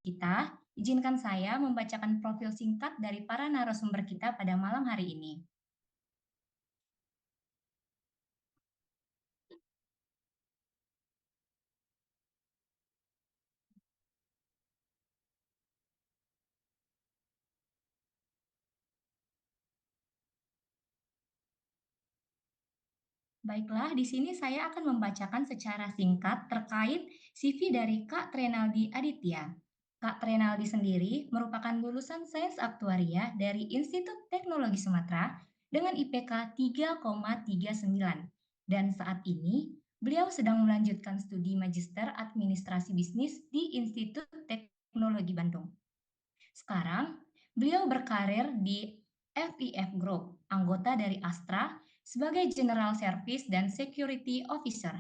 kita, izinkan saya membacakan profil singkat dari para narasumber kita pada malam hari ini. Baiklah, di sini saya akan membacakan secara singkat terkait CV dari Kak Trenaldi Aditya. Kak Trenaldi sendiri merupakan lulusan Sains Aktuaria dari Institut Teknologi Sumatera dengan IPK 3,39. Dan saat ini, beliau sedang melanjutkan studi Magister Administrasi Bisnis di Institut Teknologi Bandung. Sekarang, beliau berkarir di FIF Group, anggota dari Astra, sebagai General Service dan Security Officer.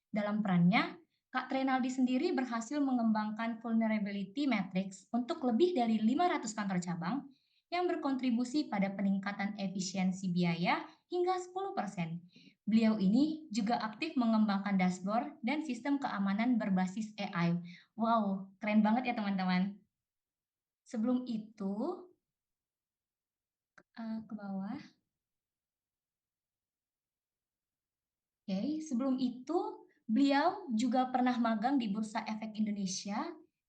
Dalam perannya, Kak Trenaldi sendiri berhasil mengembangkan Vulnerability Matrix untuk lebih dari 500 kantor cabang yang berkontribusi pada peningkatan efisiensi biaya hingga 10%. Beliau ini juga aktif mengembangkan dashboard dan sistem keamanan berbasis AI. Wow, keren banget ya teman-teman. Sebelum itu, ke bawah. Oke, sebelum itu beliau juga pernah magang di Bursa Efek Indonesia,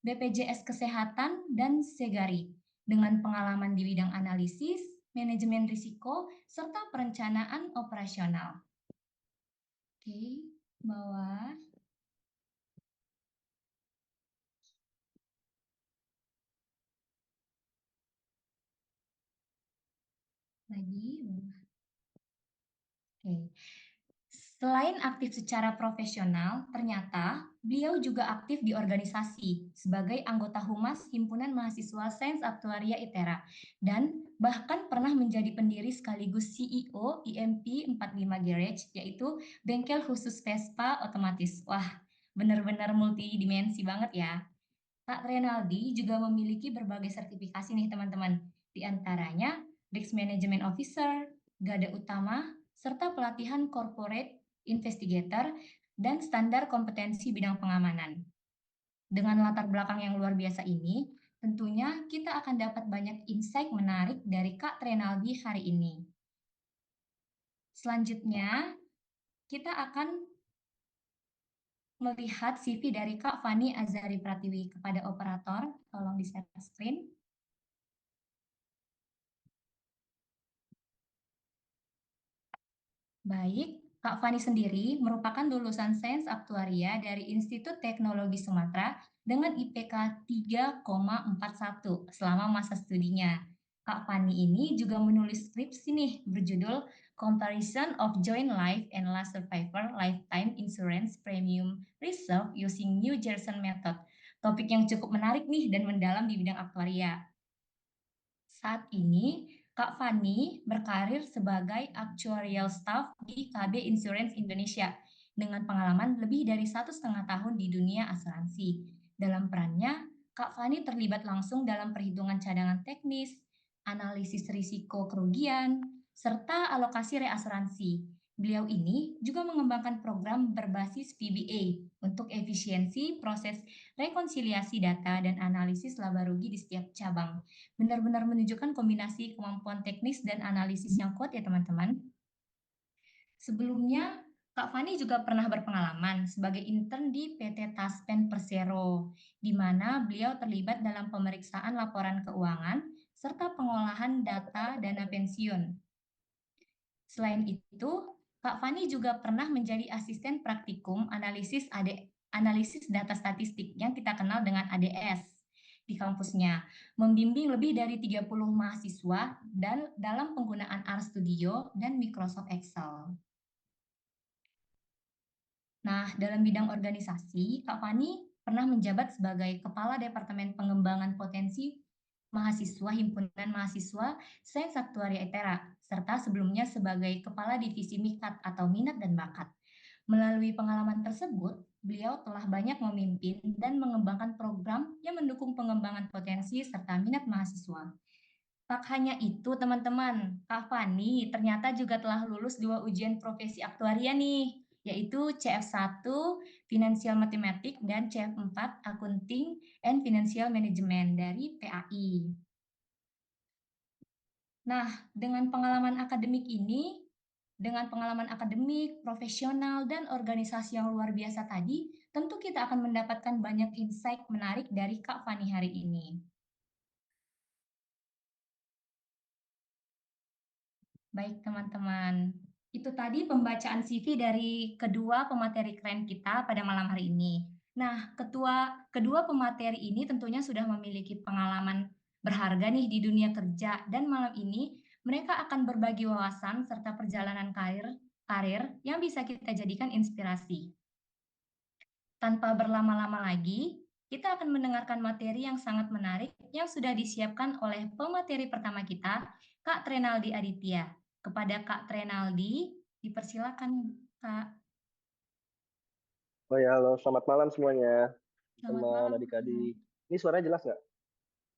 BPJS Kesehatan, dan Segari dengan pengalaman di bidang analisis, manajemen risiko, serta perencanaan operasional. Oke, bawah lagi. Oke. Selain aktif secara profesional, ternyata beliau juga aktif di organisasi sebagai anggota Humas Himpunan Mahasiswa Sains Aktuaria ITERA dan bahkan pernah menjadi pendiri sekaligus CEO IMP 45 Garage, yaitu bengkel khusus Vespa otomatis. Wah, benar-benar multidimensi banget ya. Kak Renaldi juga memiliki berbagai sertifikasi nih teman-teman. Di antaranya Risk Management Officer, Garda Utama, serta pelatihan Corporate Investigator dan standar kompetensi bidang pengamanan. Dengan latar belakang yang luar biasa ini, tentunya kita akan dapat banyak insight menarik dari Kak Renaldi hari ini. Selanjutnya, kita akan melihat CV dari Kak Fani Azari Pratiwi kepada operator. Tolong di-share screen. Baik, Kak Fani sendiri merupakan lulusan Sains Aktuaria dari Institut Teknologi Sumatera dengan IPK 3,41 selama masa studinya. Kak Fani ini juga menulis skripsi nih berjudul Comparison of Joint Life and Last Survivor Lifetime Insurance Premium Reserve Using New Jersey Method. Topik yang cukup menarik nih dan mendalam di bidang aktuaria. Saat ini, Kak Fani berkarir sebagai actuarial staff di KB Insurance Indonesia dengan pengalaman lebih dari 1,5 tahun di dunia asuransi. Dalam perannya, Kak Fani terlibat langsung dalam perhitungan cadangan teknis, analisis risiko kerugian, serta alokasi reasuransi. Beliau ini juga mengembangkan program berbasis VBA untuk efisiensi proses rekonsiliasi data dan analisis laba rugi di setiap cabang. Benar-benar menunjukkan kombinasi kemampuan teknis dan analisis yang kuat ya teman-teman. Sebelumnya, Kak Fani juga pernah berpengalaman sebagai intern di PT Taspen Persero, di mana beliau terlibat dalam pemeriksaan laporan keuangan serta pengolahan data dana pensiun. Selain itu, Kak Fani juga pernah menjadi asisten praktikum analisis data statistik yang kita kenal dengan ADS di kampusnya, membimbing lebih dari 30 mahasiswa dan dalam penggunaan RStudio dan Microsoft Excel. Nah, dalam bidang organisasi, Kak Fani pernah menjabat sebagai Kepala Departemen Pengembangan Potensi Mahasiswa Himpunan Mahasiswa Sains Aktuaria ITERA, serta sebelumnya sebagai Kepala Divisi Mikat atau Minat dan Bakat. Melalui pengalaman tersebut, beliau telah banyak memimpin dan mengembangkan program yang mendukung pengembangan potensi serta minat mahasiswa. Tak hanya itu, teman-teman, Kak Fani ternyata juga telah lulus 2 ujian profesi aktuaria nih, yaitu CF1 Financial Mathematics dan CF4 Accounting and Financial Management dari PAI. Nah, dengan pengalaman akademik, profesional, dan organisasi yang luar biasa tadi, tentu kita akan mendapatkan banyak insight menarik dari Kak Fani hari ini. Baik, teman-teman. Itu tadi pembacaan CV dari kedua pemateri keren kita pada malam hari ini. Nah, kedua pemateri ini tentunya sudah memiliki pengalaman berharga nih di dunia kerja dan malam ini mereka akan berbagi wawasan serta perjalanan karir yang bisa kita jadikan inspirasi. Tanpa berlama-lama lagi, kita akan mendengarkan materi yang sangat menarik yang sudah disiapkan oleh pemateri pertama kita, Kak Trenaldi Aditya. Kepada Kak Trenaldi, dipersilakan, Kak. Oh ya, halo, selamat malam semuanya, Selamat teman malam, adik-adik. Kak. Ini suaranya jelas nggak?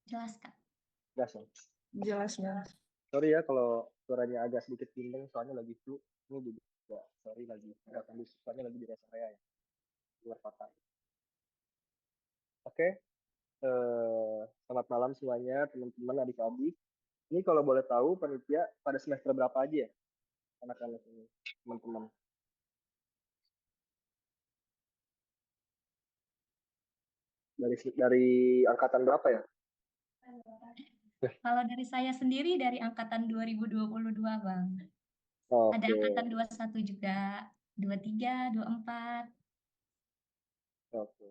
Jelas, Kak. Jelas ya? Jelas, Mas. Sorry ya kalau suaranya agak sedikit bindeng, soalnya lagi flu. Ini juga, sorry lagi, agak kondisi, soalnya lagi di rest area ya, luar kota. Oke, selamat malam semuanya, teman-teman adik-adik. Ini kalau boleh tahu, panitia pada semester berapa aja ya, anak-anak ini, teman-teman? Dari angkatan berapa ya? Kalau dari saya sendiri dari angkatan 2022, Bang. Ada Oke, angkatan 21 juga, 23, 24. oke.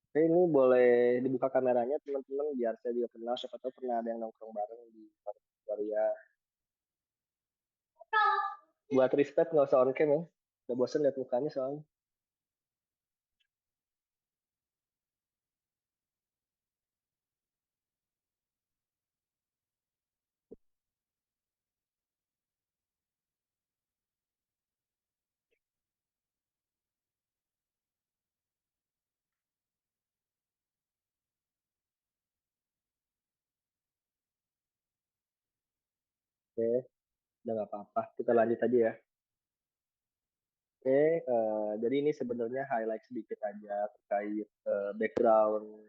Oke, ini boleh dibuka kameranya teman-teman biar saya juga kenal. Siapa tahu pernah ada yang nongkrong bareng di Korea. Buat respect nggak usah on cam ya. Udah bosen lihat mukanya soalnya. Oke, udah nggak apa-apa. Kita lanjut aja ya. Oke, jadi ini sebenarnya highlight sedikit aja terkait background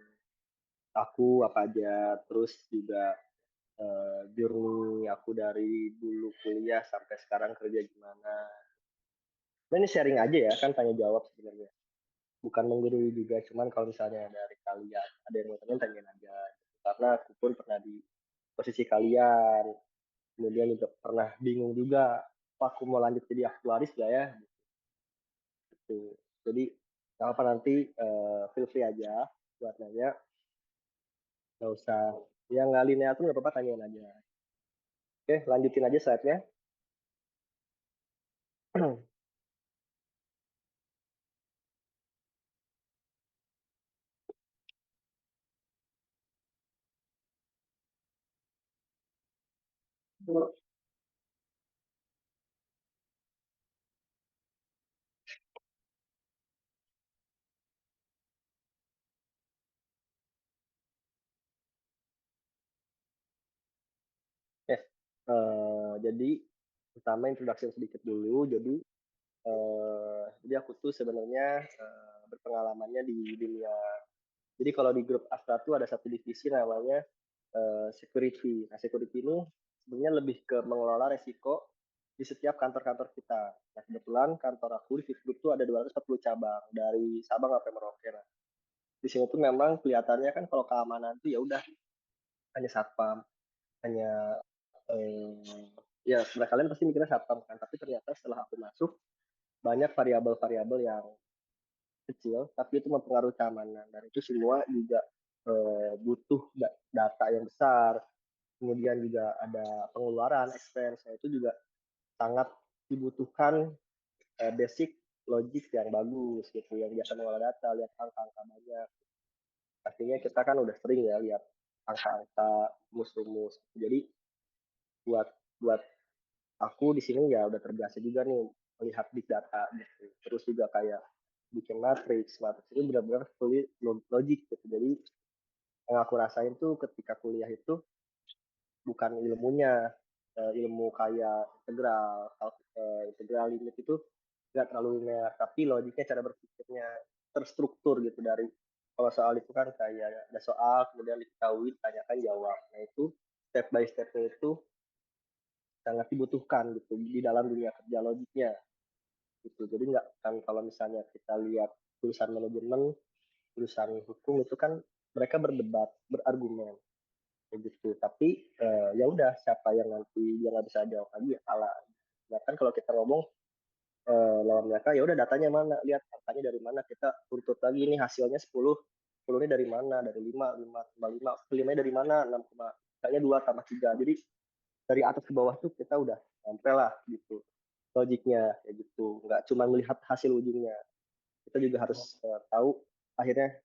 aku apa aja. Terus juga journey aku dari dulu kuliah sampai sekarang kerja gimana. Nah, ini sharing aja ya, kan tanya jawab sebenarnya. Bukan menggurui juga, cuman kalau misalnya dari kalian ada yang mau tanya, tanyain aja. Karena aku pun pernah di posisi kalian, kemudian juga pernah bingung juga, apa aku mau lanjut jadi aktuaris gak ya? Gitu. Jadi apa nanti feel free aja buat nanya, nggak usah yang nggak linear tuh nggak apa-apa, tanyain aja. Oke, lanjutin aja slide-nya. Yes. Jadi pertama introduction sedikit dulu. Jadi aku tuh sebenarnya berpengalamannya di dunia. Jadi kalau di grup Astra tuh ada satu divisi namanya security. Nah, security ini sebenarnya lebih ke mengelola resiko di setiap kantor-kantor kita. Nah, kebetulan kantor aku di Fit Group tuh ada 240 cabang dari Sabang sampai Merauke. Nah, di sini tuh memang kelihatannya kan kalau keamanan tuh ya udah hanya satpam, hanya ya sebenarnya kalian pasti mikirnya satpam kan, tapi ternyata setelah aku masuk banyak variabel-variabel yang kecil, tapi itu mempengaruhi keamanan dan itu semua juga butuh data yang besar. Kemudian juga ada pengeluaran, expense, itu juga sangat dibutuhkan basic logik yang bagus gitu, yang biasa mengolah data, lihat angka-angka banyak. Artinya kita kan udah sering ya lihat angka-angka, rumus-rumus. Jadi buat buat aku di sini ya udah terbiasa juga nih melihat big data gitu. Terus juga kayak bikin matrix itu benar-benar fully logik gitu. Jadi yang aku rasain tuh ketika kuliah itu bukan ilmunya, ilmu kayak integral limit itu nggak terlalu linear, tapi logiknya cara berpikirnya terstruktur gitu. Dari kalau soal itu kan kayak ada soal kemudian diketahui tanyakan jawab, nah itu step by stepnya itu sangat dibutuhkan gitu di dalam dunia kerja logiknya gitu. Jadi nggak kan kalau misalnya kita lihat tulisan manajemen, tulisan hukum itu kan mereka berdebat, berargumen kayak gitu. Tapi ya udah, siapa yang nanti dia nggak bisa jawab lagi ya kalah. Nah kan kalau kita ngomong lawan mereka, ya udah datanya mana, lihat angkanya dari mana, kita tuntut lagi ini hasilnya 10, 10 ini dari mana, dari 5, 5 tambah 5, 5 dari mana, 6, misalnya 2 tambah 3. Jadi dari atas ke bawah tuh kita udah sampai lah gitu logiknya kayak gitu, nggak cuma melihat hasil ujungnya, kita juga harus tahu akhirnya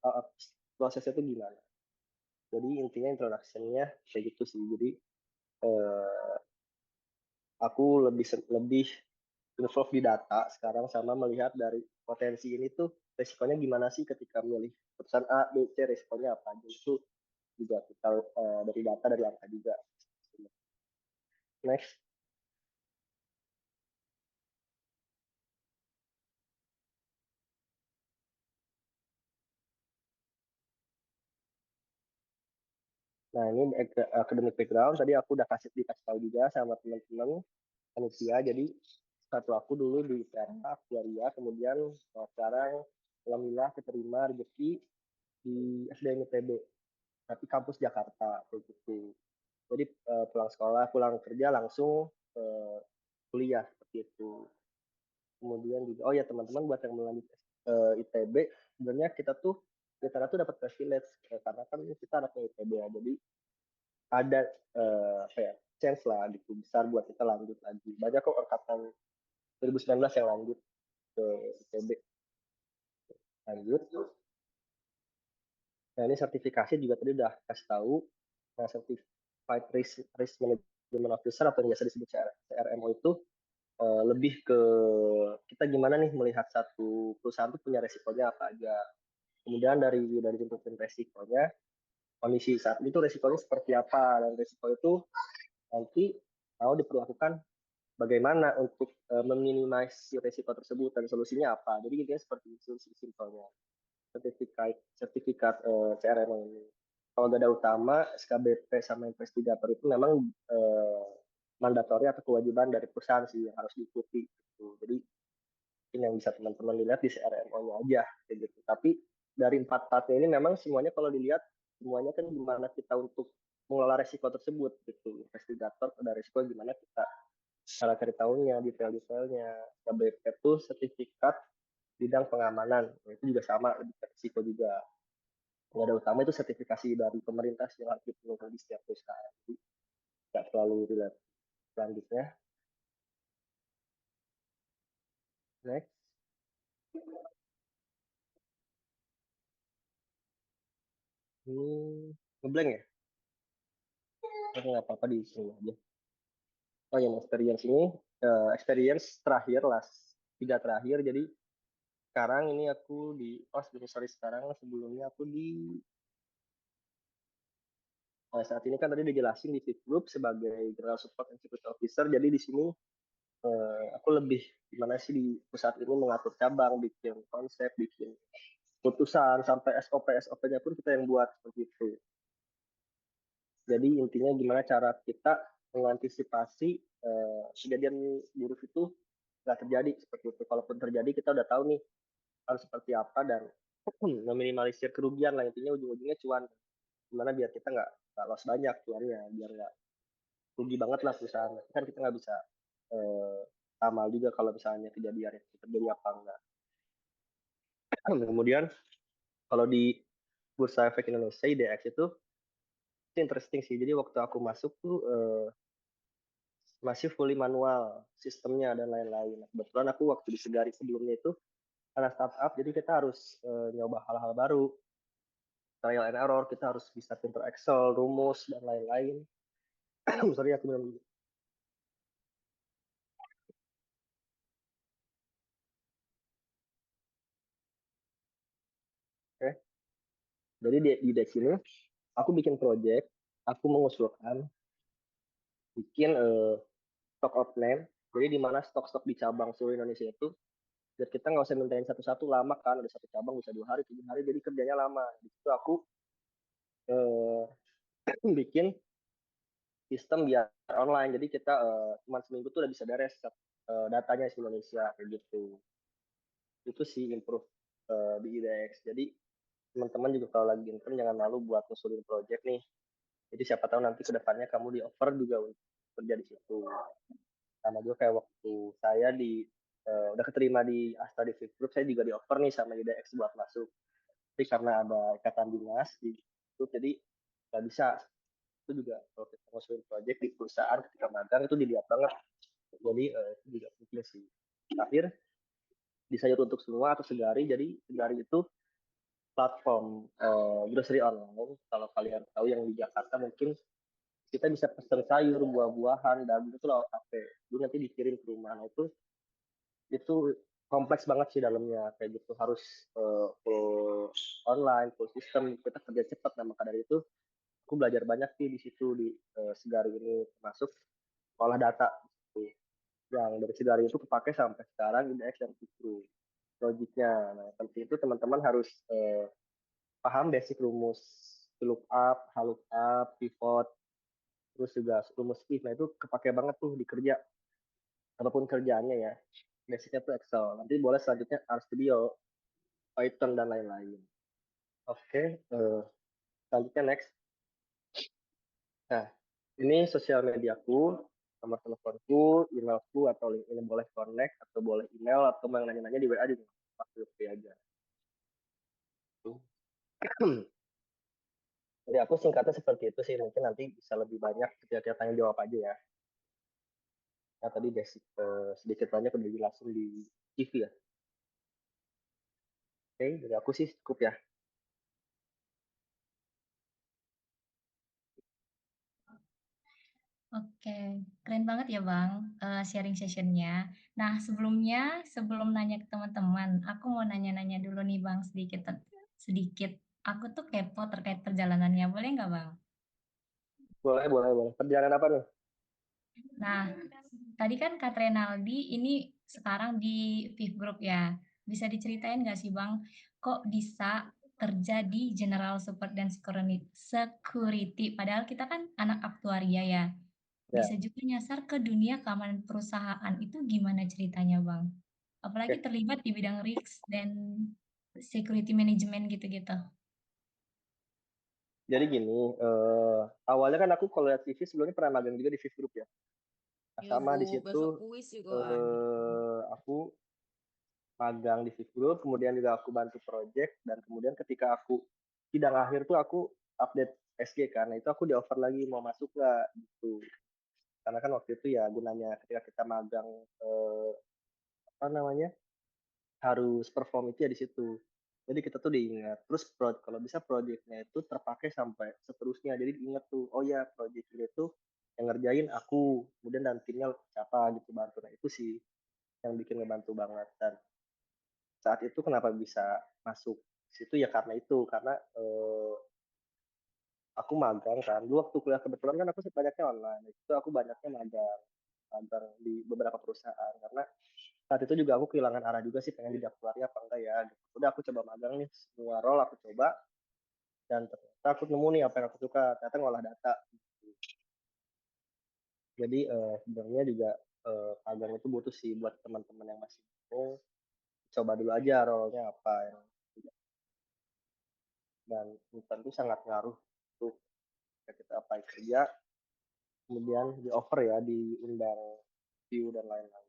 prosesnya itu gimana. Jadi intinya introduction-nya kayak gitu sih. Jadi uh, aku lebih involve di data sekarang, sama melihat dari potensi ini tuh resikonya gimana sih ketika milih perusahaan A, B, C, resikonya apa aja itu juga kita dari data, dari angka juga. Next. Nah ini academic background tadi aku udah dikasih tahu juga sama teman-teman panitia. Jadi satu aku dulu di PRK Aktuaria, kemudian sekarang alhamdulillah keterima rezeki di SDM ITB, tapi kampus Jakarta kayak gitu. Jadi pulang sekolah, pulang kerja langsung eh, kuliah seperti itu. Kemudian juga, oh ya teman-teman buat yang melanjut ITB, sebenarnya kita tuh dapat privilege karena kan kita anaknya ITB ya, jadi ada apa ya, chance lah gitu besar buat kita lanjut lagi. Banyak kok angkatan 2019 yang lanjut ke ITB, lanjut. Nah ini sertifikasi juga tadi udah kasih tahu. Nah Certified Risk Management Officer atau yang biasa disebut CRMO itu lebih ke kita gimana nih melihat satu perusahaan itu punya resikonya apa aja. Kemudian dari tuntutan resikonya, kondisi saat itu resikonya seperti apa, dan resiko itu nanti mau diperlakukan bagaimana untuk meminimasi resiko tersebut dan solusinya apa. Jadi intinya seperti itu sih simpelnya. Sertifikat CRM ini. Kalau gada utama, SKBP sama investigator itu memang mandatori atau kewajiban dari perusahaan sih yang harus diikuti. Gitu. Jadi mungkin yang bisa teman-teman dilihat di CRMO-nya aja kayak gitu. Tapi dari empat-empatnya ini memang semuanya kalau dilihat semuanya kan gimana kita untuk mengelola resiko tersebut gitu. Investigator pada resiko gimana kita cara cari tahunya, detail-detailnya. KBP itu sertifikat bidang pengamanan, itu juga sama, lebih ke risiko juga. Yang ada utama itu sertifikasi dari pemerintah yang harus dipenuhi di setiap perusahaan. Jadi nggak terlalu relate. Selanjutnya, next. Ini ngeblank ya? Oke, nggak apa-apa di sini aja. Oh yang experience ini, experience terakhir, last 3 terakhir. Jadi sekarang ini aku sorry, sekarang sebelumnya aku saat ini kan tadi dijelasin di Fit Group sebagai General Support and Security Officer. Jadi di sini aku lebih gimana sih di pusat ini mengatur cabang, bikin konsep, bikin putusan, sampai SOP SOP-nya pun kita yang buat seperti itu. Jadi intinya gimana cara kita mengantisipasi kejadian buruk itu nggak terjadi seperti itu. Kalaupun terjadi kita udah tahu nih harus seperti apa, dan meminimalisir kerugian lah, intinya ujung-ujungnya cuan. Gimana biar kita nggak loss banyak cuannya, biar nggak rugi banget lah perusahaan. Kan kita nggak bisa eh, amal juga kalau misalnya kejadian itu terjadi apa enggak. Kemudian kalau di Bursa Efek Indonesia IDX itu interesting sih. Jadi waktu aku masuk tuh masih fully manual sistemnya dan lain-lain. Nah, kebetulan aku waktu di Segari sebelumnya itu karena startup, jadi kita harus nyoba hal-hal baru, trial and error, kita harus bisa pinter Excel, rumus dan lain-lain. Sorry aku bilang dulu. Oke. Jadi di sini aku bikin project, aku mengusulkan bikin stock outline. Jadi di mana stok-stok di cabang seluruh Indonesia itu, biar kita nggak usah mintain satu-satu lama kan, ada satu cabang bisa 2 hari, 3 hari, jadi kerjanya lama. Di situ aku eh, bikin sistem biar online. Jadi kita cuma seminggu tuh udah bisa beres datanya di Indonesia kayak gitu. Itu sih improve di IDX. Jadi teman-teman juga kalau lagi intern jangan malu buat ngusulin project nih. Jadi siapa tahu nanti ke depannya kamu di offer juga untuk kerja di situ. Sama juga kayak waktu saya udah keterima di Astra di Fit Group, saya juga di offer nih sama IDX buat masuk. Tapi karena ada ikatan dinas di itu, jadi nggak bisa. Itu juga kalau kita ngusulin project di perusahaan ketika magang itu dilihat banget. Jadi itu juga penting sih. Terakhir di sayur untuk semua atau Segari. Jadi Segari itu platform grocery online. Kalau kalian tahu yang di Jakarta mungkin kita bisa pesen sayur, buah-buahan, dan itu lewat HP. Jadi nanti dikirim ke rumah. Nah, itu kompleks banget sih dalamnya kayak gitu, harus full online, full sistem, kita kerja cepat. Nah maka dari itu aku belajar banyak sih di situ di Segari ini, termasuk olah data gitu. Yang dari Segari itu kepake sampai sekarang Index dan Fikru logiknya. Nah penting itu teman-teman harus paham basic rumus lookup, lookup, pivot, terus juga rumus if. Nah itu kepake banget tuh di kerja, apapun kerjaannya ya. Basicnya tuh Excel. Nanti boleh selanjutnya RStudio, Python, dan lain-lain. Oke, selanjutnya next. Nah, ini sosial mediaku, nomor teleponku, emailku, atau link ini boleh connect, atau boleh email, atau mau nanya-nanya di WA juga. Pasti oke aja. Tuh. Jadi aku singkatnya seperti itu sih, mungkin nanti bisa lebih banyak ketika kita tanya jawab aja ya. Nah, tadi basic sedikit banyak udah dijelasin di CV ya. Oke, dari aku sih cukup ya. Oke, keren banget ya Bang, sharing sessionnya. Nah, sebelumnya, sebelum nanya ke teman-teman, aku mau nanya-nanya dulu nih Bang, sedikit. Sedikit. Aku tuh kepo terkait perjalanannya, boleh nggak Bang? Boleh, boleh, boleh. Perjalanan apa nih? Nah, tadi kan Kak Renaldi ini sekarang di Viv Group ya. Bisa diceritain nggak sih Bang, kok bisa kerja di General Support dan Security? Padahal kita kan anak aktuaria ya. Bisa Ya, juga nyasar ke dunia keamanan perusahaan. Itu gimana ceritanya Bang? Apalagi oke. terlibat di bidang risk dan security management gitu-gitu. Jadi gini, awalnya kan aku kalau lihat TV sebelumnya pernah magang juga di Viv Group ya. Nah, sama di Yuk, situ besok kuis juga ada. aku magang di Viv Group, kemudian juga aku bantu project, dan kemudian ketika aku sidang akhir tuh aku update SG, karena itu aku di offer lagi mau masuk nggak gitu. Karena kan waktu itu ya gunanya ketika kita magang apa namanya harus perform itu ya di situ. Jadi kita tuh diingat. Terus kalau bisa projectnya itu terpakai sampai seterusnya. Jadi diingat tuh, oh ya project ini tuh yang ngerjain aku, kemudian dan timnya siapa gitu bantu. Nah itu sih yang bikin ngebantu banget. Dan saat itu kenapa bisa masuk situ ya karena itu, karena aku magang kan. Dulu waktu kuliah kebetulan kan aku banyaknya online. Itu aku banyaknya magang, magang di beberapa perusahaan, karena saat itu juga aku kehilangan arah juga sih, pengen jadi aktuaria apa enggak ya gitu. Udah aku coba magang nih, semua role aku coba, dan ternyata aku nemu nih apa yang aku suka, ternyata ngolah data. Jadi sebenarnya juga magang itu butuh sih buat teman-teman yang masih bingung, coba dulu aja role-nya apa yang, dan tentu sangat ngaruh tuh ketika kita apply kerja, kemudian di offer ya, diundang view dan lain-lain.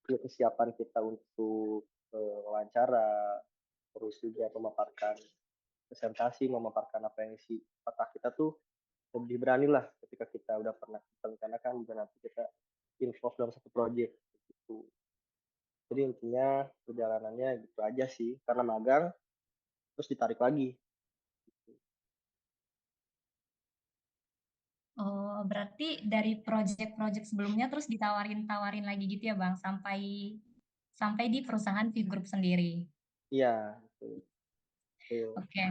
Itu kesiapan kita untuk wawancara, terus juga memaparkan presentasi, memaparkan apa yang isi otak kita tuh lebih berani lah ketika kita udah pernah rencanakan juga nanti kita involve dalam satu project gitu. Jadi intinya perjalanannya gitu aja sih, karena magang terus ditarik lagi. Oh, berarti dari project-project sebelumnya terus ditawarin-tawarin lagi gitu ya Bang, sampai sampai di perusahaan Viv Group sendiri. Iya, gitu. Tuh. Oke.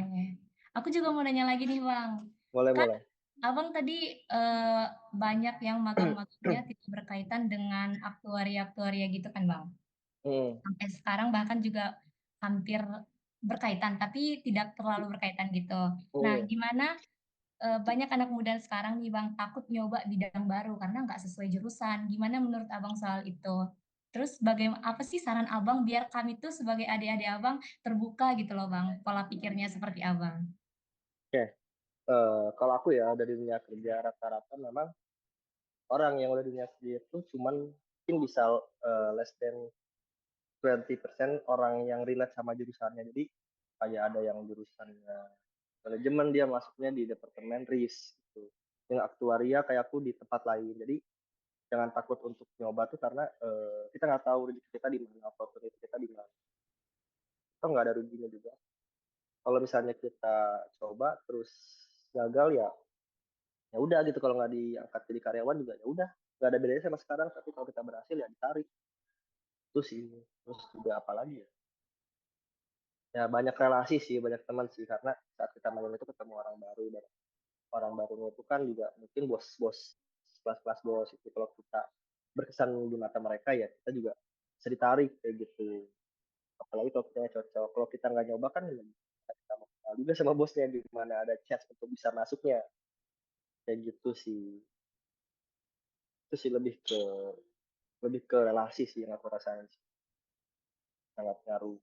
Aku juga mau nanya lagi nih Bang. Boleh, Kan boleh. Abang tadi eh, banyak yang magang-magangnya tidak berkaitan dengan aktuaria-aktuaria gitu kan, Bang? Hmm, Sampai sekarang bahkan juga hampir berkaitan, tapi tidak terlalu berkaitan gitu. Nah, hmm. gimana banyak anak muda sekarang nih Bang takut nyoba bidang baru karena nggak sesuai jurusan. Gimana menurut Abang soal itu? Terus bagaimana apa sih saran Abang biar kami tuh sebagai adik-adik Abang terbuka gitu loh Bang, pola pikirnya seperti Abang. Oke. Kalau aku ya dari dunia kerja rata-rata memang orang yang udah dunia kerja itu cuman mungkin bisa less than 20% orang yang relate sama jurusannya. Jadi kayak ada yang jurusannya manajemen dia masuknya di departemen risk gitu. Yang aktuaria kayak aku di tempat lain. Jadi jangan takut untuk nyoba tuh karena kita nggak tahu rezeki kita di mana, opportunity kita di mana. Itu nggak ada ruginya juga. Kalau misalnya kita coba terus gagal ya ya udah gitu, kalau nggak diangkat jadi karyawan juga ya udah, nggak ada bedanya sama sekarang, tapi kalau kita berhasil ya ditarik. Itu sih. Terus juga apa lagi ya, ya banyak relasi sih, banyak teman sih, karena saat kita main itu ketemu orang baru, dan orang barunya itu kan juga mungkin bos-bos kelas-kelas bos itu, kalau kita berkesan di mata mereka ya kita juga bisa ditarik kayak gitu. Apalagi kalau kita cocok, kalau kita nggak nyoba kan nggak bisa kita mau kenal juga sama bosnya, di mana ada chance untuk bisa masuknya kayak gitu sih. Itu sih lebih ke relasi sih yang aku rasain sih, sangat ngaruh.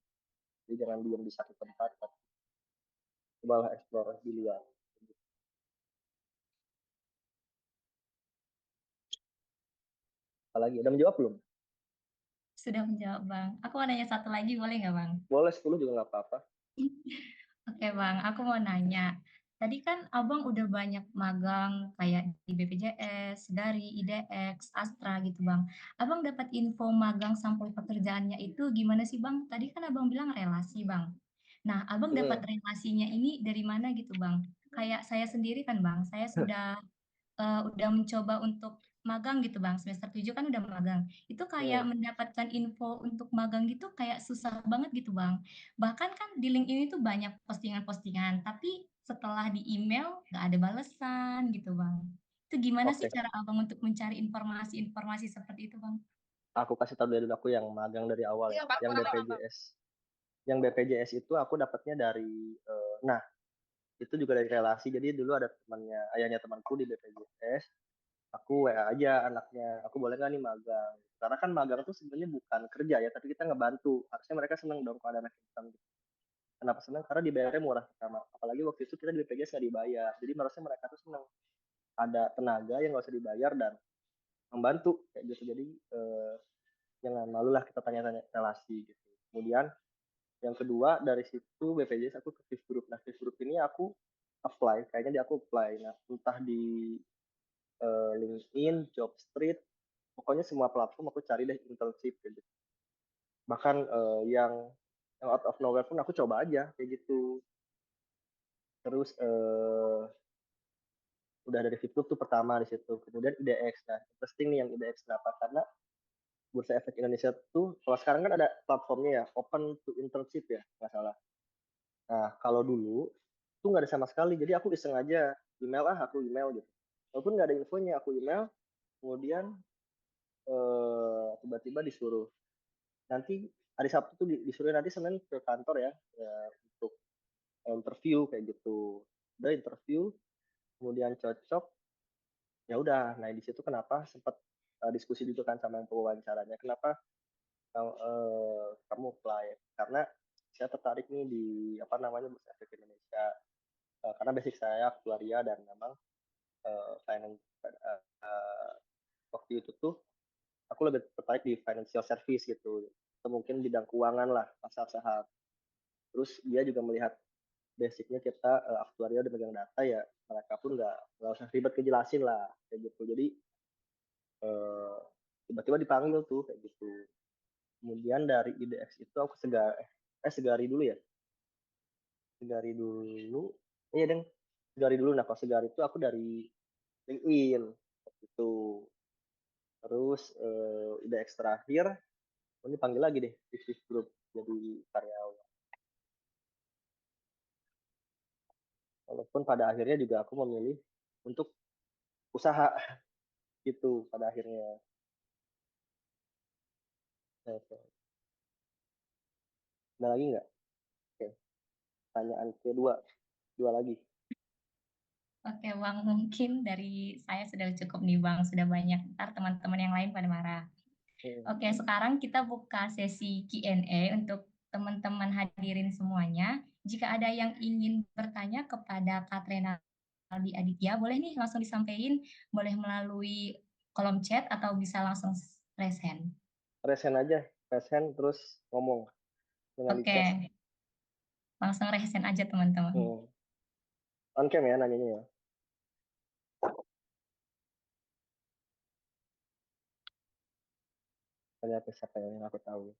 Jadi jangan diam di satu tempat, tapi cobalah explore di luar. Apalagi udah menjawab belum? Sudah menjawab Bang. Aku mau nanya satu lagi boleh nggak Bang? Boleh 10 juga nggak apa-apa. Oke Bang, aku mau nanya. Tadi kan Abang udah banyak magang kayak di BPJS, dari IDX, Astra gitu Bang. Abang dapat info magang sampai pekerjaannya itu gimana sih Bang? Tadi kan Abang bilang relasi Bang. Nah, Abang dapat Hmm, relasinya ini dari mana gitu Bang? Kayak saya sendiri kan Bang, saya udah mencoba untuk magang gitu Bang. Semester 7 kan udah magang. Itu kayak hmm. mendapatkan info untuk magang gitu kayak susah banget gitu Bang. Bahkan kan di link ini tuh banyak postingan-postingan, tapi setelah di email nggak ada balasan gitu Bang. Itu gimana sih Oke, cara Abang untuk mencari informasi-informasi seperti itu Bang? aku kasih tahu dari aku yang magang dari awal ya, yang BPJS. Yang BPJS itu aku dapatnya dari, nah itu juga dari relasi. Jadi dulu ada temannya, ayahnya temanku di BPJS. Aku WA aja anaknya, aku boleh nggak nih magang? Karena kan magang tuh sebenarnya bukan kerja ya, tapi kita ngebantu. Harusnya mereka seneng dong kalau ada anak income gitu. Kenapa seneng? Karena dibayarnya murah pertama. Apalagi waktu itu kita di BPJS nggak dibayar. Jadi harusnya mereka tuh seneng. Ada tenaga yang nggak usah dibayar dan membantu kayak gitu. Jadi jangan malulah kita tanya-tanya relasi gitu. Kemudian yang kedua dari situ BPJS aku ke Fish Group. Nah Fish Group ini aku apply, kayaknya dia aku apply. Nah entah di LinkedIn, Jobstreet, pokoknya semua platform aku cari deh internship gitu. Bahkan yang out of nowhere pun aku coba aja kayak gitu. Terus udah dari Fitgroup tuh pertama di situ. Kemudian IDX. Nah, interesting nih yang IDX kenapa? Karena Bursa Efek Indonesia tuh kalau sekarang kan ada platformnya ya, open to internship ya, nggak salah. Nah, kalau dulu tuh nggak ada sama sekali. Jadi aku iseng aja email, aku email gitu. Walaupun nggak ada infonya, aku email. Kemudian tiba-tiba disuruh nanti hari Sabtu tuh disuruh nanti Senin ke kantor ya, untuk interview kayak gitu. Udah interview, kemudian cocok, ya udah. Nah di situ kenapa sempat diskusi juga kan sama yang pewawancaranya, kenapa kamu apply? Karena saya tertarik nih di apa namanya Bursa Efek Indonesia. Karena basic saya aktuaria dan memang finance, waktu itu tuh aku lebih tertarik di financial service gitu, atau mungkin bidang keuangan lah, pasar saham. Terus dia juga melihat basicnya kita aktuaria udah megang data ya, mereka pun nggak usah ribet kejelasin lah kayak gitu. Jadi eh, tiba-tiba dipanggil tuh kayak gitu. Kemudian dari IDX itu aku segari dulu ya, segari dulu, iya deng, segari dulu. Nah kalau segari itu aku dari LinkedIn itu. Terus IDX terakhir ini panggil lagi deh di Swift Group jadi karyawan. Walaupun pada akhirnya juga aku memilih untuk usaha gitu pada akhirnya. Oke. Ada lagi nggak? Oke, pertanyaan kedua, dua lagi. Oke, Bang, mungkin dari saya sudah cukup nih, Bang. Sudah banyak. Ntar teman-teman yang lain pada marah. Hmm. Oke, sekarang kita buka sesi Q&A untuk teman-teman hadirin semuanya. Jika ada yang ingin bertanya kepada Katrina Aldi Aditya, boleh nih langsung disampaikan, boleh melalui kolom chat atau bisa langsung raise hand. Resen aja, resen terus ngomong dengan di Oke, chat. langsung raise hand aja teman-teman. Hmm. On cam ya nanyanya ya. Tanya ke siapa yang aku tahu.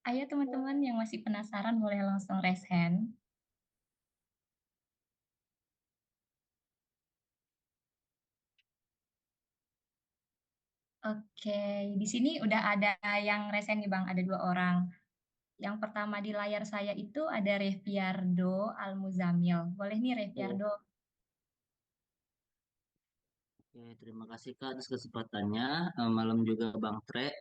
Ayo teman-teman yang masih penasaran boleh langsung raise hand. Oke, di sini udah ada yang raise hand nih Bang, ada dua orang. Yang pertama di layar saya itu ada Reviardo Almuzamil. Boleh nih Hmm. Reviardo. Oke, terima kasih Kak atas kesempatannya. Malam juga Bang Tre.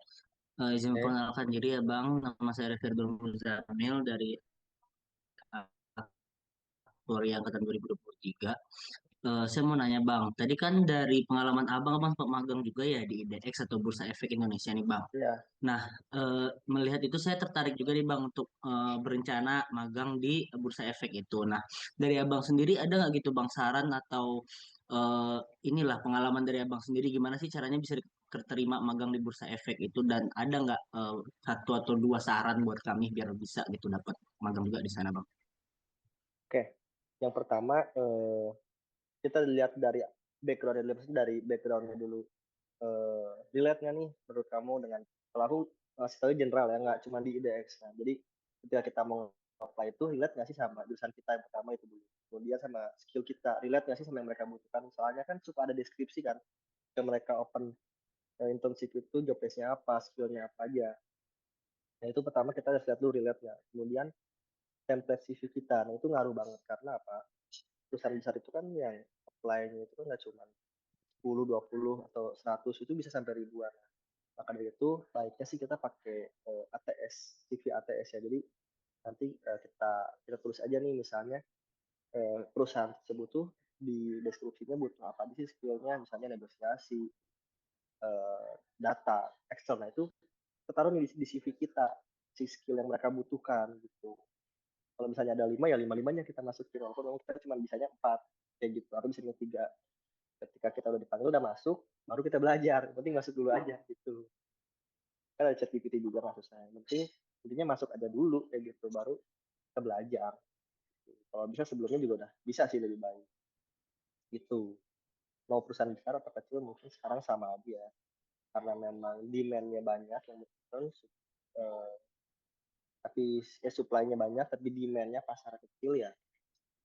Izin Oke. memperkenalkan diri ya Bang. Nama saya Revirdul Muzamil dari Polri Angkatan 2023. Saya mau nanya Bang, tadi kan dari pengalaman Abang sempat magang juga ya di IDX atau Bursa Efek Indonesia nih Bang. Ya, Nah, melihat itu saya tertarik juga nih Bang untuk berencana magang di Bursa Efek itu. Nah, dari Abang sendiri ada nggak gitu Bang saran atau eh, inilah pengalaman dari Abang sendiri gimana sih caranya bisa terima magang di Bursa Efek itu dan ada nggak satu atau dua saran buat kami biar bisa gitu dapat magang juga di sana Bang? oke. Yang pertama, kita lihat dari dari backgroundnya dulu. Relate nggak nih menurut kamu dengan, kalau aku ngasih tahu general ya, nggak cuma di IDX. Nah, jadi ketika kita mau apply itu relate nggak sih sama jurusan kita yang pertama itu dulu. Kemudian sama skill kita, relate nggak sih sama yang mereka butuhkan. Soalnya kan suka ada deskripsi kan, ke mereka open internship itu job desk-nya apa, skillnya apa aja. Nah itu pertama kita harus lihat dulu relate nggak. Kemudian template CV kita, nah itu ngaruh banget karena apa? Perusahaan besar itu kan yang apply-nya itu kan nggak cuma 10, 20 atau 100, itu bisa sampai ribuan. Maka dari itu baiknya sih kita pakai ATS, CV ATS ya. Jadi nanti kita kita tulis aja nih misalnya perusahaan tersebut tuh di deskripsinya butuh apa aja sih skillnya, misalnya negosiasi, data, Excel. Nah itu kita taruh di CV kita si skill yang mereka butuhkan gitu. Kalau misalnya ada 5 ya lima-limanya kita masukin, walaupun kita cuma bisanya 4 kayak gitu, atau bisa 3. Ketika kita udah dipanggil udah masuk, baru kita belajar. Yang penting masuk dulu aja gitu. Kan ada chat GPT juga maksud saya. Yang penting intinya masuk aja dulu kayak gitu, baru kita belajar. Kalau bisa sebelumnya juga udah bisa sih lebih baik gitu. Mau perusahaan besar atau kecil mungkin sekarang sama aja, karena memang demand-nya banyak yang betul, tapi supply-nya banyak tapi demand-nya pasar kecil ya,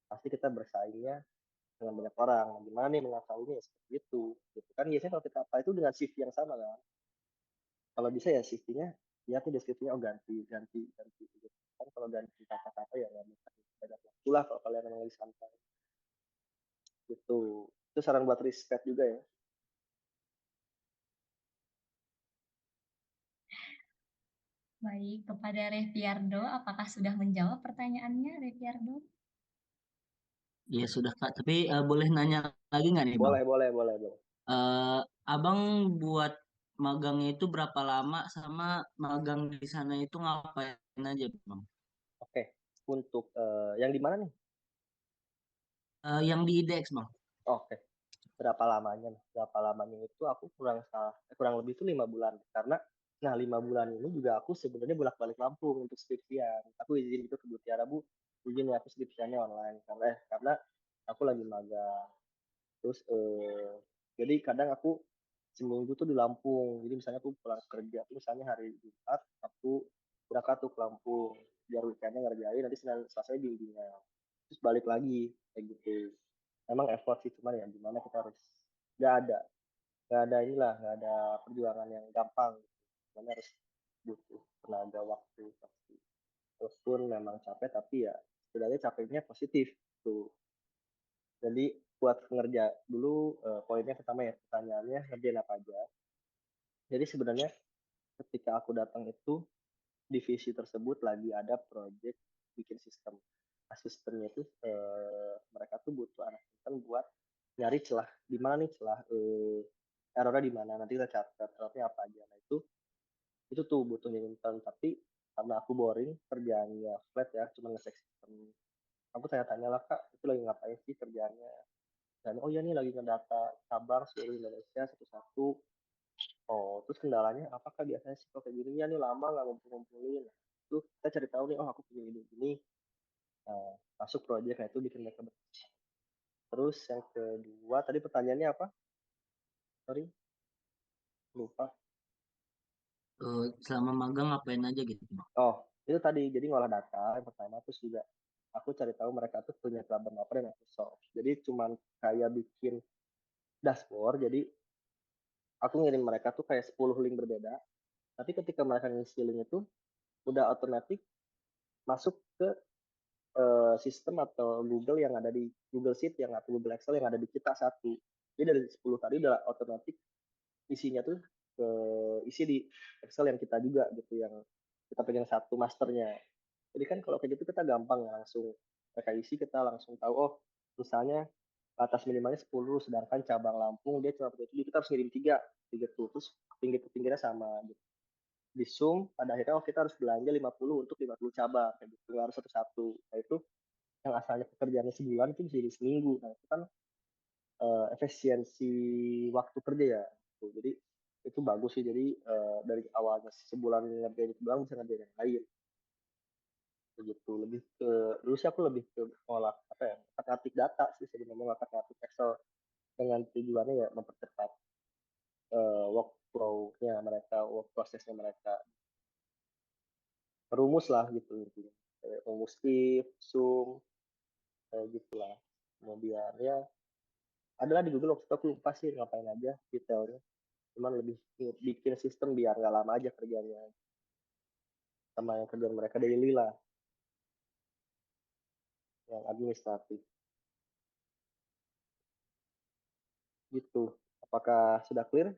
pasti kita bersaingnya dengan banyak orang. Gimana nih mengetahuinya ya seperti itu gitu kan. Biasanya kalau kita apa itu dengan shift yang sama kan, kalau bisa ya shiftnya lihat nih deskripsinya, oh ganti ganti ganti gitu kan. Kalau ganti kata-kata ya nggak bisa banyak waktu lah kalau kalian memang lagi santai gitu. Itu saran buat riset juga ya. Baik, kepada Reviardo, apakah sudah menjawab pertanyaannya Reviardo? Iya sudah Kak, tapi boleh nanya lagi nggak nih Bang? Boleh boleh boleh boleh. Eh, Abang buat magangnya itu berapa lama sama magang di sana itu ngapain aja Bang? Oke, untuk yang di mana nih? Yang di IDX Bang. Oke, berapa lamanya nih? Berapa lamanya itu aku kurang salah, kurang lebih itu 5 bulan. Karena nah 5 bulan ini juga aku sebenarnya bolak-balik Lampung untuk skripsian. Aku izin itu ke Mutiara, Bu, izin ya aku skripsiannya online karena aku lagi magang. Terus jadi kadang aku seminggu tuh di Lampung. Jadi misalnya aku pulang kerja tuh misalnya hari Jumat, aku berangkat tuh ke Lampung biar weekendnya ngerjain, nanti Senin Selasa bimbingan, terus balik lagi kayak gitu. Emang effort sih, cuman ya gimana, kita harus, nggak ada nggak ada inilah, nggak ada perjuangan yang gampang, cuman harus butuh tenaga waktu pasti. Walaupun memang capek tapi ya setidaknya capeknya positif tuh. Jadi buat ngerja dulu poinnya pertama ya pertanyaannya ngerjain apa aja. Jadi sebenarnya ketika aku datang itu divisi tersebut lagi ada project bikin sistem. Nah, sistemnya itu mereka tuh butuh anak intern buat nyari celah di mana nih celah errornya di mana nanti kita catat errornya apa aja. Nah itu tuh butuh intern tapi karena aku boring kerjaannya flat ya cuma nge sistem. Aku tanya-tanya lah kak itu lagi ngapain sih kerjaannya dan oh ya nih lagi ngedata cabang seluruh Indonesia satu-satu. Oh, terus kendalanya apakah biasanya sih kalau kayak gini ya nih lama nggak ngumpul-ngumpulin. Tuh kita cari tahu nih, oh aku punya ide gini. Nah, masuk proyek, nah itu bikin mereka terus yang kedua, tadi pertanyaannya apa? Sorry, lupa. Selama magang ngapain aja gitu, Bang? Oh, itu tadi, jadi ngolah data yang pertama, terus juga aku cari tahu mereka tuh punya problem apa yang aku solve. Jadi cuman kayak bikin dashboard, jadi aku ngirim mereka tuh kayak 10 link berbeda, tapi ketika mereka ngisi link itu, udah otomatis masuk ke sistem atau Google yang ada di Google Sheet yang atau Google Excel yang ada di kita satu. Jadi dari 10 tadi udah otomatis isinya tuh ke isi di Excel yang kita juga gitu yang kita pegang satu masternya. Jadi kan kalau kayak gitu kita gampang ya langsung mereka isi kita langsung tahu oh misalnya batas minimalnya 10 sedangkan cabang Lampung dia cuma punya 7 kita harus ngirim 3 gitu terus pinggir ke pinggirnya sama gitu. Di Zoom pada akhirnya oh kita harus belanja 50 untuk 50 cabang kayak gitu harus satu-satu. Nah itu yang asalnya pekerjaannya sebulan itu bisa jadi seminggu. Nah itu kan efisiensi waktu kerja ya. Gitu. Jadi itu bagus sih. Jadi dari awalnya sebulan ngerjain sebulan bisa ngerjain yang lain. Begitu. Lebih ke dulu sih aku lebih ke olah apa ya ngatik data sih sebenarnya ngatik Excel dengan tujuannya ya mempercepat workflow-nya mereka, work prosesnya mereka. Rumus lah gitu intinya. Rumus if, sum, kayak gitulah. Kemudian ya adalah di Google waktu itu aku lupa sih ngapain aja detailnya cuman lebih bikin sistem biar nggak lama aja kerjanya sama yang kerjaan mereka daily lah yang administratif gitu apakah sudah clear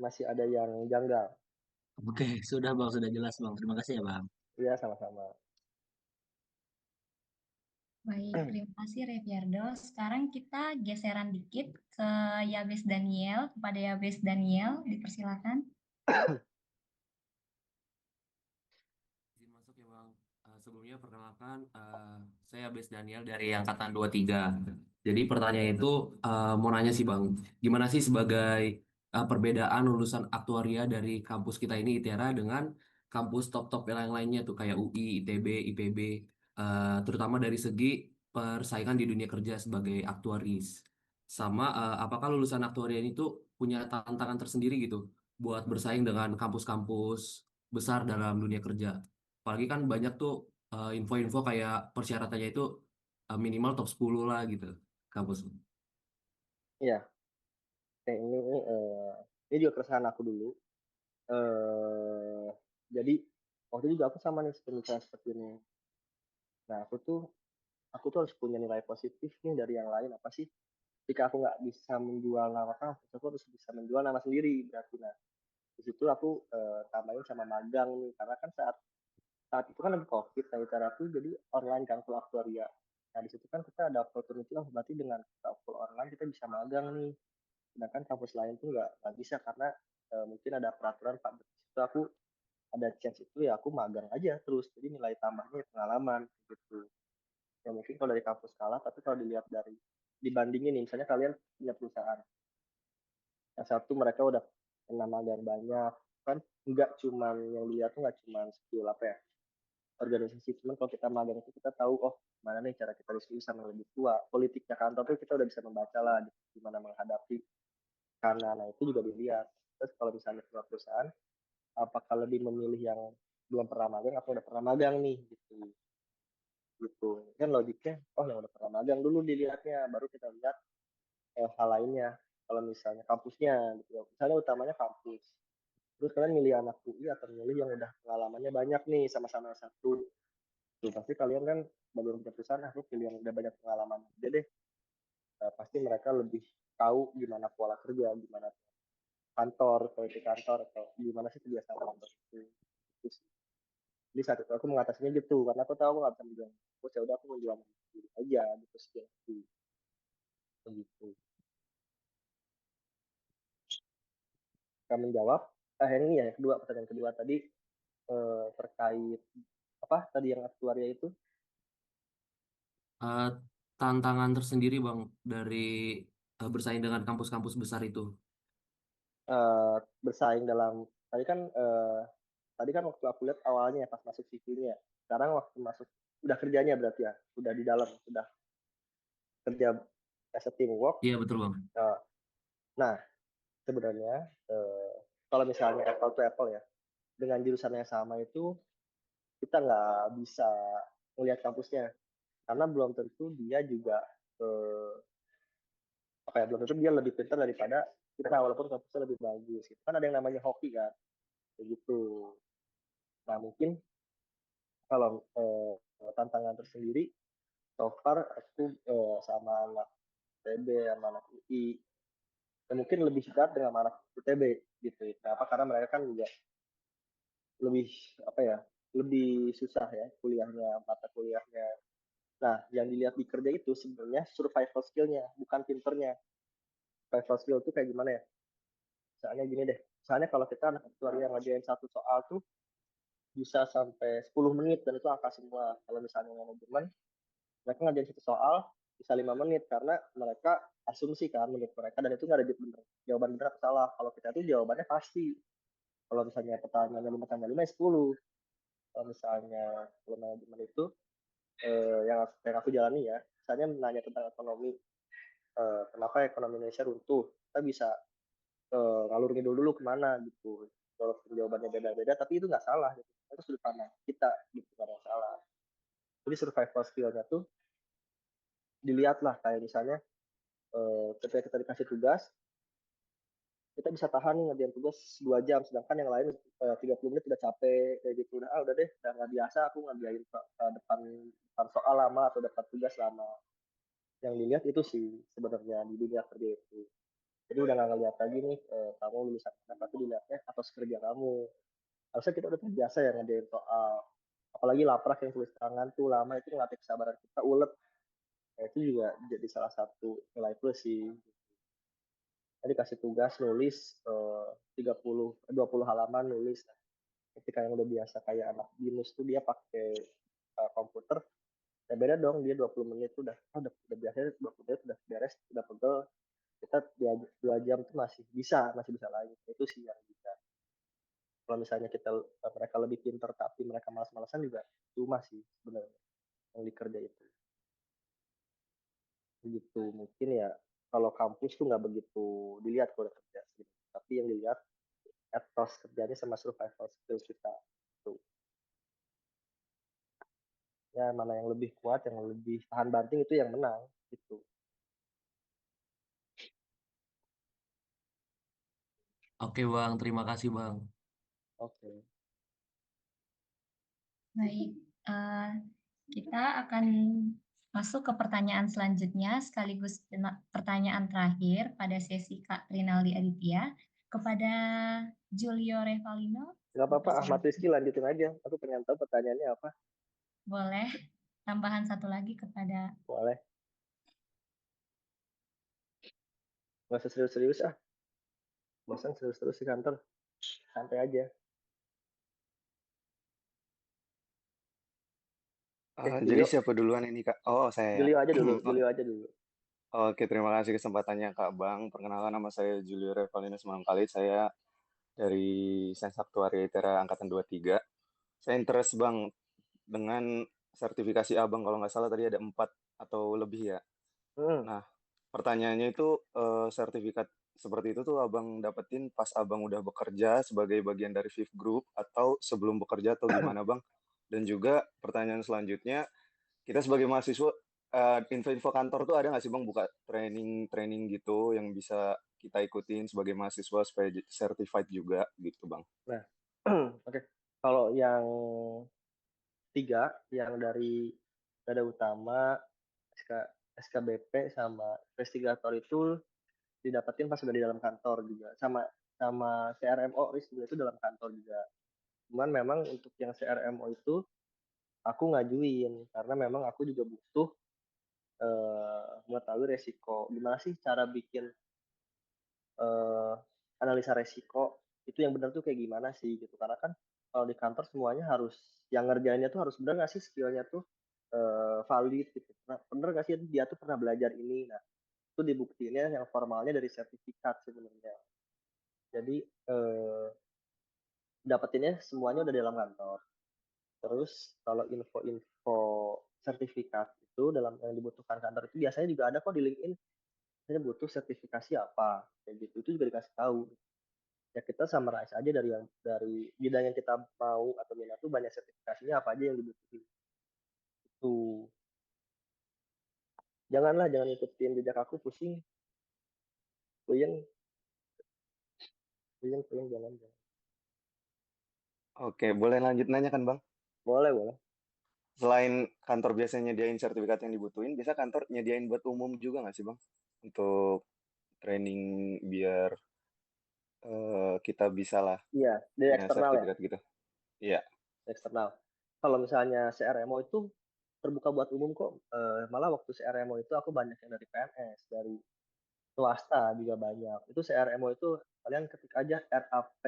masih ada yang janggal Oke, sudah Bang, sudah jelas Bang. Terima kasih ya Bang. ya sama-sama. Baik, terima kasih Reviardo. Sekarang kita geseran dikit ke Yabes Daniel, kepada Yabes Daniel, dipersilakan. Izin masuk ya Bang. Sebelumnya perkenalkan, saya Abes Daniel dari Angkatan 23. Jadi pertanyaan itu mau nanya sih Bang, gimana sih sebagai perbedaan lulusan aktuaria dari kampus kita ini ITERA dengan kampus top-top yang lainnya tuh kayak UI, ITB, IPB, terutama dari segi persaingan di dunia kerja sebagai aktuaris. Sama apakah lulusan aktuaria ini tuh punya tantangan tersendiri gitu buat bersaing dengan kampus-kampus besar dalam dunia kerja. Apalagi kan banyak tuh info-info kayak persyaratannya itu minimal top 10 lah gitu kampus. Ya ini juga keresahan aku dulu eh jadi waktu itu juga aku sama nih pemikiran seperti ini nah aku tuh harus punya nilai positif nih dari yang lain apa sih jika aku nggak bisa menjual nama kampus aku harus bisa menjual nama sendiri berarti nah di situ aku tambahin sama magang nih karena kan saat saat itu kan lagi covid nah cara aku jadi online kan kalau aktuaria nah di situ kan kita ada opportunity lah berarti dengan kita full online kita bisa magang nih sedangkan kampus lain tuh nggak bisa karena mungkin ada peraturan pak di situ aku ada chance itu ya aku magang aja terus jadi nilai tambahnya ya pengalaman gitu ya mungkin kalau dari kampus kalah tapi kalau dilihat dari dibandingin nih misalnya kalian punya perusahaan yang satu mereka udah kena magang banyak kan nggak cuman yang dilihat tuh nggak cuman skill apa ya organisasi cuman kalau kita magang itu kita tahu oh mana nih cara kita diskusi sama yang lebih tua politiknya kantor tuh kita udah bisa membaca lah gimana menghadapi karena nah itu juga dilihat terus kalau misalnya sebuah perusahaan apakah lebih memilih yang belum pernah magang atau udah pernah magang nih gitu gitu kan logiknya oh yang udah pernah magang dulu dilihatnya baru kita lihat hal lainnya kalau misalnya kampusnya gitu ya. Misalnya utamanya kampus Terus kalian milih anak UI atau milih yang udah pengalamannya banyak nih sama-sama satu. Tuh pasti kalian kan sebelum keputusan aku pilih yang udah banyak pengalaman aja deh. Pasti mereka lebih tahu gimana pola kerja, gimana kantor, politik kantor, atau gimana sih kebiasaan kantor itu. Itu sih. Jadi saat itu aku mengatasinya gitu, karena aku tahu aku nggak bisa menjual. Aku ya udah aku menjual diri aja gitu skill aku begitu. Kamu menjawab, ini ya kedua pertanyaan kedua tadi terkait apa tadi yang aktuaria itu Eh, tantangan tersendiri Bang dari bersaing dengan kampus-kampus besar itu. eh, bersaing dalam tadi kan waktu aku lihat awalnya ya, pas masuk CV-nya. Sekarang waktu masuk udah kerjanya berarti ya, udah di dalam, sudah kerja as a teamwork. Iya betul Bang. Eh, Nah, sebenarnya kalau misalnya apple to apple ya, dengan jurusan yang sama itu kita nggak bisa melihat kampusnya karena belum tentu dia juga eh, apa ya belum tentu dia lebih pintar daripada kita walaupun kampusnya lebih bagus gitu. Kan ada yang namanya hoki kan begitu. Nah mungkin kalau tantangan tersendiri so far aku sama anak TB sama anak UI ya mungkin lebih berat dengan anak ITB gitu ya. Kenapa? Karena mereka kan juga lebih apa ya lebih susah ya kuliahnya mata kuliahnya. Nah yang dilihat di kerja itu sebenarnya survival skillnya bukan pinternya. Survival skill itu kayak gimana ya? Misalnya gini deh, misalnya kalau kita anak aktuaria ngerjain satu soal tuh bisa sampai 10 menit dan itu angka semua. Kalau misalnya manajemen, mereka ngerjain satu soal bisa 5 menit karena mereka asumsi kan menurut mereka dan itu nggak ada bener. Jawaban benar atau salah. Kalau kita itu jawabannya pasti. Kalau misalnya pertanyaannya 5 tambah 5 ya 10. Kalau misalnya kalau manajemen itu yang aku jalani ya, misalnya menanya tentang ekonomi, kenapa ekonomi Indonesia runtuh, kita bisa ngalur ngidul dulu kemana gitu walaupun jawabannya beda-beda tapi itu nggak salah gitu itu sudut pandang kita gitu nggak ada salah jadi survival skillnya tuh dilihat lah kayak misalnya ketika kita dikasih tugas kita bisa tahan nih ngerjain tugas 2 jam sedangkan yang lain 30 menit udah capek kayak gitu udah deh udah nggak biasa aku ngerjain depan depan soal lama atau depan tugas lama yang dilihat itu sih sebenarnya di dunia kerja itu jadi udah nggak ngeliat lagi nih kamu lulusan mana tapi dilihatnya atas kerja kamu harusnya kita udah terbiasa ya ngerjain soal apalagi laprak yang tulis tangan tuh lama itu ngelatih kesabaran kita ulet nah, itu juga jadi salah satu nilai plus sih tadi kasih tugas nulis 20 halaman nulis nah, ketika yang udah biasa kayak anak binus tuh dia pakai komputer ya beda dong dia 20 menit tuh udah biasa 20 menit udah beres udah pegel kita 2 jam tuh masih bisa lagi itu sih yang bisa kalau misalnya mereka lebih pintar tapi mereka malas-malasan juga itu masih sebenarnya yang dikerja itu begitu mungkin ya kalau kampus tuh nggak begitu dilihat kalau udah kerja gitu. Tapi yang dilihat etos kerjanya sama survival skill kita tuh ya mana yang lebih kuat yang lebih tahan banting itu yang menang gitu Oke Bang, terima kasih Bang. oke Baik, eh, kita akan masuk ke pertanyaan selanjutnya sekaligus pertanyaan terakhir pada sesi Kak Rinaldi Aditya kepada Julio Revalino. nggak apa-apa Ahmad Dipersilakan. Rizky lanjutin aja aku pengen tahu pertanyaannya apa Boleh tambahan satu lagi kepada boleh nggak usah serius-serius bosan serius-serius di kantor santai aja Jadi Julio siapa duluan ini Kak? Oh, saya ya. Julio aja dulu Oh, Julio aja dulu oke, terima kasih kesempatannya Kak Bang. Perkenalkan nama saya Julio Revalinus Manungkalit. Saya dari Sains Aktuaria ITERA Angkatan 23. Saya interest Bang dengan sertifikasi Abang kalau nggak salah tadi ada 4 atau lebih ya. hmm. Nah, pertanyaannya itu sertifikat seperti itu tuh Abang dapetin pas Abang udah bekerja sebagai bagian dari Fifth Group atau sebelum bekerja atau gimana Bang? Dan juga pertanyaan selanjutnya kita sebagai mahasiswa info-info kantor tuh ada nggak sih bang buka training-training gitu yang bisa kita ikutin sebagai mahasiswa supaya certified juga gitu Bang? Nah, oke. Kalau yang 3, yang dari nada utama, SK, SKBP sama investigator itu didapetin pas udah di dalam kantor juga. Sama CRMO risk juga itu dalam kantor juga. Cuman memang untuk yang CRMO itu aku ngajuin karena memang aku juga butuh mengetahui resiko. Gimana sih cara bikin eh, analisa resiko itu yang benar tuh kayak gimana sih gitu. Karena kan kalau di kantor semuanya harus yang ngerjainnya tuh harus benar nggak sih skillnya tuh valid gitu. Nah, bener nggak sih dia tuh pernah belajar ini. Nah, itu dibuktiinnya yang formalnya dari sertifikat sebenarnya. Jadi dapetinnya semuanya udah di dalam kantor. Terus kalau info-info sertifikat itu dalam yang dibutuhkan kantor itu biasanya juga ada kok di LinkedIn. Saya butuh sertifikasi apa kayak gitu. Itu juga dikasih tahu. Ya kita summarize aja dari bidang yang kita mau atau minat tuh banyak sertifikasinya apa aja yang dibutuhin. Itu jangan ikutin jejak aku pusing, puyeng, puyeng jangan. Oke, boleh lanjut nanya kan Bang? Boleh, boleh. Selain kantor biasanya nyediain sertifikat yang dibutuhin, bisa kantor nyediain buat umum juga nggak sih Bang? Untuk training biar kita bisa lah Iya, dari punya eksternal ya, sertifikat gitu. Iya. eksternal. Kalau misalnya CRMO itu terbuka buat umum kok. Malah waktu CRMO itu aku banyak yang dari PNS, dari swasta juga banyak. Itu CRMO itu kalian ketik aja RAP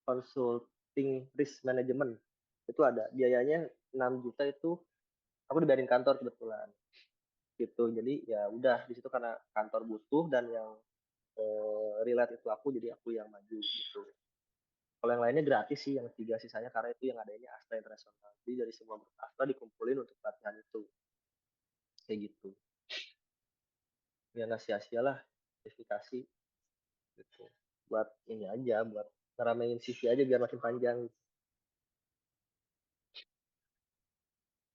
Consulting Risk Management. Itu ada biayanya 6 juta itu aku dibayarin kantor kebetulan gitu. Jadi ya udah di situ karena kantor butuh dan yang relate itu aku jadi aku yang maju gitu. Kalau yang lainnya gratis sih yang 3 sisanya karena itu yang adanya Astra Internasional. Jadi dari semua grup Astra dikumpulin untuk pelatihan itu. Kayak gitu. Ya nggak sia-sialah sertifikasi gitu. Buat ini aja, buat ngeramein CV aja biar makin panjang.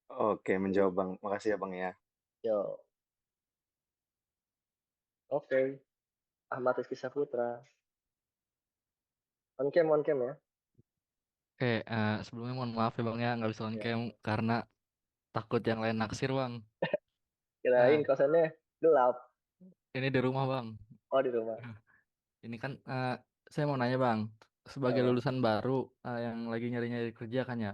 Oke, menjawab Bang. Makasih ya Bang ya. Yo, oke. Ahmad Rizky Saputra. On cam ya. Oke, sebelumnya mohon maaf ya Bang ya, nggak bisa on Ya. cam karena takut yang lain naksir Bang. Kirain Nah, kosannya gelap. ini di rumah Bang. Oh di rumah. Ini kan saya mau nanya Bang, sebagai Apa? lulusan baru yang lagi nyari-nyari kerja kan ya,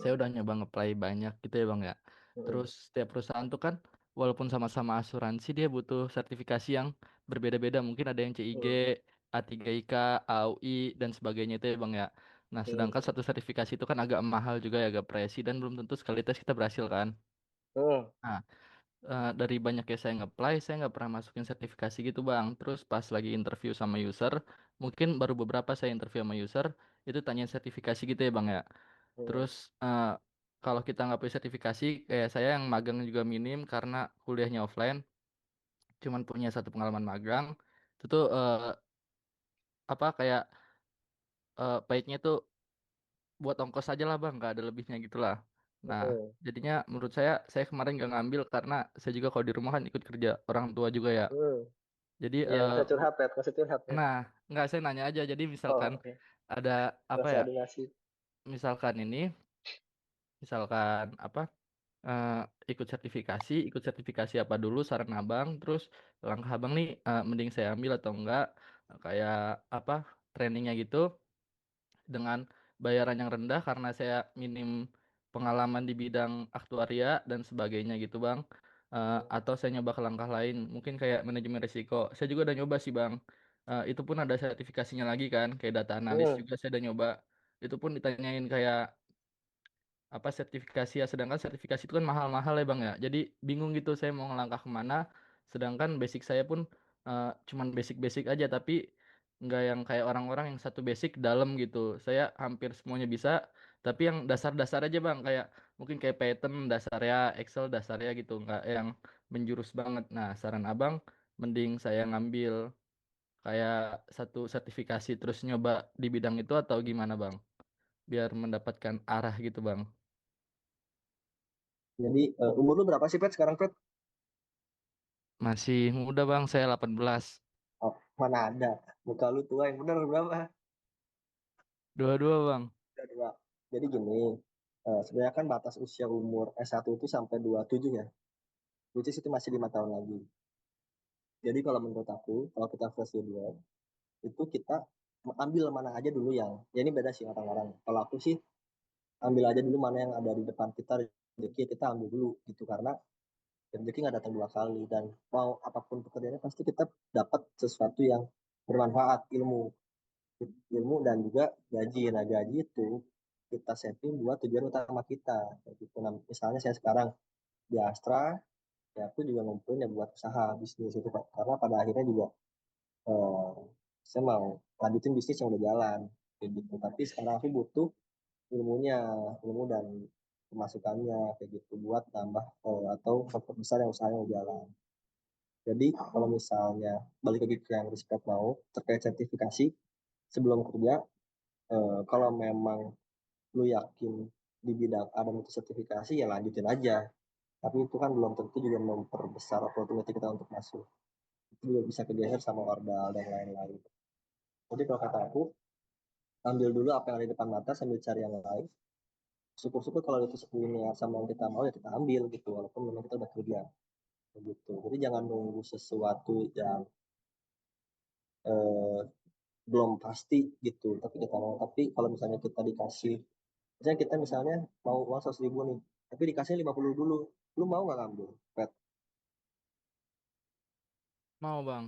saya Hmm. udah nyoba apply banyak gitu ya Bang ya. Hmm. Terus setiap perusahaan tuh kan, walaupun sama-sama asuransi, dia butuh sertifikasi yang berbeda-beda. Mungkin ada yang CIG, Hmm. A3IK, AUI, dan sebagainya itu ya Bang ya. Nah, Hmm. sedangkan satu sertifikasi itu kan agak mahal juga ya, agak pricey, dan belum tentu sekali tes kita berhasil kan. Hmm. Nah, dari banyak yang saya nge-apply, saya nggak pernah masukin sertifikasi gitu bang. Terus pas lagi interview sama user, mungkin baru beberapa saya interview sama user, itu tanyain sertifikasi gitu ya bang ya. Hmm. Terus kalau kita nggak punya sertifikasi, kayak saya yang magang juga minim karena kuliahnya offline, cuman punya satu pengalaman magang. Itu tuh apa kayak baiknya tuh buat ongkos aja lah bang, nggak ada lebihnya gitu lah. Nah, Hmm. jadinya menurut saya kemarin nggak ngambil karena saya juga kalau di rumah kan ikut kerja orang tua juga ya. Hmm. Jadi Iya nggak usah curhat ya, nggak usah curhat ya. nah nggak saya nanya aja. Jadi Oh misalkan oke. ada Nggak apa usah ya? adu nasi. Misalkan misalkan apa? eh, ikut sertifikasi apa dulu saran abang. Terus langkah abang nih mending saya ambil atau enggak? Kayak apa? Trainingnya gitu dengan bayaran yang rendah karena saya minim pengalaman di bidang aktuaria dan sebagainya gitu bang. Atau saya nyoba ke langkah lain mungkin kayak manajemen risiko saya juga udah nyoba sih bang. Itu pun ada sertifikasinya lagi kan kayak data analis Hmm. juga saya udah nyoba itu pun ditanyain kayak apa sertifikasi ya sedangkan sertifikasi itu kan mahal-mahal ya bang ya jadi bingung gitu saya mau ngelangkah kemana sedangkan basic saya pun cuman basic-basic aja tapi nggak yang kayak orang-orang yang satu basic dalam gitu saya hampir semuanya bisa tapi yang dasar-dasar aja bang kayak mungkin kayak Python dasarnya Excel dasarnya gitu nggak yang menjurus banget nah saran abang mending saya ngambil kayak satu sertifikasi terus nyoba di bidang itu atau gimana bang biar mendapatkan arah gitu bang. Jadi umur lu berapa sih Pet sekarang Pet? Masih muda bang, saya 18. Mana ada, muka lu tua, yang bener berapa? Dua-dua bang. Udah dua. Jadi gini, sebenarnya kan batas usia umur S1 itu sampai 27 ya, which is itu masih 5 tahun lagi. Jadi kalau menurut aku, kalau kita fresh graduate, itu kita ambil mana aja dulu yang, ya ini beda sih orang-orang. Kalau aku sih ambil aja dulu mana yang ada di depan kita, rezeki kita ambil dulu gitu, karena rezeki nggak datang dua kali, dan mau apapun pekerjaannya pasti kita dapat sesuatu yang bermanfaat, ilmu dan juga gaji. Nah gaji itu kita setting buat tujuan utama kita kayak gitu. Nah, misalnya saya sekarang di Astra, ya aku juga ngumpulin ya buat usaha bisnis itu Pak. Karena pada akhirnya juga eh, saya mau lanjutin bisnis yang udah jalan kayak gitu. Tapi sekarang aku butuh ilmunya, ilmu dan pemasukannya kayak gitu buat tambah atau memperbesar yang usahanya yang jalan. Jadi kalau misalnya balik lagi ke yang Respect mau terkait sertifikasi sebelum kerja, kalau memang lu yakin di bidang ada mutu sertifikasi ya lanjutin aja. Tapi itu kan belum tentu juga memperbesar opportunity kita untuk masuk. Itu juga bisa kegeser sama ordal dan lain-lain. Jadi kalau kata aku, ambil dulu apa yang ada di depan mata sambil cari yang lain. Syukur-syukur kalau itu linear sama yang kita mau ya kita ambil gitu. Walaupun memang kita udah kerja gitu. Jadi jangan nunggu sesuatu yang eh, belum pasti gitu. Tapi kita mau. Tapi kalau misalnya kita dikasih, misalnya kita misalnya mau uang 100.000 nih, tapi dikasih 50 dulu. Lu mau nggak ngambil? Pet? Mau bang.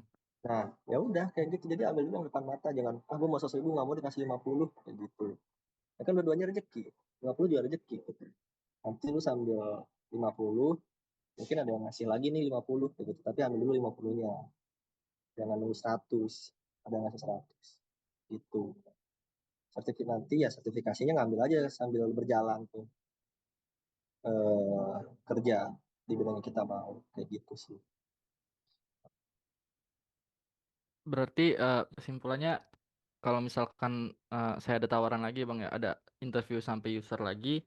Nah, ya udah kayak gitu. Jadi ambil dulu yang depan mata, jangan ah gue mau 100.000 nggak mau dikasih 50 kayak gitu. Ya kan dua-duanya rezeki. 50 juga rezeki gitu. Nanti lu sambil 50, mungkin ada yang ngasih lagi nih 50 kayak gitu. Tapi ambil dulu 50-nya. Jangan nunggu 100. Ada yang ngasih 100. Gitu. Sertifikat nanti ya sertifikasinya ngambil aja sambil berjalan tuh kerja di bidang yang kita mau kayak gitu sih. Berarti kesimpulannya kalau misalkan saya ada tawaran lagi bang ya, ada interview sampai user lagi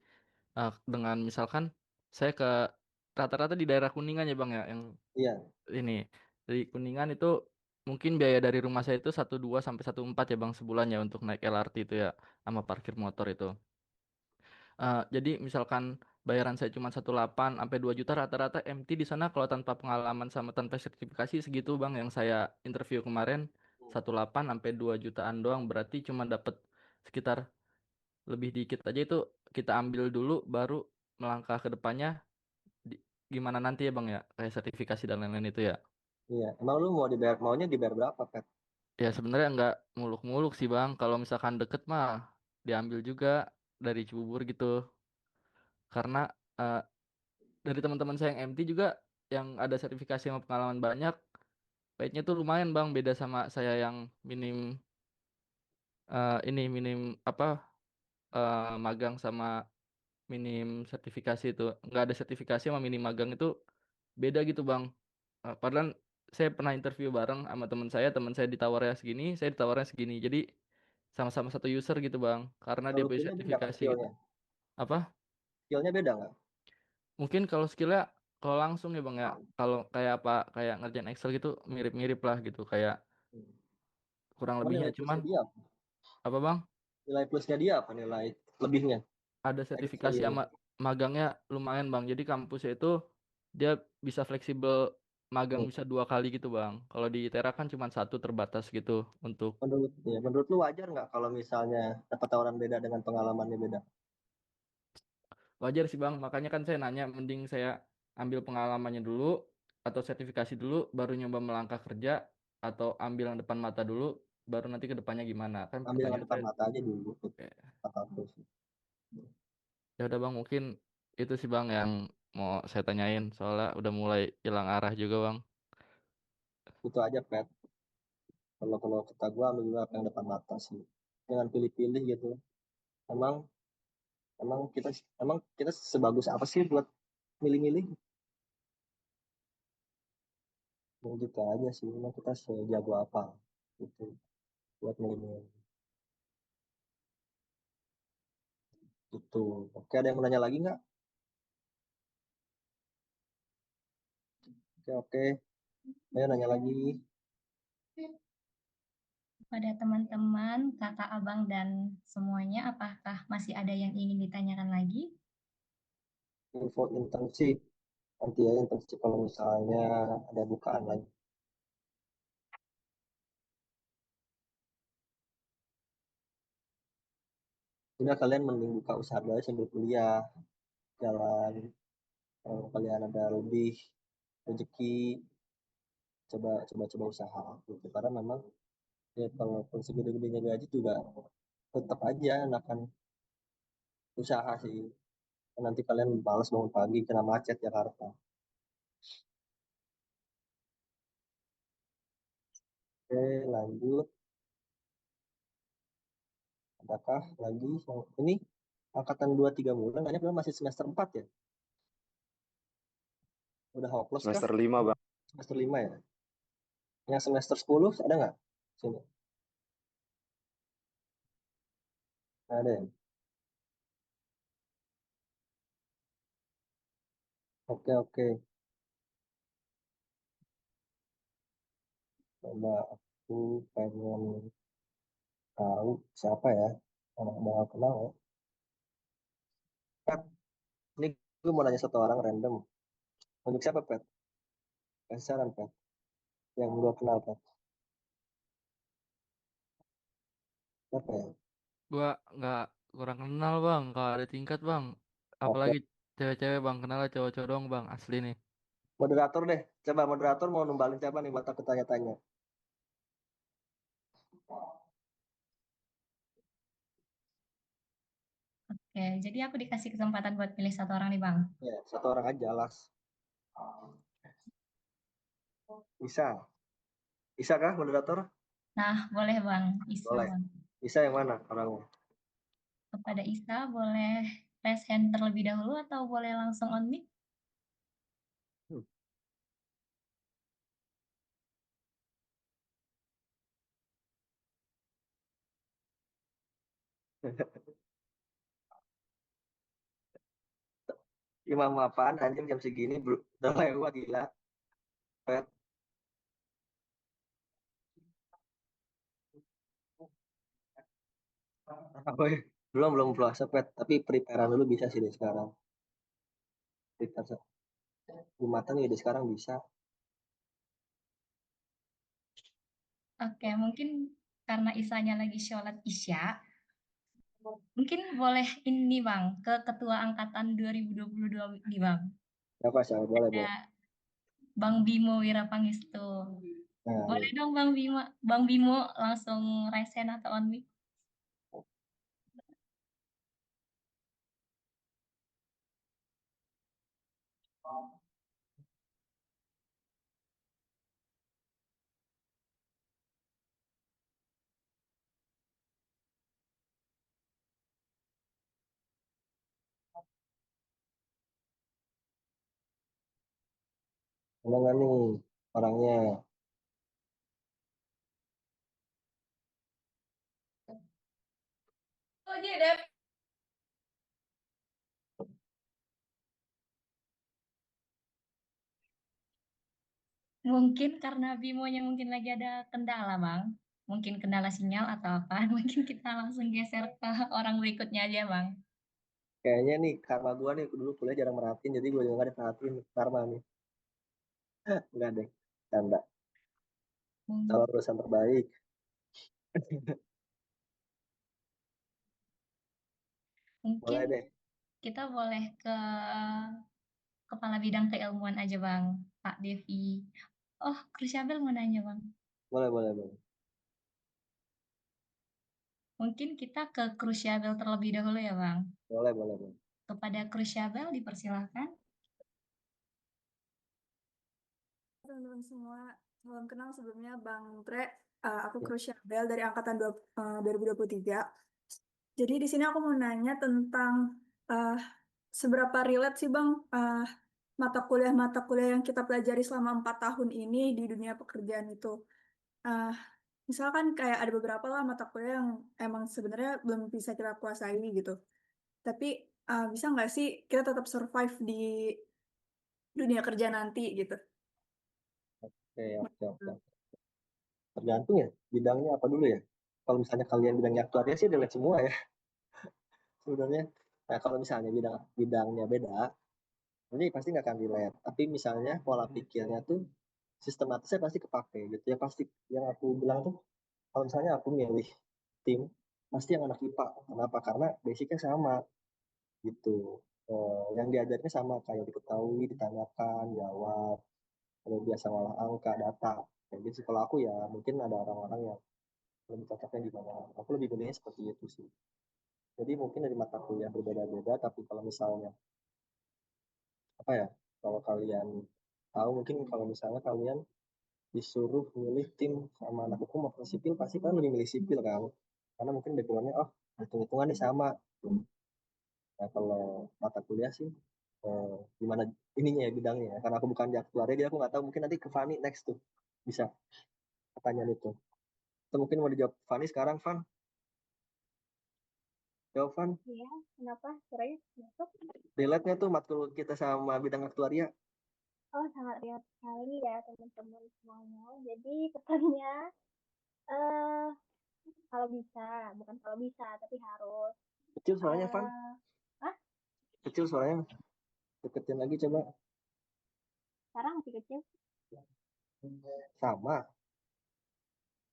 dengan misalkan saya ke rata-rata di daerah Kuningan ya bang ya, yang Iya, ini dari Kuningan itu mungkin biaya dari rumah saya itu 1,2 sampai 1,4 ya bang sebulan ya untuk naik LRT itu ya sama parkir motor itu. Jadi misalkan bayaran saya cuma 1,8 sampai 2 juta rata-rata MT di sana kalau tanpa pengalaman sama tanpa sertifikasi segitu bang yang saya interview kemarin 1,8 sampai 2 jutaan doang berarti cuma dapat sekitar lebih dikit aja itu kita ambil dulu baru melangkah ke depannya di- gimana nanti ya bang ya kayak sertifikasi dan lain-lain itu ya. iya. Emang lu mau dibayar, maunya dibayar berapa, Pet? Ya sebenarnya nggak muluk-muluk sih bang kalau misalkan deket mah diambil juga dari Cibubur gitu karena eh, dari teman-teman saya yang MT juga yang ada sertifikasi sama pengalaman banyak, paidnya tuh lumayan bang, beda sama saya yang minim ini minim apa magang sama minim sertifikasi itu nggak ada sertifikasi sama minim magang itu beda gitu bang. Padahal saya pernah interview bareng sama teman saya ditawarnya segini, saya ditawarnya segini, jadi sama-sama satu user gitu bang, karena dia Kalau punya skillnya beda nggak sertifikasi gitu. skillnya? Apa? Skillnya beda nggak? Mungkin kalau skillnya kalau langsung ya bang ya, kalau kayak apa kayak ngerjain Excel gitu mirip-mirip lah gitu kayak Hmm. kurang Emang lebihnya nilai cuman plusnya dia apa? apa bang Nilai plusnya dia apa nilai lebihnya? ada Excel sertifikasi ini. sama magangnya lumayan bang jadi kampusnya itu dia bisa fleksibel magang Hmm. bisa 2 kali gitu bang kalau di ITERA kan cuma satu terbatas gitu untuk Menurut lu wajar nggak kalau misalnya dapat tawaran beda dengan pengalamannya beda? wajar sih bang makanya kan saya nanya mending saya ambil pengalamannya dulu atau sertifikasi dulu baru nyoba melangkah kerja atau ambil yang depan mata dulu baru nanti ke depannya gimana kan Ambil yang pertanyaan depan saya. mata aja dulu. Oke. Kata aku sih. Ya udah bang mungkin itu sih bang yang mau saya tanyain soalnya udah mulai hilang arah juga bang. Itu aja, Pet. Kalau kata gua ambil dulu apa yang depan mata sih. Jangan pilih-pilih gitu. Emang emang kita emang kita sebagus apa sih buat milih-milih? Mau gitu aja sih. Emang kita sejago apa gitu buat milih-milih. Gitu. Oke, ada yang mau nanya lagi nggak? Oke, oke. Ayo nanya lagi. Pada teman-teman, kakak, abang, dan semuanya, apakah masih ada yang ingin ditanyakan lagi? Info intensif nanti ya, intensif kalau misalnya ada bukaan lagi. Udah kalian mending buka usaha dulu aja sambil kuliah, jalan. Kalau kalian ada lebih rezeki, coba usaha gitu. Karena memang ya kalau segede-gedenya gaji juga tetap aja akan usaha sih. Nanti kalian balas bangun pagi kena macet Jakarta. Oke, lanjut. Adakah lagi yang ini angkatan 23 bulan banyak memang masih semester 4 ya? Udah hopeless kah? Semester 5 Bang. Semester 5 ya? Yang semester 10 ada nggak? Sini. Ada ya? Oke, oke. Coba aku pengen tahu siapa ya? Anak bakal kenal ya. Pet, ini gue mau nanya satu orang random. Untuk siapa, Pet? Kasih saran, Pet. Yang gue kenal, Pet. Siapa ya? Gua nggak kurang kenal bang, kalau ada tingkat bang. Oke. Apalagi cewek-cewek bang, kenal cowok-cowok doang bang, asli nih. Moderator deh. Coba moderator mau numbalin siapa nih buat aku tanya-tanya. Oke, jadi aku dikasih kesempatan buat pilih satu orang nih, Bang. Ya, satu orang aja, las. Bisa. Bisa kah, moderator? Nah, boleh, Bang. Isa, Boleh. Bang. Bisa yang mana orangnya? Kepada Isa, boleh raise hand terlebih dahulu atau boleh langsung on mic? Hmm. Imam apaan anjing jam segini bro. Udah lewat gila. Pet. Apa ya? Belum puasa pet, tapi preparean dulu bisa sih dari sekarang. Prepare Jumatan ya dari sekarang bisa. Oke, mungkin karena Isanya lagi sholat Isya, mungkin boleh ini, Bang, ke Ketua Angkatan 2022 nih, Bang. Siapa siapa boleh boleh. Ada Bang Bimo Wirapangestu. Nah, Boleh nih. dong Bang Bimo langsung raise hand atau on mic? Ada nggak nih orangnya? Oh, dia. Mungkin karena Bimonya mungkin lagi ada kendala, Bang. Mungkin kendala sinyal atau apa. Mungkin kita langsung geser ke orang berikutnya aja, Bang. Kayaknya nih karma gua nih dulu kuliah jarang merhatiin, jadi gue juga nggak diperhatiin karma nih. Enggak deh, canda. Calon Mung- lulusan terbaik. Mungkin Boleh deh, kita boleh ke Kepala Bidang Keilmuan aja, Bang. Pak Devi. Oh, Krisabel mau nanya, Bang. boleh. Mungkin kita ke Krisabel terlebih dahulu ya, Bang. Boleh. Kepada Krisabel dipersilahkan. Teman-teman semua, salam kenal sebelumnya Bang Tre. Aku Ya. Cruciabel dari angkatan 2023. Jadi di sini aku mau nanya tentang eh, seberapa relate sih Bang mata kuliah yang kita pelajari selama 4 tahun ini di dunia pekerjaan itu. Eh, Misalkan kayak ada beberapa lah mata kuliah yang emang sebenarnya belum bisa kita kuasai gitu. Tapi bisa nggak sih kita tetap survive di dunia kerja nanti gitu? Oke. Tergantung ya bidangnya apa dulu ya. Kalau misalnya kalian bidangnya aktuaria sih relate semua ya sebenarnya. Nah kalau misalnya bidangnya beda, ini pasti nggak akan relate. Tapi misalnya pola pikirnya tuh sistematisnya pasti kepake gitu ya. Pasti yang aku bilang tuh kalau misalnya aku milih tim pasti yang anak IPA. Kenapa? Karena basicnya sama gitu. Yang diajarnya sama kayak diketahui, ditanyakan, jawab, kalau biasa ngolah angka, data. Kayak gitu sih. Kalau aku ya mungkin ada orang-orang yang lebih cocoknya gimana. Aku lebih milihnya seperti itu sih. Jadi mungkin dari mata kuliah berbeda-beda, tapi kalau misalnya apa ya, kalau kalian tahu mungkin kalau misalnya kalian disuruh milih tim sama anak hukum atau sipil, pasti kan lebih milih sipil kan, karena mungkin backgroundnya oh hitung-hitungannya sama. Nah kalau mata kuliah sih gimana ininya ya bidangnya ya, karena aku bukan di aktuaria jadi aku nggak tahu, mungkin nanti ke Fani next tuh bisa pertanyaan itu. Atau mungkin mau dijawab Fani sekarang, Fan. Jawab, Fan. Iya, kenapa? Suaranya masuk? Relate-nya tuh matkul kita sama bidang aktuaria. Oh, sangat lihat sekali ya teman-teman semuanya. Jadi pesannya, eh kalau bisa, bukan kalau bisa, tapi harus. Kecil suaranya, Fan. eh ah, Kecil suaranya. Deketin lagi coba. sekarang masih kecil. Sama.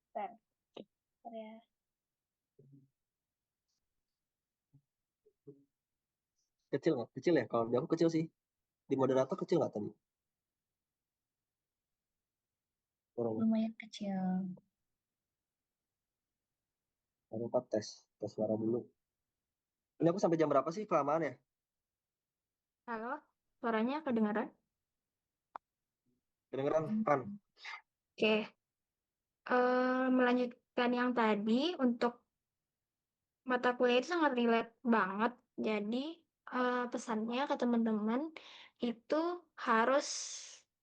Bentar, bentar ya. Kecil nggak? Kecil ya? Kalau di aku kecil sih. Di moderator kecil nggak tadi? Kurang. Lumayan kecil. Baru 4 tes. Tes suara dulu. Ini aku sampai jam berapa sih kelamaan ya? Halo, suaranya kedengaran? Kedengeran, Fan? Oke, melanjutkan yang tadi untuk mata kuliah itu sangat relate banget. Jadi pesannya ke teman-teman itu harus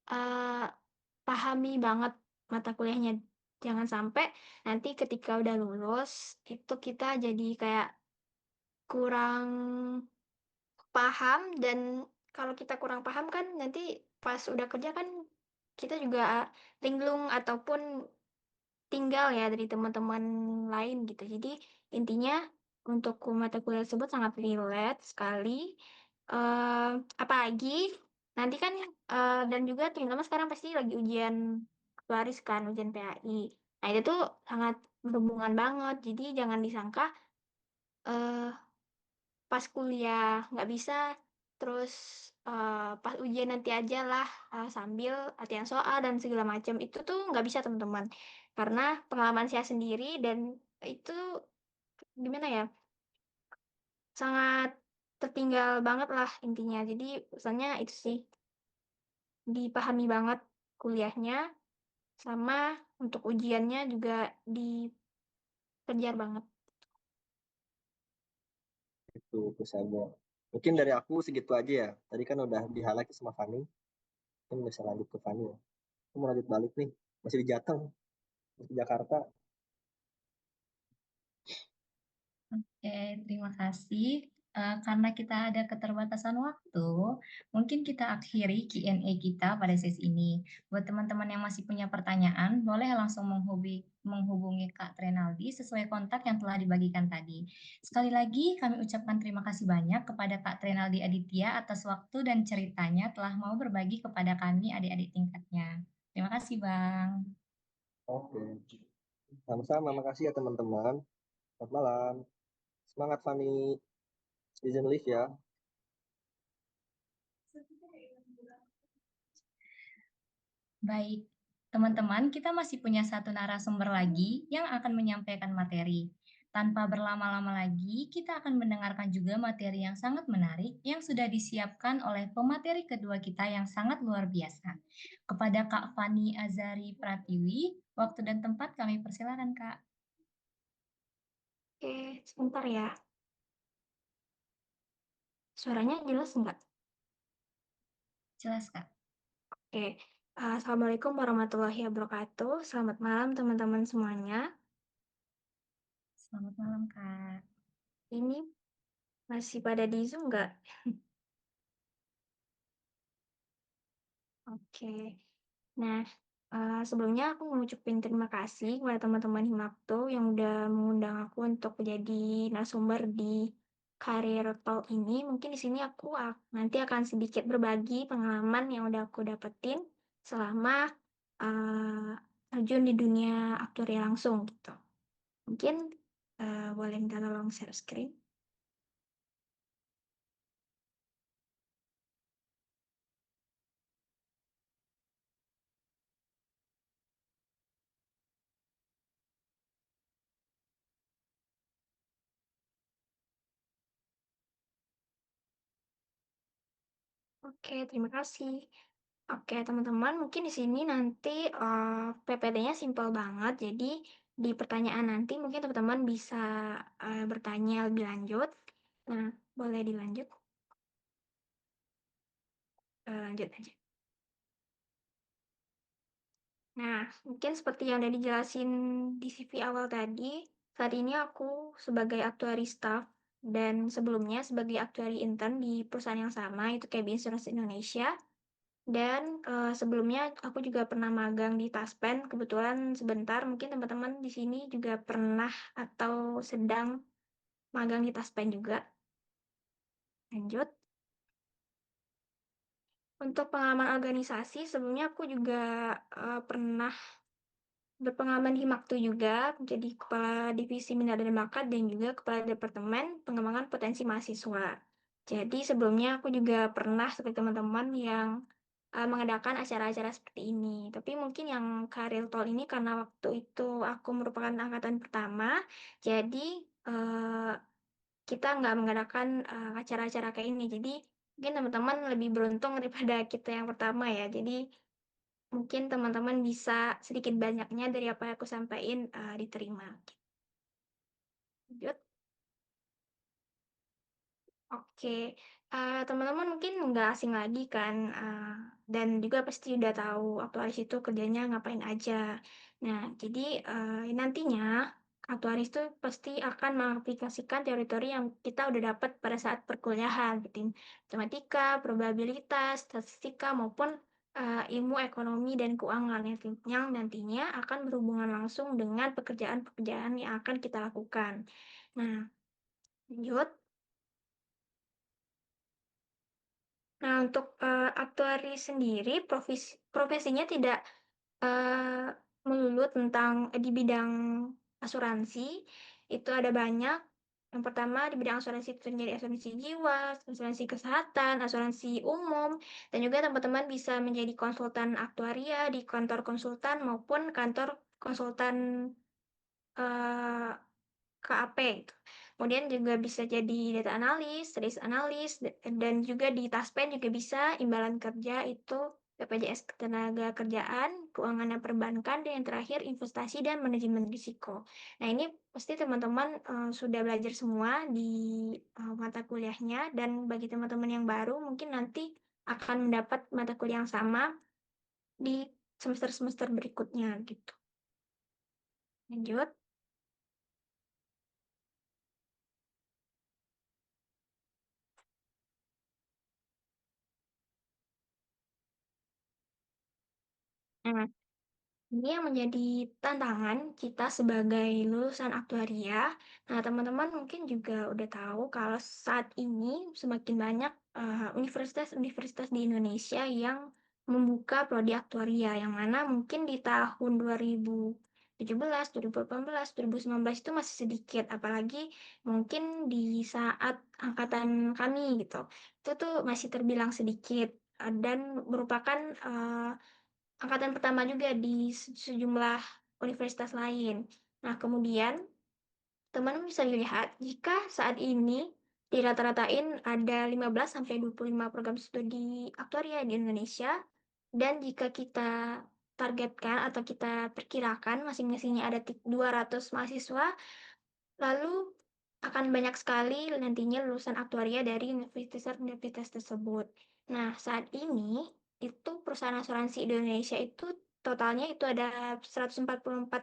eh, pahami banget mata kuliahnya. Jangan sampai nanti ketika udah lulus itu kita jadi kayak kurang paham, dan kalau kita kurang paham kan nanti pas udah kerja kan kita juga linglung ataupun tinggal ya dari teman-teman lain gitu. Jadi intinya untuk mata kuliah tersebut sangat relate sekali. Eh, Apalagi nanti kan dan juga teman-teman sekarang pasti lagi ujian baris kan, ujian PAI. Nah itu tuh sangat berhubungan banget. Jadi jangan disangka eh, pas kuliah nggak bisa, terus pas ujian nanti aja lah sambil latihan soal dan segala macam, itu tuh nggak bisa teman-teman, karena pengalaman saya sendiri dan itu gimana ya, sangat tertinggal banget lah intinya. Jadi pesannya itu sih, dipahami banget kuliahnya, sama untuk ujiannya juga dikejar banget. Itu pesannya. Mungkin dari aku segitu aja ya. Tadi kan udah di-highlight sama Fani. Mungkin bisa lanjut ke Fani ya. Aku mau lanjut balik nih. Masih di Jateng. Masih di Jakarta. Oke, terima kasih. Karena kita ada keterbatasan waktu, mungkin kita akhiri Q&A kita pada sesi ini. Buat teman-teman yang masih punya pertanyaan, boleh langsung menghubungi Kak Trenaldi sesuai kontak yang telah dibagikan tadi. Sekali lagi, kami ucapkan terima kasih banyak kepada Kak Trenaldi Aditya atas waktu dan ceritanya telah mau berbagi kepada kami adik-adik tingkatnya. Terima kasih, Bang. Oke. Sama-sama. Makasih ya teman-teman. Selamat malam. Semangat Fani. Season live ya. Baik, teman-teman, kita masih punya satu narasumber lagi yang akan menyampaikan materi. Tanpa berlama-lama lagi, kita akan mendengarkan juga materi yang sangat menarik yang sudah disiapkan oleh pemateri kedua kita yang sangat luar biasa. Kepada Kak Fani Azari Pratiwi, waktu dan tempat kami persilakan, Kak. Oke, sebentar ya. Suaranya jelas nggak? Jelas, Kak. Oke, Assalamualaikum warahmatullahi wabarakatuh. Selamat malam teman-teman semuanya. Selamat malam, Kak. Ini masih pada di Zoom nggak? Oke, nah Sebelumnya aku mau ucapin terima kasih kepada teman-teman Himakto yang udah mengundang aku untuk menjadi narasumber di Career Talk ini. Mungkin di sini aku nanti akan sedikit berbagi pengalaman yang udah aku dapetin selama terjun di dunia aktuaria langsung gitu. Mungkin boleh minta tolong share screen. Oke, terima kasih. Oke, teman-teman, mungkin di sini nanti PPT-nya simpel banget. Jadi di pertanyaan nanti mungkin teman-teman bisa bertanya lebih lanjut. Nah, boleh dilanjut. Lanjut aja. Nah, mungkin seperti yang udah dijelasin di CV awal tadi, saat ini aku sebagai aktuari staff dan sebelumnya sebagai aktuari intern di perusahaan yang sama, itu KB Insurance Indonesia. Dan sebelumnya aku juga pernah magang di Taspen, kebetulan sebentar. Mungkin teman-teman di sini juga pernah atau sedang magang di Taspen juga. Lanjut. Untuk pengalaman organisasi, sebelumnya aku juga pernah berpengalaman di Himaktu juga, menjadi Kepala Divisi Minat dan Bakat dan juga Kepala Departemen Pengembangan Potensi Mahasiswa. Jadi sebelumnya aku juga pernah seperti teman-teman yang mengadakan acara-acara seperti ini. Tapi mungkin yang Karir Tol ini karena waktu itu aku merupakan angkatan pertama, jadi eh, kita nggak mengadakan acara-acara kayak ini. Jadi mungkin teman-teman lebih beruntung daripada kita yang pertama ya. Jadi mungkin teman-teman bisa sedikit banyaknya dari apa yang aku sampaikan diterima. Lanjut. Oke, teman-teman mungkin nggak asing lagi kan, dan juga pasti udah tahu aktuaris itu kerjanya ngapain aja. Nah, jadi nantinya aktuaris itu pasti akan mengaplikasikan teori-teori yang kita udah dapat pada saat perkuliahan, gitu. Matematika, probabilitas, statistika, maupun ilmu ekonomi dan keuangan yang nantinya akan berhubungan langsung dengan pekerjaan-pekerjaan yang akan kita lakukan. Nah, lanjut. Nah, untuk aktuari sendiri, profesinya tidak eh, melulu tentang di bidang asuransi. Itu ada banyak. Yang pertama, di bidang asuransi itu menjadi asuransi jiwa, asuransi kesehatan, asuransi umum, dan juga teman-teman bisa menjadi konsultan aktuaria di kantor konsultan maupun kantor konsultan eh, KAP gitu. Kemudian juga bisa jadi data analis, risk analis, dan juga di Taspen juga bisa imbalan kerja itu BPJS Ketenagakerjaan, keuangan dan perbankan, dan yang terakhir investasi dan manajemen risiko. Nah, ini pasti teman-teman sudah belajar semua di mata kuliahnya, dan bagi teman-teman yang baru mungkin nanti akan mendapat mata kuliah yang sama di semester-semester berikutnya gitu. Lanjut. Nah, ini yang menjadi tantangan kita sebagai lulusan aktuaria. Nah, teman-teman mungkin juga udah tahu kalau saat ini semakin banyak universitas-universitas di Indonesia yang membuka prodi aktuaria, yang mana mungkin di tahun 2017, 2018, 2019 itu masih sedikit, apalagi mungkin di saat angkatan kami gitu. Itu tuh masih terbilang sedikit dan merupakan angkatan pertama juga di sejumlah universitas lain. Nah, kemudian teman bisa dilihat jika saat ini di rata-ratain ada 15 sampai 25 program studi aktuaria di Indonesia, dan jika kita targetkan atau kita perkirakan masing-masingnya ada 200 mahasiswa, lalu akan banyak sekali nantinya lulusan aktuaria dari universitas-universitas tersebut. Nah, saat ini itu perusahaan asuransi di Indonesia itu totalnya itu ada 144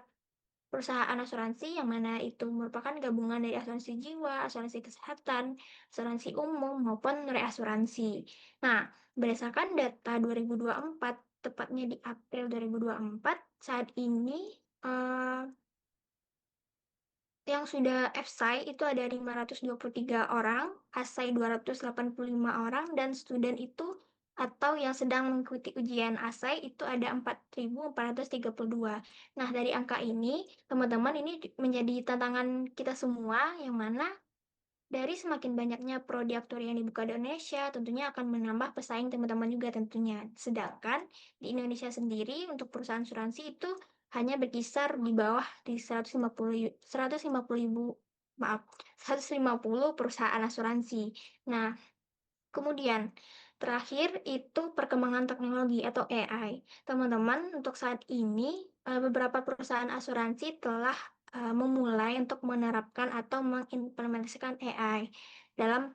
perusahaan asuransi yang mana itu merupakan gabungan dari asuransi jiwa, asuransi kesehatan, asuransi umum maupun reasuransi. Nah, berdasarkan data 2024 tepatnya di April 2024, saat ini yang sudah FSI itu ada 523 orang, ASAI 285 orang, dan student itu atau yang sedang mengikuti ujian ASAI itu ada 4.432. Nah, dari angka ini, teman-teman, ini menjadi tantangan kita semua, yang mana dari semakin banyaknya prodi aktuari yang dibuka di Indonesia, tentunya akan menambah pesaing teman-teman juga tentunya. Sedangkan di Indonesia sendiri untuk perusahaan asuransi itu hanya berkisar di bawah di 150 perusahaan asuransi. Nah, kemudian, terakhir itu perkembangan teknologi atau AI. Teman-teman, untuk saat ini beberapa perusahaan asuransi telah memulai untuk menerapkan atau mengimplementasikan AI dalam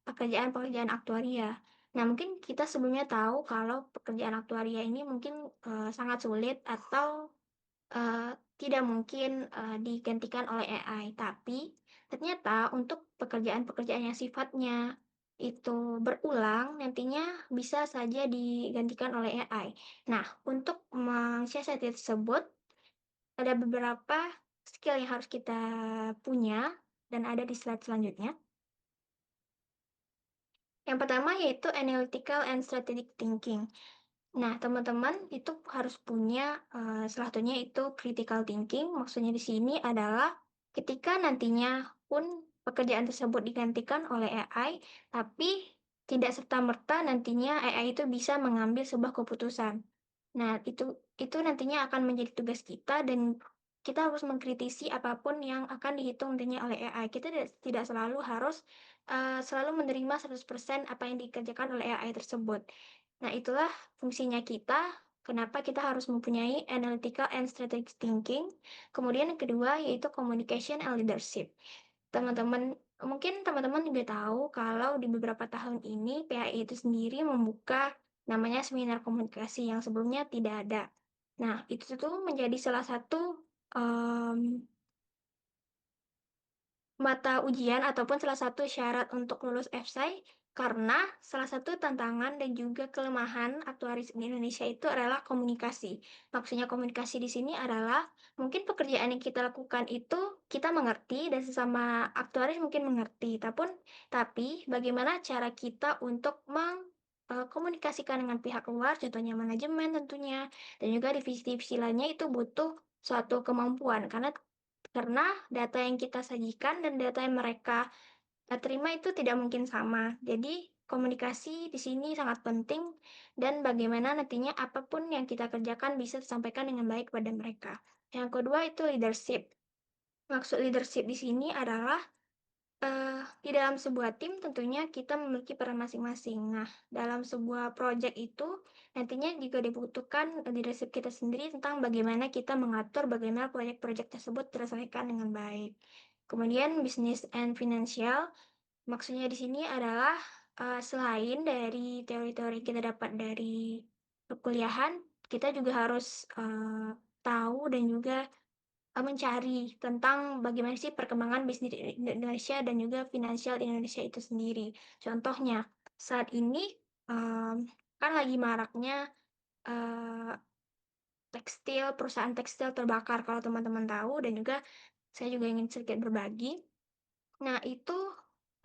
pekerjaan-pekerjaan aktuaria. Nah, mungkin kita sebelumnya tahu kalau pekerjaan aktuaria ini mungkin sangat sulit atau tidak mungkin digantikan oleh AI. Tapi ternyata untuk pekerjaan-pekerjaan yang sifatnya itu berulang, nantinya bisa saja digantikan oleh AI. Nah, untuk mensiasati tersebut, ada beberapa skill yang harus kita punya dan ada di slide selanjutnya. Yang pertama yaitu analytical and strategic thinking. Nah, teman-teman itu harus punya salah satunya itu critical thinking. Maksudnya di sini adalah ketika nantinya pun pekerjaan tersebut digantikan oleh AI, tapi tidak serta-merta nantinya AI itu bisa mengambil sebuah keputusan. Nah, itu nantinya akan menjadi tugas kita dan kita harus mengkritisi apapun yang akan dihitung nantinya oleh AI. Kita tidak selalu harus selalu menerima 100% apa yang dikerjakan oleh AI tersebut. Nah, itulah fungsinya kita. Kenapa kita harus mempunyai analytical and strategic thinking. Kemudian yang kedua yaitu communication and leadership. Mungkin teman-teman juga tahu kalau di beberapa tahun ini PAI itu sendiri membuka namanya seminar komunikasi yang sebelumnya tidak ada. Nah, itu tuh menjadi salah satu mata ujian ataupun salah satu syarat untuk lulus FSI karena salah satu tantangan dan juga kelemahan aktuaris di Indonesia itu adalah komunikasi. Maksudnya komunikasi di sini adalah mungkin pekerjaan yang kita lakukan itu kita mengerti dan sesama aktuaris mungkin mengerti, tapi bagaimana cara kita untuk mengkomunikasikan dengan pihak luar, contohnya manajemen tentunya, dan juga divisi-divisi lainnya itu butuh suatu kemampuan karena data yang kita sajikan dan data yang mereka terima itu tidak mungkin sama. Jadi, komunikasi di sini sangat penting dan bagaimana nantinya apapun yang kita kerjakan bisa disampaikan dengan baik kepada mereka. Yang kedua itu leadership. Maksud leadership di sini adalah di dalam sebuah tim tentunya kita memiliki peran masing-masing. Nah, dalam sebuah project itu nantinya juga dibutuhkan leadership kita sendiri tentang bagaimana kita mengatur bagaimana proyek-proyek tersebut terselesaikan dengan baik. Kemudian business and financial, maksudnya di sini adalah selain dari teori-teori kita dapat dari perkuliahan, kita juga harus tahu dan juga mencari tentang bagaimana sih perkembangan bisnis di Indonesia dan juga finansial di Indonesia itu sendiri. Contohnya, saat ini kan lagi maraknya eh, perusahaan tekstil terbakar kalau teman-teman tahu dan juga saya juga ingin sedikit berbagi. Nah, itu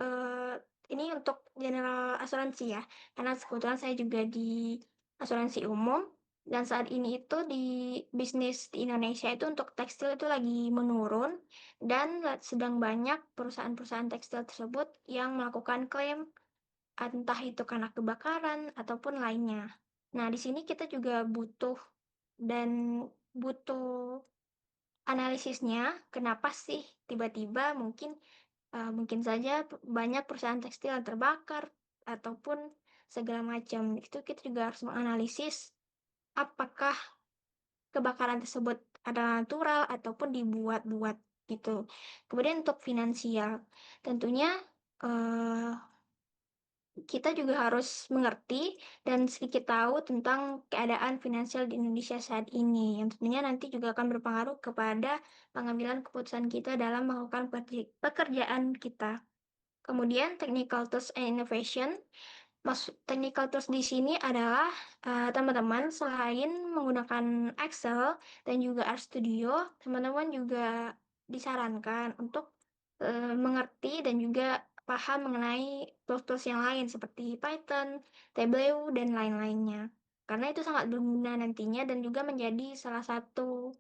eh, ini untuk general asuransi ya, karena kebetulan saya juga di asuransi umum dan saat ini itu di bisnis di Indonesia itu untuk tekstil itu lagi menurun dan sedang banyak perusahaan-perusahaan tekstil tersebut yang melakukan klaim entah itu karena kebakaran ataupun lainnya. Nah, di sini kita juga butuh analisisnya, kenapa sih tiba-tiba mungkin saja banyak perusahaan tekstil yang terbakar ataupun segala macam. Itu kita juga harus menganalisis apakah kebakaran tersebut adalah natural ataupun dibuat-buat gitu. Kemudian untuk finansial, tentunya eh, kita juga harus mengerti dan sedikit tahu tentang keadaan finansial di Indonesia saat ini, yang tentunya nanti juga akan berpengaruh kepada pengambilan keputusan kita dalam melakukan pekerjaan kita. Kemudian technical tools and innovation. technical tools di sini adalah teman-teman selain menggunakan Excel dan juga RStudio, teman-teman juga disarankan untuk mengerti dan juga paham mengenai tools-tools yang lain seperti Python, Tableau, dan lain-lainnya. Karena itu sangat berguna nantinya dan juga menjadi salah satu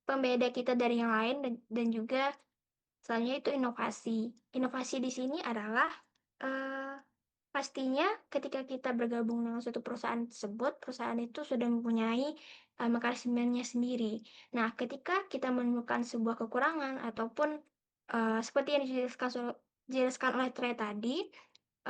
pembeda kita dari yang lain dan juga selanjutnya itu inovasi. Inovasi di sini adalah eh, pastinya ketika kita bergabung dengan suatu perusahaan tersebut, perusahaan itu sudah mempunyai mekanismenya sendiri. Nah, ketika kita menemukan sebuah kekurangan ataupun seperti yang dijelaskan oleh Trey tadi,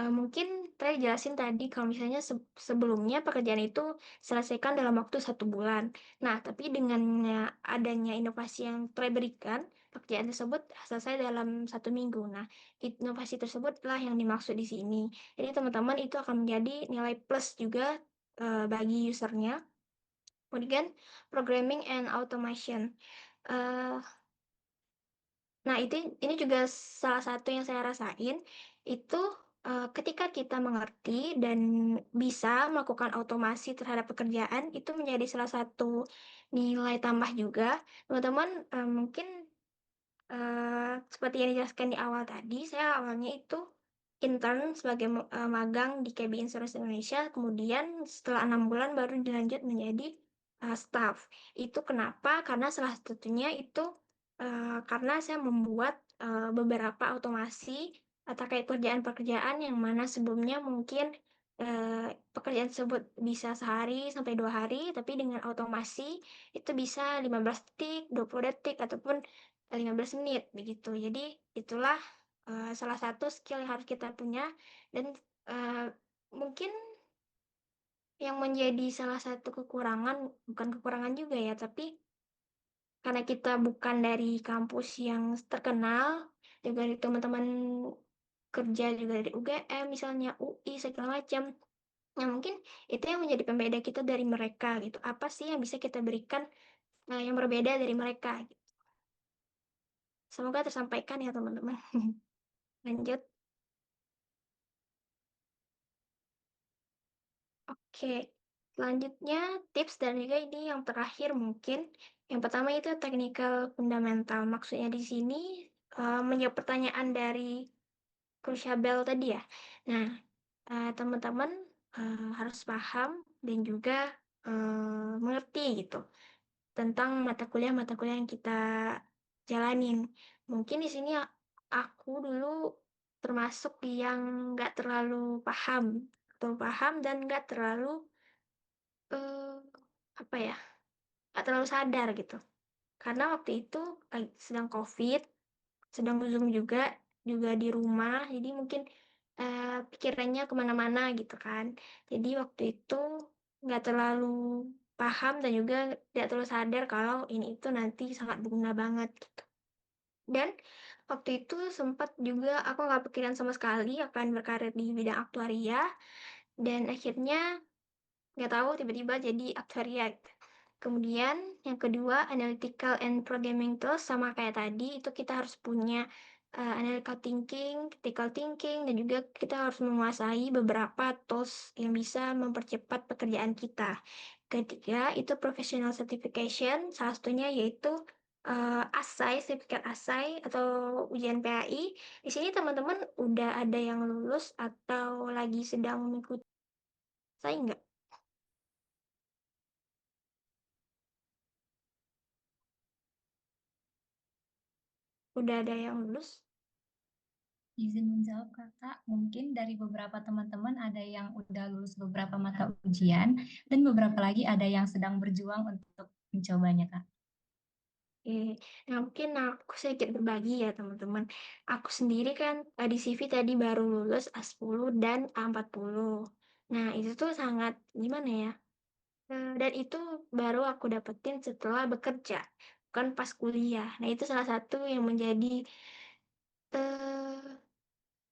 mungkin Trey jelasin tadi kalau misalnya sebelumnya pekerjaan itu selesaikan dalam waktu 1 bulan. Nah, tapi dengan adanya inovasi yang Trey berikan, pekerjaan tersebut selesai dalam 1 minggu. Nah, inovasi tersebutlah yang dimaksud di sini. Jadi teman-teman itu akan menjadi nilai plus juga bagi usernya. Kemudian programming and automation. Eh, Nah, ini juga salah satu yang saya rasain itu ketika kita mengerti dan bisa melakukan otomasi terhadap pekerjaan itu menjadi salah satu nilai tambah juga. Teman-teman mungkin seperti yang dijelaskan di awal tadi, saya awalnya itu intern sebagai magang di KB Insurance Indonesia, kemudian setelah 6 bulan baru dilanjut menjadi staff. Itu kenapa? Karena salah satunya itu karena saya membuat beberapa otomasi terkait pekerjaan-pekerjaan yang mana sebelumnya mungkin pekerjaan tersebut bisa sehari sampai 2 hari, tapi dengan otomasi itu bisa 15 detik, 20 detik, ataupun 15 menit begitu. Jadi itulah salah satu skill yang harus kita punya dan mungkin yang menjadi salah satu kekurangan, bukan kekurangan juga ya, tapi karena kita bukan dari kampus yang terkenal, juga dari teman-teman kerja juga dari UGM misalnya, UI segala macam. Nah, mungkin itu yang menjadi pembeda kita dari mereka gitu. Apa sih yang bisa kita berikan yang berbeda dari mereka gitu. Semoga tersampaikan ya teman-teman. Lanjut. Oke, selanjutnya tips dan juga ini yang terakhir mungkin. Yang pertama itu technical fundamental. Maksudnya di sini menjawab pertanyaan dari Crucible tadi ya. Nah, teman-teman harus paham dan juga mengerti gitu tentang mata kuliah yang kita jalanin. Mungkin di sini aku dulu termasuk yang nggak terlalu paham atau paham dan nggak terlalu eh, apa ya, nggak terlalu sadar gitu. Karena waktu itu sedang COVID, sedang Zoom juga di rumah, jadi mungkin pikirannya kemana-mana gitu kan. Jadi waktu itu nggak terlalu paham dan juga tidak terlalu sadar kalau ini itu nanti sangat berguna banget gitu. Dan waktu itu sempat juga aku nggak pikiran sama sekali akan berkarir di bidang aktuaria dan akhirnya nggak tahu tiba-tiba jadi aktuaria gitu. Kemudian yang kedua analytical and programming tools sama kayak tadi itu kita harus punya analytical thinking, critical thinking dan juga kita harus menguasai beberapa tools yang bisa mempercepat pekerjaan kita. Ketiga itu professional certification, salah satunya yaitu ASAI, sertifikat ASAI atau ujian PAI. Di sini teman-teman udah ada yang lulus atau lagi sedang mengikuti saya enggak? Udah ada yang lulus? Izin menjawab kakak, mungkin dari beberapa teman-teman ada yang udah lulus beberapa mata ujian dan beberapa lagi ada yang sedang berjuang untuk mencobanya kak. Nah mungkin aku sedikit berbagi ya teman-teman. Aku sendiri kan di CV tadi baru lulus A10 dan A40. Nah itu tuh sangat gimana ya? Dan itu baru aku dapetin setelah bekerja, bukan pas kuliah. Nah itu salah satu yang menjadi eh,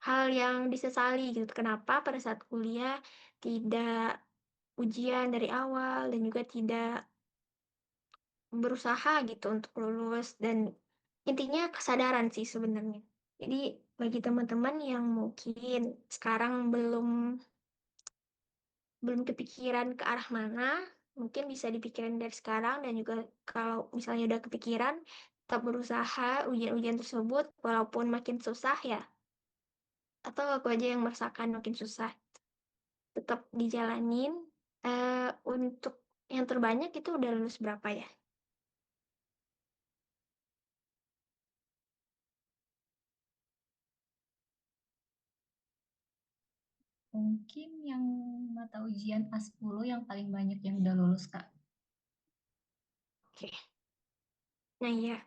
hal yang disesali gitu. Kenapa pada saat kuliah tidak ujian dari awal dan juga tidak berusaha gitu untuk lulus dan intinya kesadaran sih sebenarnya. Jadi bagi teman-teman yang mungkin sekarang belum belum kepikiran ke arah mana, mungkin bisa dipikirin dari sekarang, dan juga kalau misalnya udah kepikiran, tetap berusaha ujian-ujian tersebut walaupun makin susah ya, atau aku aja yang merasakan makin susah, tetap dijalanin. Untuk yang terbanyak itu udah lulus berapa ya? Mungkin yang mata ujian A10 yang paling banyak yang udah lulus, Kak. Oke. Nah ya,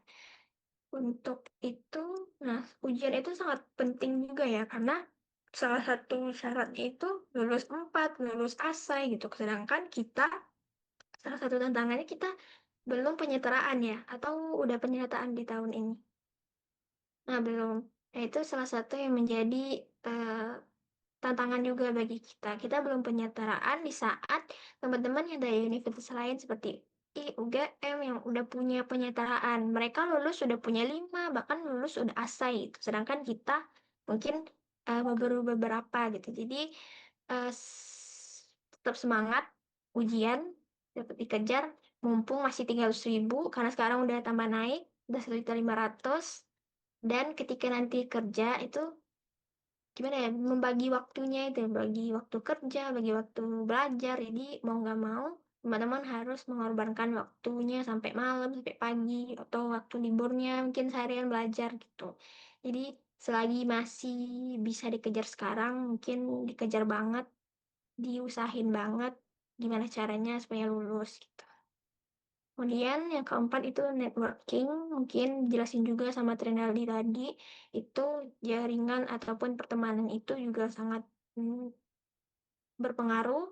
untuk itu, nah ujian itu sangat penting juga ya, karena salah satu syaratnya itu lulus 4, lulus ASAI gitu. Sedangkan kita, salah satu tantangannya kita belum penyetaraan ya, atau udah penyetaraan di tahun ini. Nah, belum. Nah, itu salah satu yang menjadi tantangan juga bagi kita. Kita belum penyetaraan di saat teman-teman yang dari universitas lain seperti UGM yang udah punya penyetaraan. Mereka lulus sudah punya 5, bahkan lulus sudah ASAI gitu. Sedangkan kita mungkin baru beberapa gitu. Jadi tetap semangat, ujian dapat dikejar, mumpung masih 300.000, karena sekarang udah tambah naik, udah 1.500.000. Dan ketika nanti kerja itu gimana ya, membagi waktunya itu, bagi waktu kerja, bagi waktu belajar. Jadi mau nggak mau teman-teman harus mengorbankan waktunya sampai malam, sampai pagi, atau waktu liburnya mungkin seharian belajar gitu. Jadi selagi masih bisa dikejar sekarang, mungkin dikejar banget, diusahin banget gimana caranya supaya lulus gitu. Kemudian yang keempat itu networking, mungkin jelasin juga sama Trinaldi tadi, itu jaringan ataupun pertemanan itu juga sangat berpengaruh.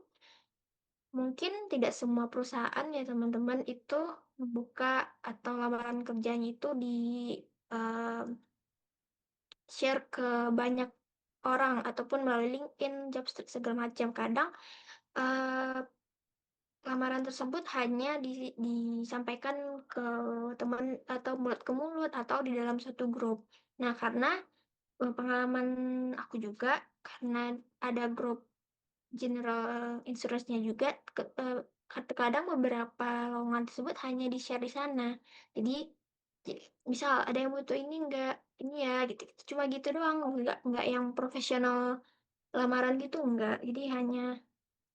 Mungkin tidak semua perusahaan ya teman-teman itu membuka atau lamaran kerjanya itu di eh, share ke banyak orang ataupun melalui LinkedIn, Jobstreet segala macam. Kadang eh, lamaran tersebut hanya disampaikan ke teman atau mulut ke mulut atau di dalam satu grup. Nah, karena pengalaman aku juga, karena ada grup general insurance-nya juga, kadang beberapa lowongan tersebut hanya di-share di sana. Jadi, misal ada yang butuh ini enggak, ini ya, gitu. Cuma gitu doang, enggak yang profesional lamaran gitu, enggak. Jadi hanya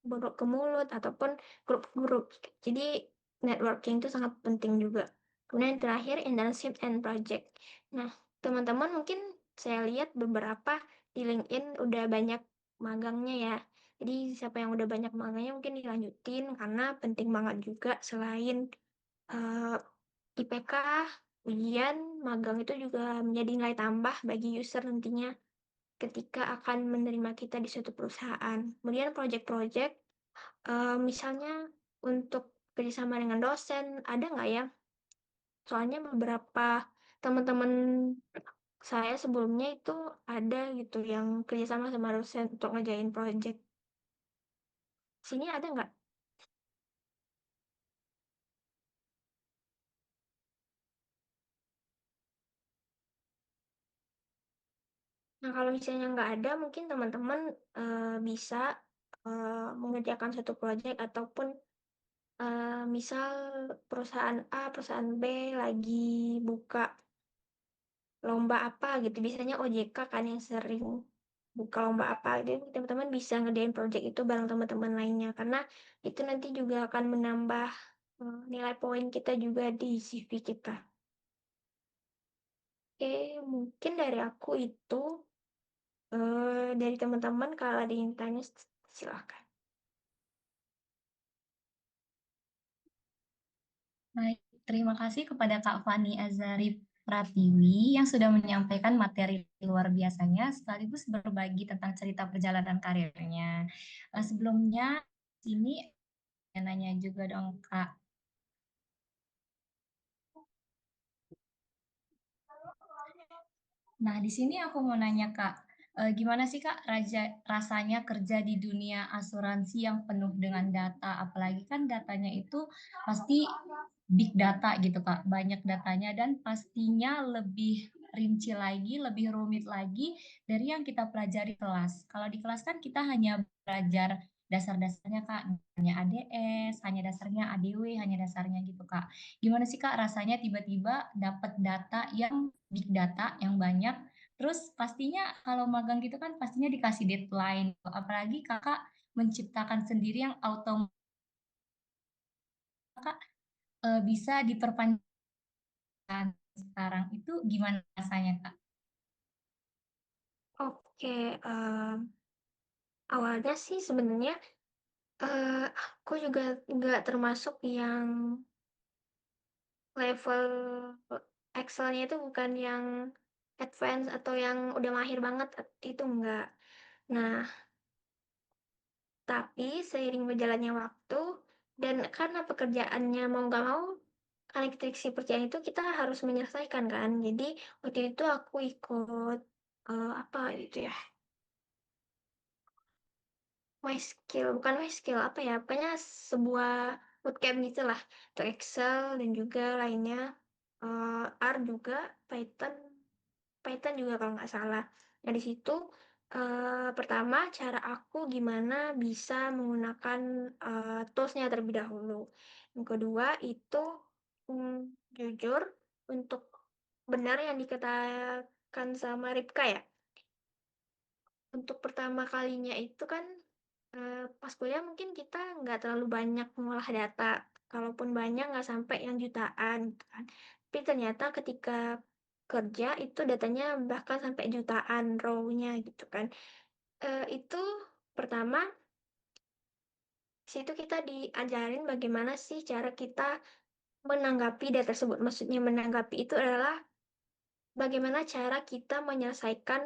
mulut ke mulut ataupun grup-grup. Jadi networking itu sangat penting juga. Kemudian yang terakhir internship and project. Nah, teman-teman mungkin saya lihat beberapa di LinkedIn udah banyak magangnya ya. Jadi siapa yang udah banyak magangnya mungkin dilanjutin karena penting banget juga, selain eh, IPK, ujian, magang itu juga menjadi nilai tambah bagi user nantinya ketika akan menerima kita di suatu perusahaan. Kemudian project-project, misalnya untuk kerjasama dengan dosen, ada nggak ya? Soalnya beberapa teman-teman saya sebelumnya itu ada gitu yang kerjasama sama dosen untuk ngerjain project. Sini ada nggak? Nah, kalau misalnya nggak ada, mungkin teman-teman bisa mengerjakan satu project, ataupun misal perusahaan A, perusahaan B lagi buka lomba apa gitu. Biasanya OJK kan yang sering buka lomba apa. Jadi teman-teman bisa ngerjain project itu bareng teman-teman lainnya. Karena itu nanti juga akan menambah nilai poin kita juga di CV kita. Oke, mungkin dari aku itu. Dari teman-teman kalau ada yang tanya silakan. Baik, terima kasih kepada Kak Fani Azari Pratiwi yang sudah menyampaikan materi luar biasanya sekaligus berbagi tentang cerita perjalanan karirnya. Sebelumnya, sini nanya juga dong Kak. Nah, di sini aku mau nanya Kak, gimana sih Kak rasanya kerja di dunia asuransi yang penuh dengan data, apalagi kan datanya itu pasti big data gitu Kak, banyak datanya dan pastinya lebih rinci lagi, lebih rumit lagi dari yang kita pelajari di kelas. Kalau di kelas kan kita hanya belajar dasar-dasarnya Kak, hanya ADS, hanya dasarnya ADW, hanya dasarnya gitu Kak. Gimana sih Kak rasanya tiba-tiba dapat data yang big data yang banyak, terus pastinya kalau magang gitu kan pastinya dikasih deadline, apalagi Kakak menciptakan sendiri yang bisa diperpanjang sekarang, itu gimana rasanya Kak? Oke, awalnya sih sebenarnya aku juga nggak termasuk yang level Excel-nya itu bukan yang advance atau yang udah mahir banget, itu enggak. Nah, tapi seiring berjalannya waktu dan karena pekerjaannya mau nggak mau, karena kita isi pekerjaan itu kita harus menyelesaikan kan. Jadi waktu itu aku ikut apa itu ya? My skill, bukan my skill apa ya? Pokoknya sebuah bootcamp gitu lah. Untuk Excel dan juga lainnya. R juga, Python, Python juga kalau nggak salah. Nah, di situ pertama cara aku gimana bisa menggunakan toolsnya terlebih dahulu. Yang kedua itu jujur untuk benar yang dikatakan sama Ripka ya. Untuk pertama kalinya itu kan pas kuliah mungkin kita nggak terlalu banyak mengolah data. Kalaupun banyak nggak sampai yang jutaan gitu kan. Tapi ternyata ketika kerja itu datanya bahkan sampai jutaan row-nya gitu kan. Itu pertama, situ kita diajarin bagaimana sih cara kita menanggapi data tersebut. Maksudnya menanggapi itu adalah bagaimana cara kita menyelesaikan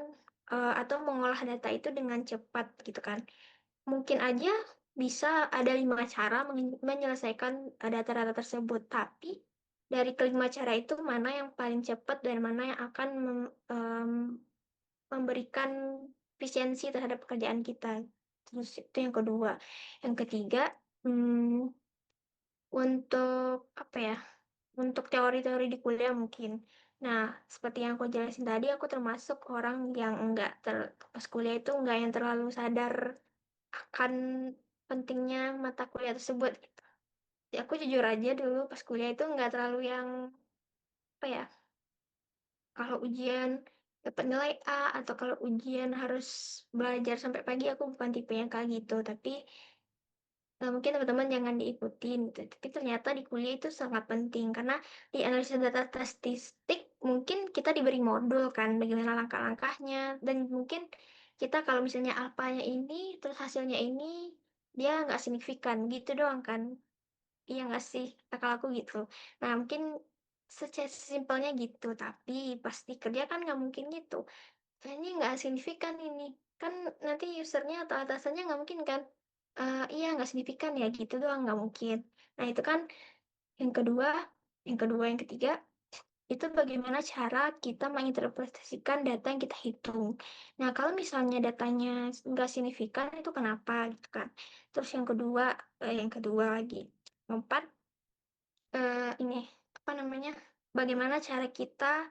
atau mengolah data itu dengan cepat gitu kan. Mungkin aja bisa ada 5 cara menyelesaikan data-data tersebut, tapi dari kelima cara itu mana yang paling cepat dan mana yang akan memberikan efisiensi terhadap pekerjaan kita. Terus itu yang kedua. Yang ketiga, untuk apa ya? Untuk teori-teori di kuliah mungkin. Nah, seperti yang aku jelasin tadi, aku termasuk orang yang enggak pas kuliah itu enggak yang terlalu sadar akan pentingnya mata kuliah tersebut gitu. Ya, aku jujur aja dulu pas kuliah itu nggak terlalu yang apa ya, kalau ujian dapat nilai A atau kalau ujian harus belajar sampai pagi, aku bukan tipe yang kayak gitu. Tapi mungkin teman-teman jangan diikutin gitu. Tapi ternyata di kuliah itu sangat penting karena di analisis data statistik mungkin kita diberi modul kan bagaimana langkah-langkahnya dan mungkin kita kalau misalnya alfanya ini terus hasilnya ini dia nggak signifikan gitu doang kan. Iya nggak sih? Akal aku gitu. Nah, mungkin sesimpelnya gitu, tapi pasti kerja kan nggak mungkin gitu. Kayaknya nggak signifikan ini. Kan nanti usernya atau atasannya nggak mungkin kan? Iya nggak signifikan ya gitu doang nggak mungkin. Nah, itu kan yang kedua, yang ketiga, itu bagaimana cara kita menginterpretasikan data yang kita hitung. Nah, kalau misalnya datanya nggak signifikan, itu kenapa gitu kan? Terus yang kedua lagi. Empat, ini apa namanya? Bagaimana cara kita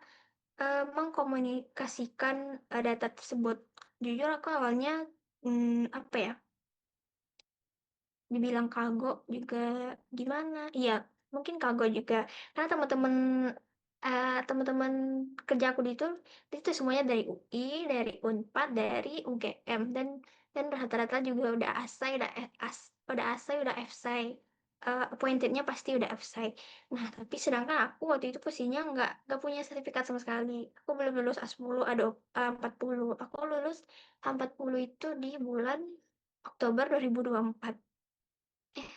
mengkomunikasikan data tersebut. Jujur aku awalnya apa ya? Dibilang kagok juga gimana? Iya, mungkin kagok juga. Karena teman-teman kerja aku itu semuanya dari UI, dari Unpad, dari UGM dan rata-rata juga udah ASAI, udah ASAI, udah FSAI. Appointed-nya pasti udah FSAI. Nah, tapi sedangkan aku waktu itu posisinya nggak punya sertifikat sama sekali. Aku belum lulus A10, ada 40. Aku lulus A40 itu di bulan Oktober 2024.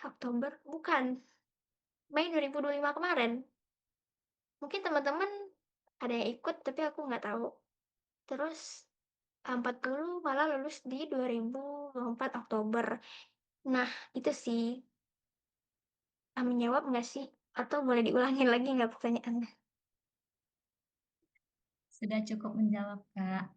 Oktober? Bukan. Mei 2025 kemarin. Mungkin teman-teman ada yang ikut, tapi aku nggak tahu. Terus 40 malah lulus di 2024 Oktober. Nah, itu sih. Menjawab nggak sih? Atau boleh diulangin lagi nggak pertanyaannya? Sudah cukup menjawab, Kak.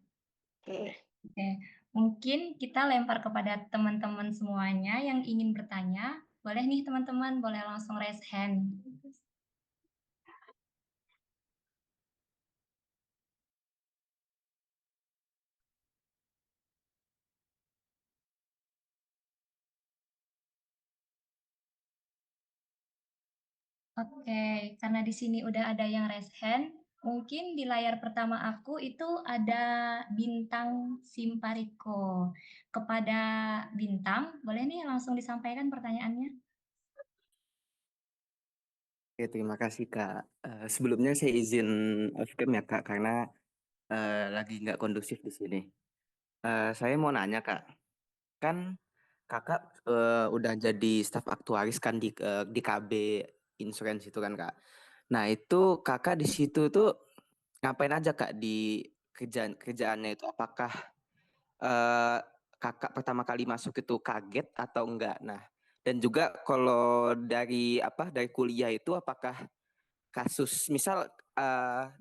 Oke. Oke, mungkin kita lempar kepada teman-teman semuanya yang ingin bertanya. Boleh nih teman-teman, boleh langsung raise hand. Oke, karena di sini udah ada yang raise hand, mungkin di layar pertama aku itu ada Bintang Simpariko. Kepada Bintang, boleh nih langsung disampaikan pertanyaannya? Oke, terima kasih Kak. Sebelumnya saya izin off cam ya Kak, karena lagi nggak kondusif di sini. Saya mau nanya Kak, kan Kakak udah jadi staf aktuaris kan di KB Insurance itu kan Kak. Nah itu Kakak di situ tuh ngapain aja Kak di kerjaannya itu? Apakah eh, Kakak pertama kali masuk itu kaget atau enggak? Nah, dan juga kalau dari kuliah itu apakah kasus misal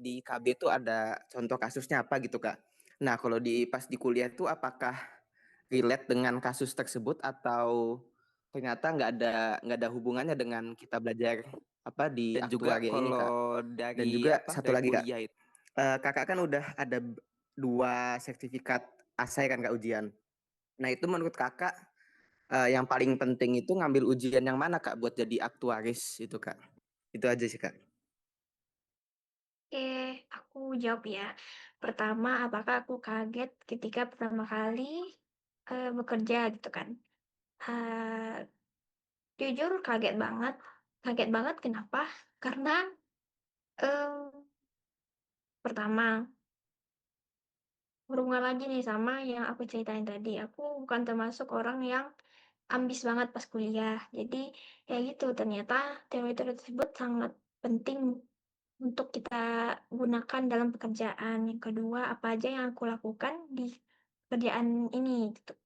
di KB itu ada contoh kasusnya apa gitu Kak. Nah, kalau pas di kuliah itu apakah relate dengan kasus tersebut atau ternyata nggak ada hubungannya dengan kita belajar apa di Dan juga aktuaria ini Kak. kalau Dan dari juga apa satu dari lagi Kak. kuliah itu Kakak kan udah ada 2 sertifikat ASAI kan Kak ujian. Nah, itu menurut Kakak yang paling penting itu ngambil ujian yang mana Kak buat jadi aktuaris itu Kak. Itu aja sih Kak. Oke, aku jawab ya. Pertama, apakah aku kaget ketika pertama kali bekerja gitu kan? Eh, Jujur kaget banget. Kaget banget kenapa? Karena em, pertama, berhubungan lagi nih sama yang aku ceritain tadi. Aku bukan termasuk orang yang ambis banget pas kuliah. Jadi ya gitu, ternyata teori tersebut sangat penting untuk kita gunakan dalam pekerjaan. Yang kedua, apa aja yang aku lakukan di pekerjaan ini gitu.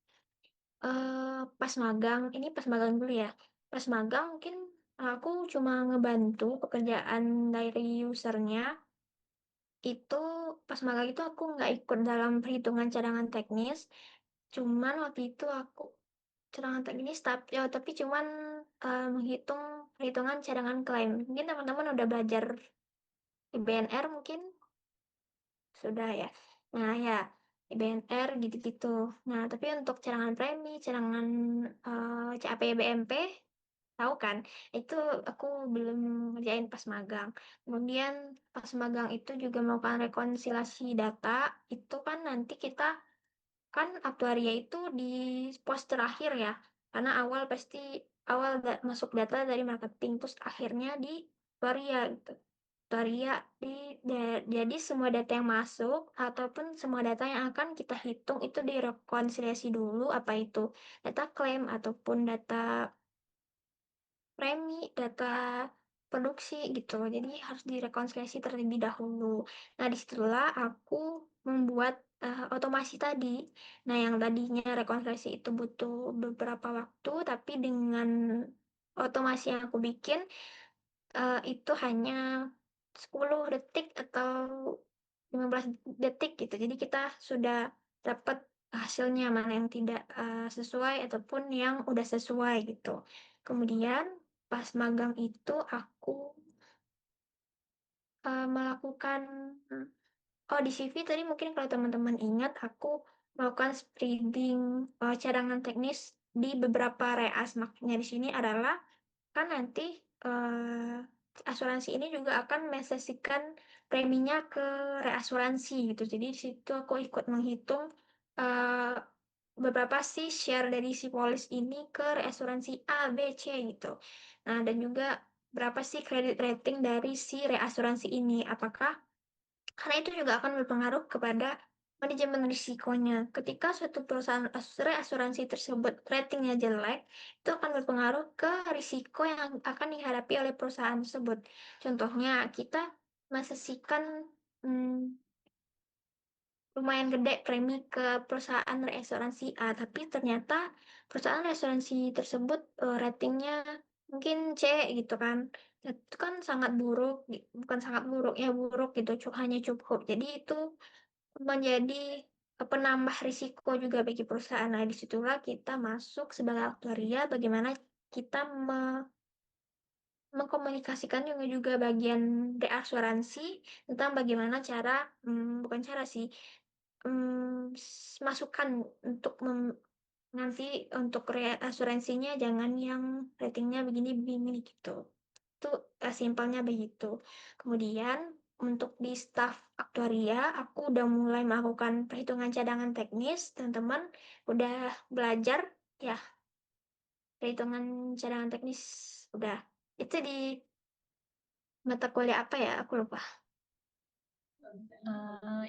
Pas magang dulu ya. Pas magang mungkin aku cuma ngebantu pekerjaan dari usernya. Itu pas magang itu aku nggak ikut dalam perhitungan cadangan teknis. Cuman waktu itu aku cadangan teknis tapi cuman menghitung perhitungan cadangan klaim. Mungkin teman-teman udah belajar di BNR mungkin sudah ya. Nah ya, di BNR gitu-gitu. Nah tapi untuk cadangan premi, cadangan CAP BMP, tahu kan? Itu aku belum ngerjain pas magang. Kemudian pas magang itu juga melakukan rekonsiliasi data. Itu kan nanti kita kan aktuaria itu di pos terakhir ya. Karena masuk data dari marketing terus akhirnya di aktuaria gitu. Aktuaria jadi semua data yang masuk ataupun semua data yang akan kita hitung itu direkonsiliasi dulu apa itu data klaim ataupun data premi, data produksi gitu. Jadi harus direkonsiliasi terlebih dahulu. Nah, disitulah aku membuat otomasi tadi. Nah, yang tadinya rekonsiliasi itu butuh beberapa waktu, tapi dengan otomasi yang aku bikin, itu hanya 10 detik atau 15 detik gitu. Jadi kita sudah dapat hasilnya mana yang tidak sesuai ataupun yang udah sesuai gitu. Kemudian pas magang itu aku melakukan oh di CV tadi mungkin kalau teman-teman ingat aku melakukan spreading cadangan teknis di beberapa reas. Makanya di sini adalah kan nanti eh, asuransi ini juga akan mensesikan preminya ke reasuransi gitu. Jadi di situ aku ikut menghitung eh, beberapa sih share dari si polis ini ke reasuransi A, B, C gitu. Nah, dan juga berapa sih kredit rating dari si reasuransi ini. Apakah karena itu juga akan berpengaruh kepada manajemen risikonya. Ketika suatu perusahaan asuransi tersebut ratingnya jelek, itu akan berpengaruh ke risiko yang akan dihadapi oleh perusahaan tersebut. Contohnya, kita mesesikan lumayan gede premi ke perusahaan reasuransi A, tapi ternyata perusahaan reasuransi tersebut ratingnya mungkin C gitu kan. Itu kan sangat buruk, bukan sangat buruk ya buruk gitu, hanya cukup. Jadi itu menjadi penambah risiko juga bagi perusahaan. Nah, disitulah kita masuk sebagai aktuaria, bagaimana kita mengkomunikasikan juga bagian reasuransi tentang bagaimana cara, bukan cara sih, masukan untuk nanti untuk asuransinya jangan yang ratingnya begini begini gitu. Itu simpelnya begitu. Kemudian untuk di staf aktuaria, aku udah mulai melakukan perhitungan cadangan teknis. Teman-teman udah belajar ya perhitungan cadangan teknis udah. Itu di mata kuliah apa ya? Aku lupa.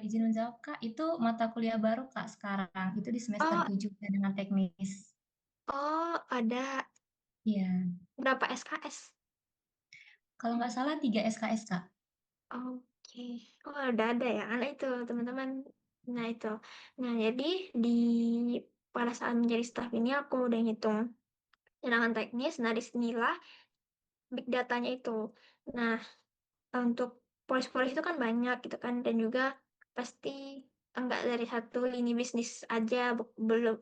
Izin menjawab Kak, itu mata kuliah baru Kak sekarang, itu di semester Oh, 7 dengan teknis. oh ada Iya, berapa SKS? kalau nggak salah 3 SKS Kak. Oke. Oh, udah ada ya. Anak itu, teman-teman. Nah, itu. Nah, jadi di pada saat menjadi staf ini aku udah ngitung cadangan teknis. Nah, disinilah big datanya itu. Nah, untuk polis-polis itu kan banyak gitu kan. Dan juga pasti enggak dari satu lini bisnis aja. Belum,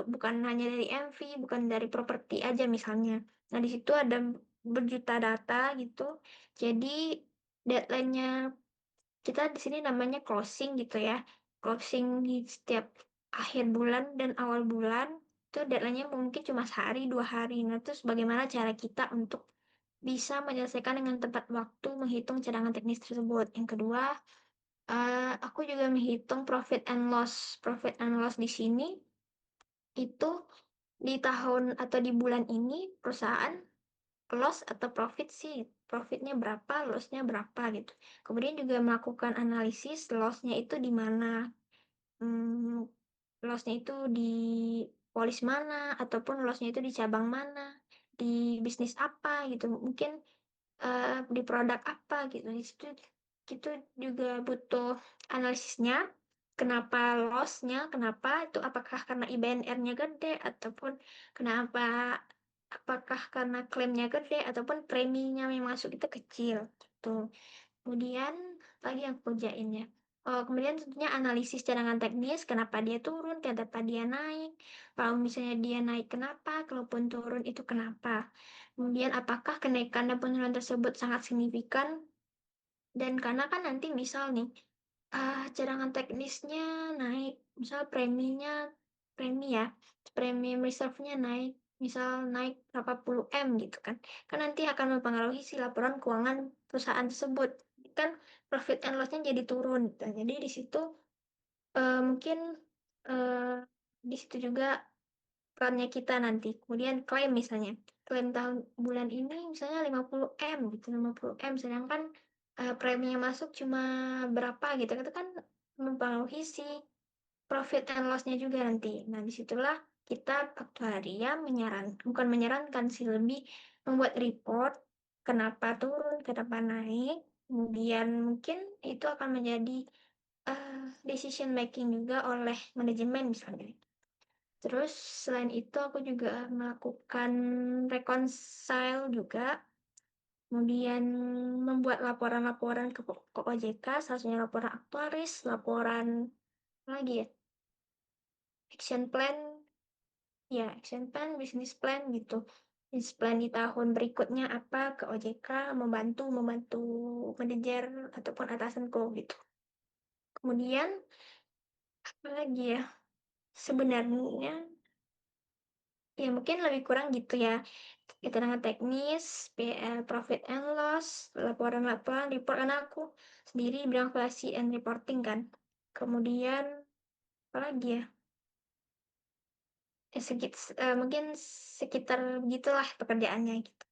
bukan hanya dari MV, bukan dari properti aja misalnya. Nah, di situ ada berjuta data gitu. Jadi deadline-nya kita di sini namanya closing gitu ya. Closing di setiap akhir bulan dan awal bulan itu deadline-nya mungkin cuma sehari, 2 hari. Nah, terus bagaimana cara kita untuk bisa menyelesaikan dengan tepat waktu menghitung cadangan teknis tersebut. Yang kedua, aku juga menghitung profit and loss. Profit and loss di sini itu di tahun atau di bulan ini perusahaan loss atau profit sih, profitnya berapa, lossnya berapa gitu. Kemudian juga melakukan analisis lossnya itu di mana. Hmm, lossnya itu di polis mana ataupun lossnya itu di cabang mana, di bisnis apa gitu. Mungkin di produk apa gitu. Di situ itu juga butuh analisisnya. Kenapa lossnya, kenapa itu, apakah karena IBNR-nya gede ataupun kenapa, apakah karena klaimnya gede ataupun preminya yang masuk itu kecil gitu. Kemudian lagi yang aku kerjain ya. Oh, kemudian tentunya analisis cadangan teknis, kenapa dia turun, kenapa dia naik. Kalau misalnya dia naik kenapa, kalaupun turun itu kenapa. Kemudian apakah kenaikan dan penurunan tersebut sangat signifikan, dan karena kan nanti misal nih cadangan teknisnya naik, misal premi ya, premium reserve-nya naik, misal naik berapa puluh M gitu kan. Kan nanti akan mempengaruhi si laporan keuangan perusahaan tersebut. Kan profit and loss-nya jadi turun. Dan jadi di situ mungkin eh, di situ juga perannya kita nanti. Kemudian klaim misalnya. Klaim tahun bulan ini misalnya 50 M gitu, 50 M, sedangkan premi yang masuk cuma berapa gitu. Itu kan mempengaruhi si profit and loss-nya juga nanti. Nah, disitulah kita aktuaria bukan menyarankan sih, lebih membuat report kenapa turun, kenapa naik. Kemudian mungkin itu akan menjadi decision making juga oleh manajemen misalnya. Terus selain itu aku juga melakukan reconcile juga, kemudian membuat laporan-laporan ke OJK, salah satunya laporan aktuaris, laporan apa lagi ya, action plan, ya action plan, business plan gitu. Business plan di tahun berikutnya apa ke OJK, membantu membantu manajer ataupun atasanku gitu. Kemudian apa lagi ya? Sebenarnya ya mungkin lebih kurang gitu ya. Keterangan teknis, profit and loss, laporan-laporan, report, karena aku sendiri bidang valuasi and reporting kan. Kemudian apa lagi ya? Mungkin sekitar begitulah pekerjaannya gitu.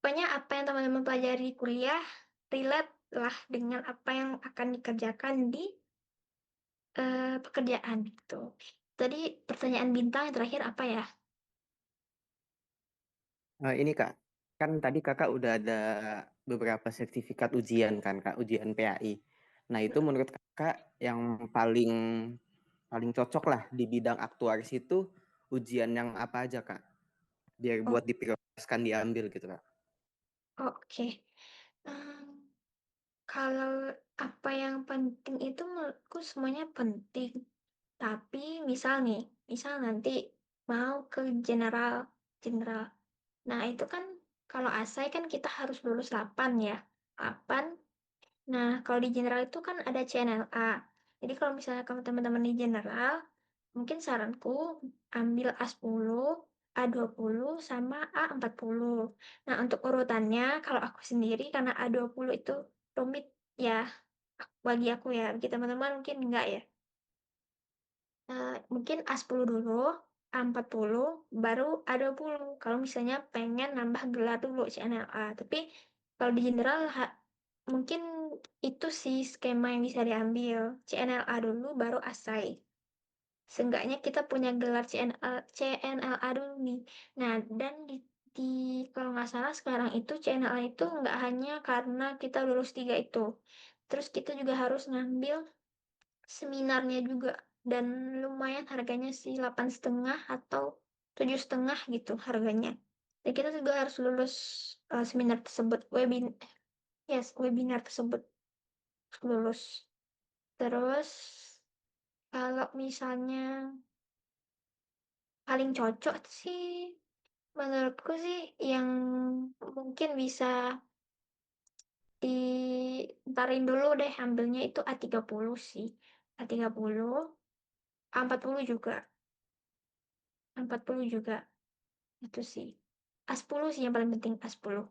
Pokoknya apa yang teman-teman pelajari di kuliah relate lah dengan apa yang akan dikerjakan di pekerjaan gitu. Tadi pertanyaan bintang yang terakhir apa ya? Ini Kak, kan tadi Kakak udah ada beberapa sertifikat ujian kan Kak, ujian PAI. Nah itu menurut Kakak yang paling paling cocok lah di bidang aktuaris itu ujian yang apa aja Kak? Biar Oh, buat diprioritaskan diambil gitu Kak. oke. Hmm, Kalau apa yang penting itu menurutku semuanya penting. Tapi misal nanti mau ke general, general. Nah, itu kan kalau asai kan kita harus lulus 8 ya. 8. Nah, kalau di general itu kan ada CNLA. Jadi kalau misalnya kamu teman-teman di general, mungkin saranku ambil A10 A20 sama A40. Nah, untuk urutannya, kalau aku sendiri, karena A20 itu rumit ya, bagi aku ya, bagi teman-teman mungkin enggak ya. Mungkin A10 dulu, A40, baru A20. Kalau misalnya pengen nambah gelar dulu CNLA. Tapi kalau di general, mungkin itu sih skema yang bisa diambil. CNLA dulu, baru ASAI. Seenggaknya kita punya gelar CNLA dulu nih. Nah, dan di kalau nggak salah sekarang itu CNLA itu nggak hanya karena kita lulus 3 itu. Terus kita juga harus ngambil seminarnya juga. Dan lumayan harganya sih 8,5 atau 7,5 gitu harganya. Dan kita juga harus lulus seminar tersebut, webinar tersebut harus lulus. Terus kalau misalnya paling cocok sih menurutku sih yang mungkin bisa ditarin dulu deh ambilnya itu A30 sih. A30, A40 juga. A40 juga. Itu sih. A10 sih yang paling penting, A10.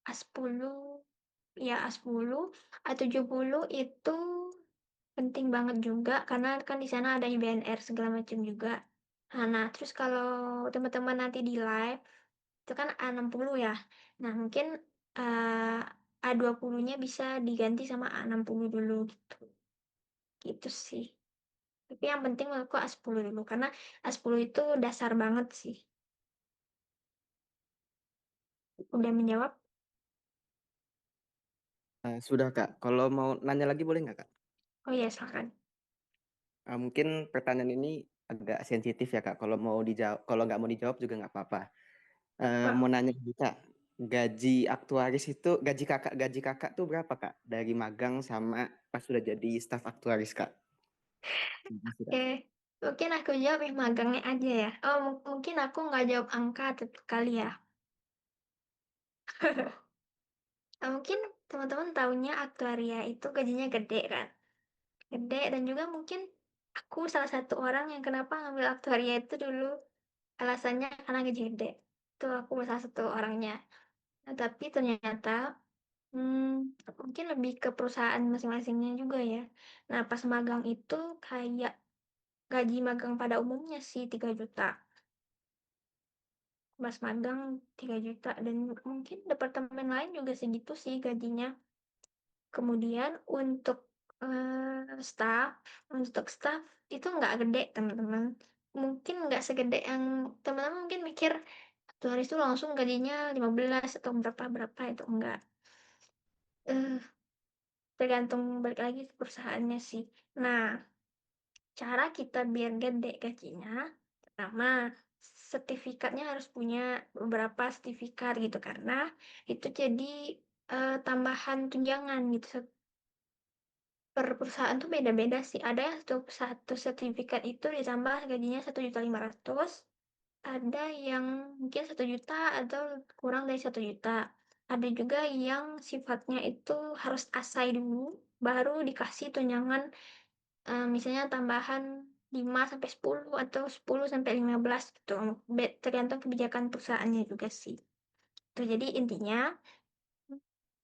A10, ya A10, A70 itu penting banget juga karena kan di sana ada IBNR segala macam juga. Nah, terus kalau teman-teman nanti di live itu kan A60 ya. Nah, mungkin A20-nya bisa diganti sama A60 dulu gitu. Gitu sih. Tapi yang penting menurutku A10 dulu karena A10 itu dasar banget sih. Udah menjawab? Sudah Kak, kalau mau nanya lagi boleh nggak Kak? Oh iya, silakan. Mungkin pertanyaan ini agak sensitif ya Kak. Kalau mau dijawab, kalau nggak mau dijawab juga nggak apa-apa. Mau nanya juga, Kak, gaji aktuaris itu gaji kakak tuh berapa Kak? Dari magang sama pas sudah jadi staf aktuaris Kak? Terima kasih, Kak. Oke, mungkin aku jawab yang magangnya aja ya. Oh, mungkin aku nggak jawab angka kali ya. Mungkin teman-teman taunya aktuaria itu gajinya gede kan. Gede dan juga mungkin aku salah satu orang yang kenapa ngambil aktuaria itu dulu alasannya karena gaji gede. Itu aku salah satu orangnya. Nah, tapi ternyata mungkin lebih ke perusahaan masing-masingnya juga ya. Nah, pas magang itu kayak gaji magang pada umumnya sih 3 juta. Mas magang 3 juta dan mungkin departemen lain juga segitu sih gajinya. Kemudian staff, untuk staff itu nggak gede teman-teman. Mungkin nggak segede yang teman-teman mungkin mikir aktuaris itu langsung gajinya 15 atau berapa-berapa itu enggak. Eh, Tergantung balik lagi ke perusahaannya sih. Nah, cara kita biar gede gajinya, pertama sertifikatnya harus punya beberapa sertifikat gitu karena itu jadi tambahan tunjangan gitu. Per perusahaan tuh beda-beda sih. Ada yang satu sertifikat itu ditambah gajinya 1,5 juta. Ada yang mungkin 1 juta atau kurang dari 1 juta. Ada juga yang sifatnya itu harus asai dulu, baru dikasih tunjangan misalnya tambahan 5 sampai 10 atau 10 sampai 15 gitu. Tergantung kebijakan perusahaannya juga sih. Tuh, jadi intinya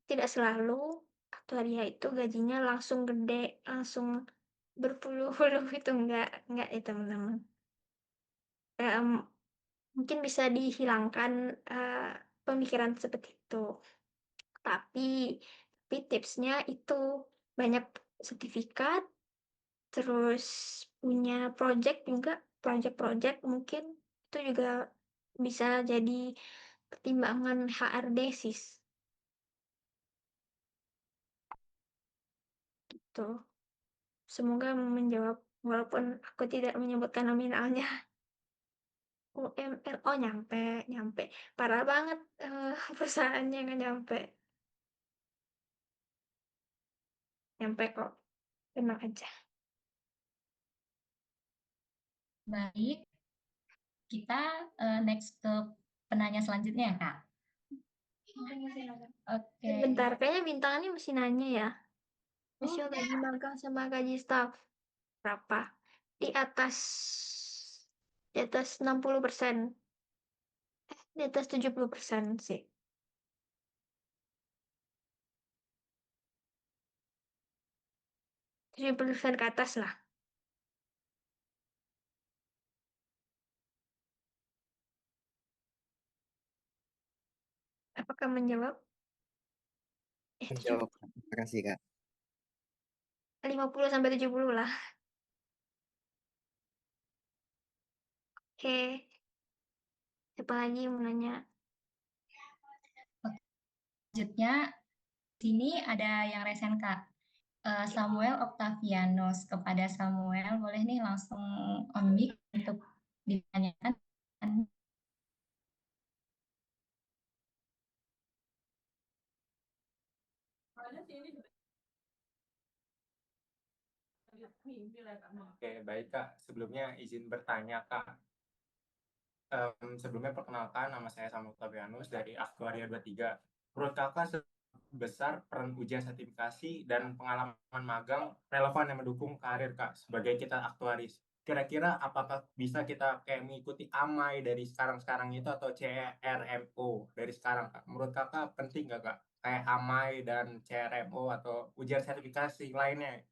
tidak selalu aktuaria itu gajinya langsung gede, langsung berpuluh-puluh itu enggak ya teman-teman. Em, Mungkin bisa dihilangkan pemikiran seperti itu. Tapi tipsnya itu banyak sertifikat, terus punya project juga, project-project mungkin itu juga bisa jadi pertimbangan HRD sis. Tuh, semoga menjawab walaupun aku tidak menyebutkan nominalnya. UMR, oh nyampe, nyampe. Parah banget perusahaannya nggak nyampe. Nyampe kok, tenang aja. Baik, kita next ke penanya selanjutnya ya, Kak. Oke. Bentar, kayaknya bintang ini mesti nanya ya. Masih gaji magang sama gaji staff berapa? Di atas di atas 60%. Di atas 70% sih. 70% ke atas lah. Apakah menjawab? 70, Menjawab, Kak. Terima kasih, Kak. 50 sampai 70 lah. Oke, siapa lagi yang mau nanya? Selanjutnya, sini ada yang resen Kak. Samuel Octavianus. Kepada Samuel, boleh nih langsung on mic untuk ditanyakan. Oke, baik Kak. Sebelumnya izin bertanya Kak. Sebelumnya perkenalkan, nama saya Samuel Octavianus dari Aktuaria 23. Menurut Kakak, besar peran ujian sertifikasi dan pengalaman magang relevan yang mendukung karir Kak sebagai kita aktuaris. Kira-kira apakah bisa kita kayak mengikuti AMAI dari sekarang-sekarang itu atau CRMO dari sekarang Kak? Menurut Kakak penting nggak Kak? Kayak AMAI dan CRMO atau ujian sertifikasi lainnya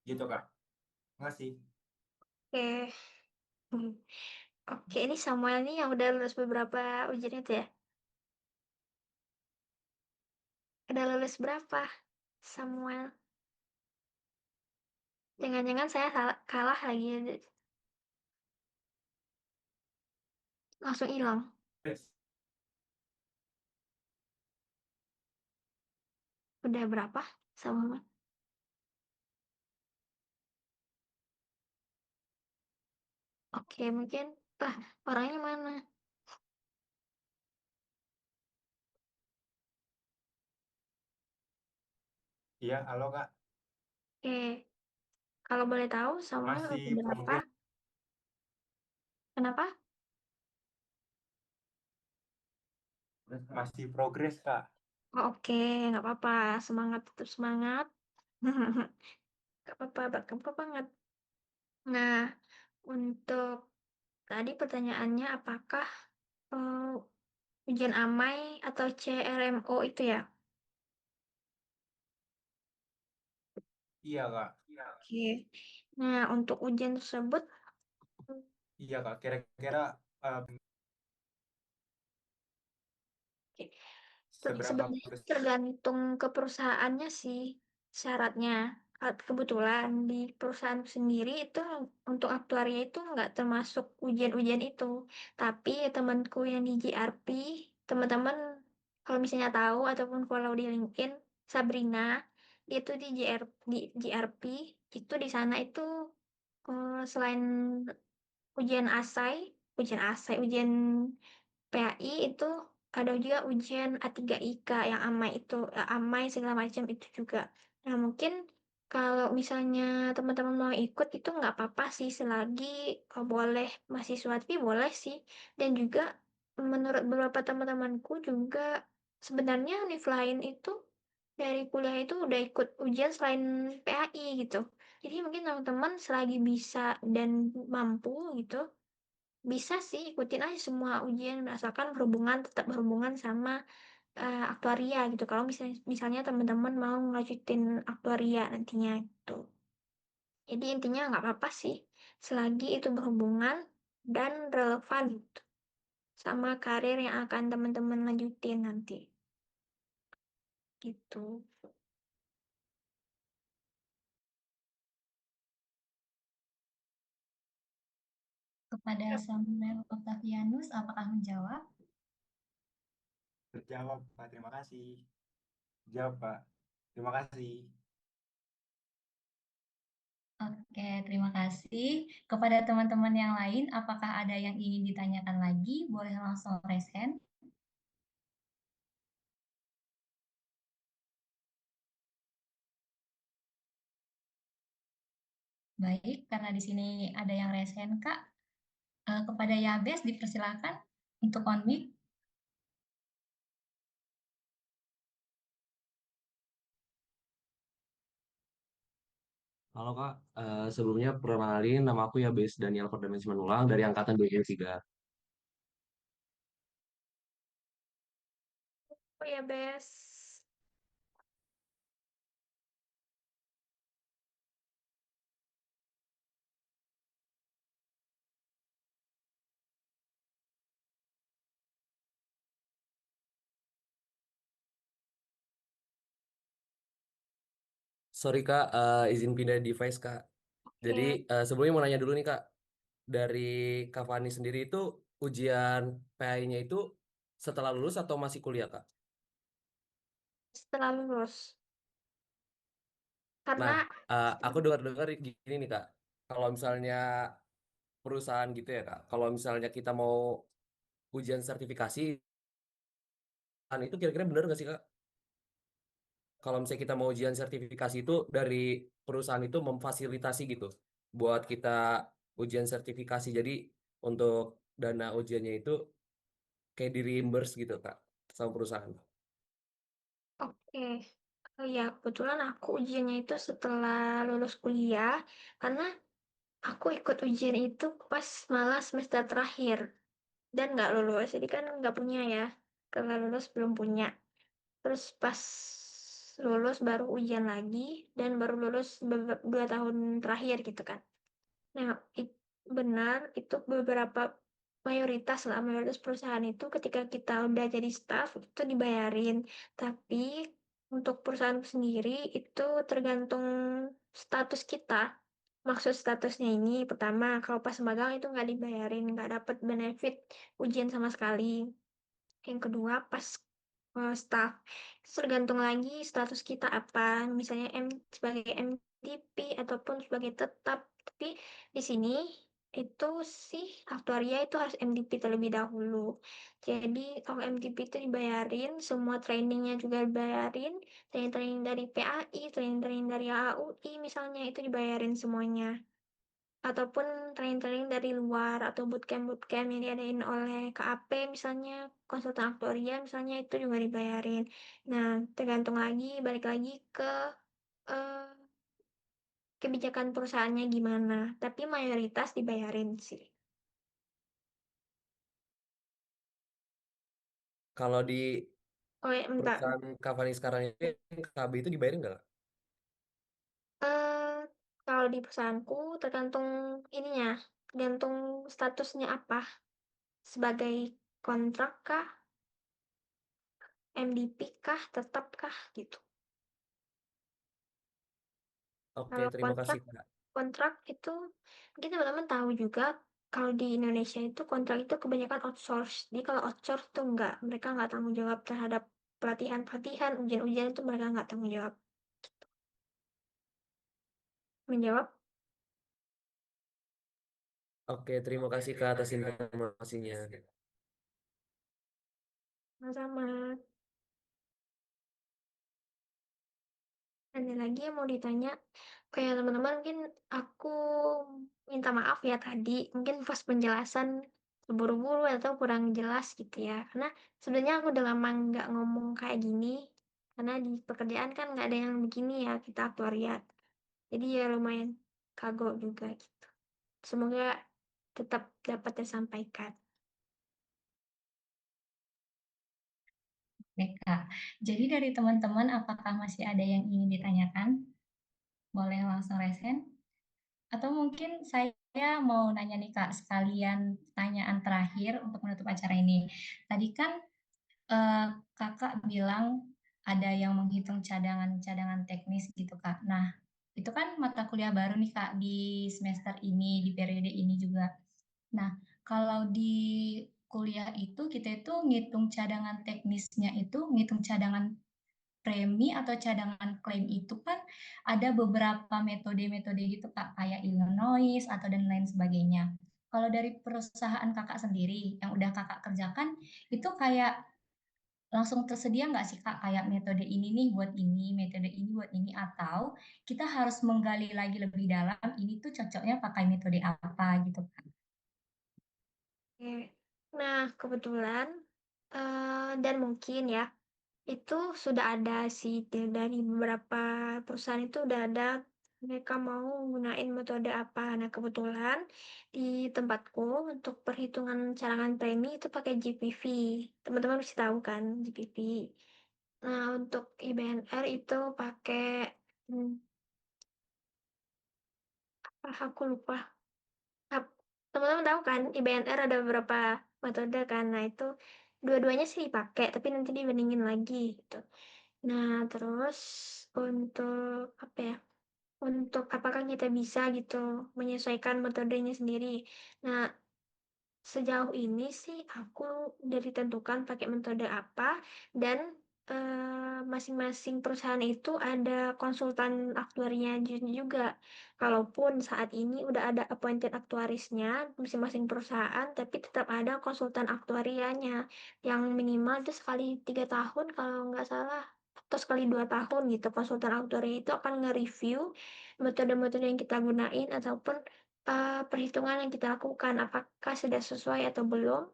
gitu Kak? Terima kasih. Oke. Oke, ini Samuel nih yang udah lulus beberapa ujian itu ya? Udah lulus berapa, Samuel? Jangan-jangan saya kalah lagi. Langsung hilang. Yes. Udah berapa, Samuel? Oke, mungkin. Orangnya mana? Iya, halo Kak. Oke, kalau boleh tahu, Samuel Masih udah berapa? progres, Kenapa? masih progres Kak. Oh, oke, nggak apa-apa. Semangat, tetap semangat. Nggak apa-apa, nggak banget. Nah, untuk tadi pertanyaannya apakah ujian AMAI atau CRMO itu ya? Iya Kak. Oke. Nah, untuk ujian tersebut, Iya Kak. Kira-kira oke, seberapa sebenarnya besar? tergantung ke perusahaannya sih syaratnya. Kebetulan di perusahaan sendiri itu untuk aktuaria itu nggak termasuk ujian-ujian itu. Tapi temanku yang di GRP, teman-teman kalau misalnya tahu ataupun follow di LinkedIn, Sabrina, dia tuh di GRP, itu di sana itu selain ujian PAI itu ada juga ujian A3IK yang AMAI itu, AMAI segala macam itu juga. Nah, mungkin kalau misalnya teman-teman mau ikut itu nggak apa-apa sih selagi boleh mahasiswa tapi boleh sih. Dan juga menurut beberapa teman-temanku juga sebenarnya univ lain itu dari kuliah itu udah ikut ujian selain PAI gitu. Jadi mungkin teman-teman selagi bisa dan mampu gitu bisa sih ikutin aja semua ujian asalkan tetap berhubungan sama aktuaria gitu. Kalau misalnya teman-teman mau ngelanjutin aktuaria nantinya gitu. Jadi intinya nggak apa-apa sih selagi itu berhubungan dan relevan gitu sama karir yang akan teman-teman lanjutin nanti gitu. Kepada Samuel Octavianus, apakah menjawab? Terjawab Pak. Terima kasih. Jawab Pak. Terima kasih. Oke, terima kasih. Kepada teman-teman yang lain, apakah ada yang ingin ditanyakan lagi? Boleh langsung raise hand. Baik, karena di sini ada yang raise hand, Kak. Kepada Yabes, dipersilakan untuk on mic. Halo Kak, sebelumnya perkenalin nama aku ya Bes Daniel Ferdinand Simanullang dari angkatan 2003. Oh ya, Bes. Sorry Kak, izin pindah device Kak. Jadi Oke, sebelumnya mau nanya dulu nih Kak, dari Kak Fani sendiri itu ujian PAI-nya itu setelah lulus atau masih kuliah Kak? setelah lulus. Nah, Karena aku dengar-dengar gini nih Kak, kalau misalnya perusahaan gitu ya Kak, kalau misalnya kita mau ujian sertifikasi, kan itu kira-kira benar nggak sih Kak? Kalau misalnya kita mau ujian sertifikasi itu dari perusahaan itu memfasilitasi gitu buat kita ujian sertifikasi. Jadi untuk dana ujiannya itu kayak di reimburse gitu Kak sama perusahaan. oke. Oh ya, kebetulan aku ujiannya itu setelah lulus kuliah, karena aku ikut ujian itu pas malah semester terakhir dan nggak lulus. Jadi kan nggak punya ya. Karena lulus belum punya. Terus pas lulus baru ujian lagi dan baru lulus 2 tahun terakhir gitu kan. Nah, benar itu beberapa mayoritas perusahaan itu ketika kita udah jadi staff itu dibayarin. Tapi untuk perusahaan sendiri itu tergantung status kita. Maksud statusnya ini pertama kalau pas magang itu nggak dibayarin, nggak dapat benefit ujian sama sekali. Yang kedua pas staff tergantung lagi status kita apa, misalnya sebagai MTP ataupun sebagai tetap. Tapi di sini itu sih aktuaria itu harus MTP terlebih dahulu. Jadi kalau MTP itu dibayarin, semua trainingnya juga dibayarin, training-training dari PAI, training-training dari AUI misalnya itu dibayarin semuanya ataupun training-training dari luar atau bootcamp-bootcamp yang diadain oleh KAP misalnya, konsultan aktuaria misalnya itu juga dibayarin. Nah, tergantung lagi, balik lagi ke eh, kebijakan perusahaannya gimana. Tapi mayoritas dibayarin sih. Kalau di Oh ya, bentar. perusahaan Kavani sekarang ini KB itu dibayarin nggak Kak? Eh, Kalau di perusahaanku tergantung ininya, tergantung statusnya apa. Sebagai kontrak kah, MDP kah, tetap kah gitu. Oke, Kalau terima kasih kontrak Kak. kontrak itu mungkin teman-teman tahu juga kalau di Indonesia itu kontrak itu kebanyakan outsource. Jadi kalau outsource tuh enggak, mereka nggak tanggung jawab terhadap pelatihan-pelatihan, ujian-ujian itu mereka nggak tanggung jawab. Menjawab Oke, terima kasih Kak atas informasinya. sama-sama. Ada lagi yang mau ditanya, kayak teman-teman mungkin aku minta maaf ya tadi, mungkin pas penjelasan buru-buru atau kurang jelas gitu ya. Karena sebenarnya aku udah lama nggak ngomong kayak gini, karena di pekerjaan kan nggak ada yang begini ya kita aktuariat. Jadi ya lumayan kagok juga gitu. Semoga tetap dapat tersampaikan. Oke, Kak. Jadi dari teman-teman, apakah masih ada yang ingin ditanyakan? Boleh langsung resen. Atau mungkin saya mau nanya nih Kak, sekalian pertanyaan terakhir untuk menutup acara ini. Tadi kan eh, Kakak bilang ada yang menghitung cadangan-cadangan teknis gitu Kak. Nah, itu kan mata kuliah baru nih Kak di semester ini, di periode ini juga. Nah, kalau di kuliah itu kita itu ngitung cadangan teknisnya itu, ngitung cadangan premi atau cadangan klaim itu kan ada beberapa metode-metode gitu Kak, kayak Illinois atau dan lain sebagainya. Kalau dari perusahaan Kakak sendiri yang udah Kakak kerjakan, itu kayak langsung tersedia nggak sih Kak, kayak metode ini nih buat ini, metode ini buat ini, atau kita harus menggali lagi lebih dalam, ini tuh cocoknya pakai metode apa gitu Kak? Oke. Nah, kebetulan dan mungkin ya itu sudah ada sih dari beberapa perusahaan itu udah ada mereka mau gunain metode apa. Nah, kebetulan di tempatku untuk perhitungan cadangan premi itu pakai GPV. Teman-teman pasti tahu kan GPV. Nah, untuk IBNR itu pakai hmm, aku lupa. Teman-teman tahu kan IBNR ada beberapa metode kan. Nah, itu dua-duanya sih dipakai, tapi nanti dibandingin lagi gitu. Nah, terus untuk apa ya? Untuk apakah kita bisa gitu menyesuaikan metodenya sendiri. Nah, sejauh ini sih aku udah ditentukan pakai metode apa dan masing-masing perusahaan itu ada konsultan aktuarinya juga. Kalaupun saat ini udah ada appointed aktuarisnya masing-masing perusahaan, tapi tetap ada konsultan aktuarianya yang minimal itu sekali 3 tahun kalau nggak salah atau sekali 2 tahun gitu. Konsultan aktuari itu akan nge-review metode-metode yang kita gunain ataupun perhitungan yang kita lakukan apakah sudah sesuai atau belum.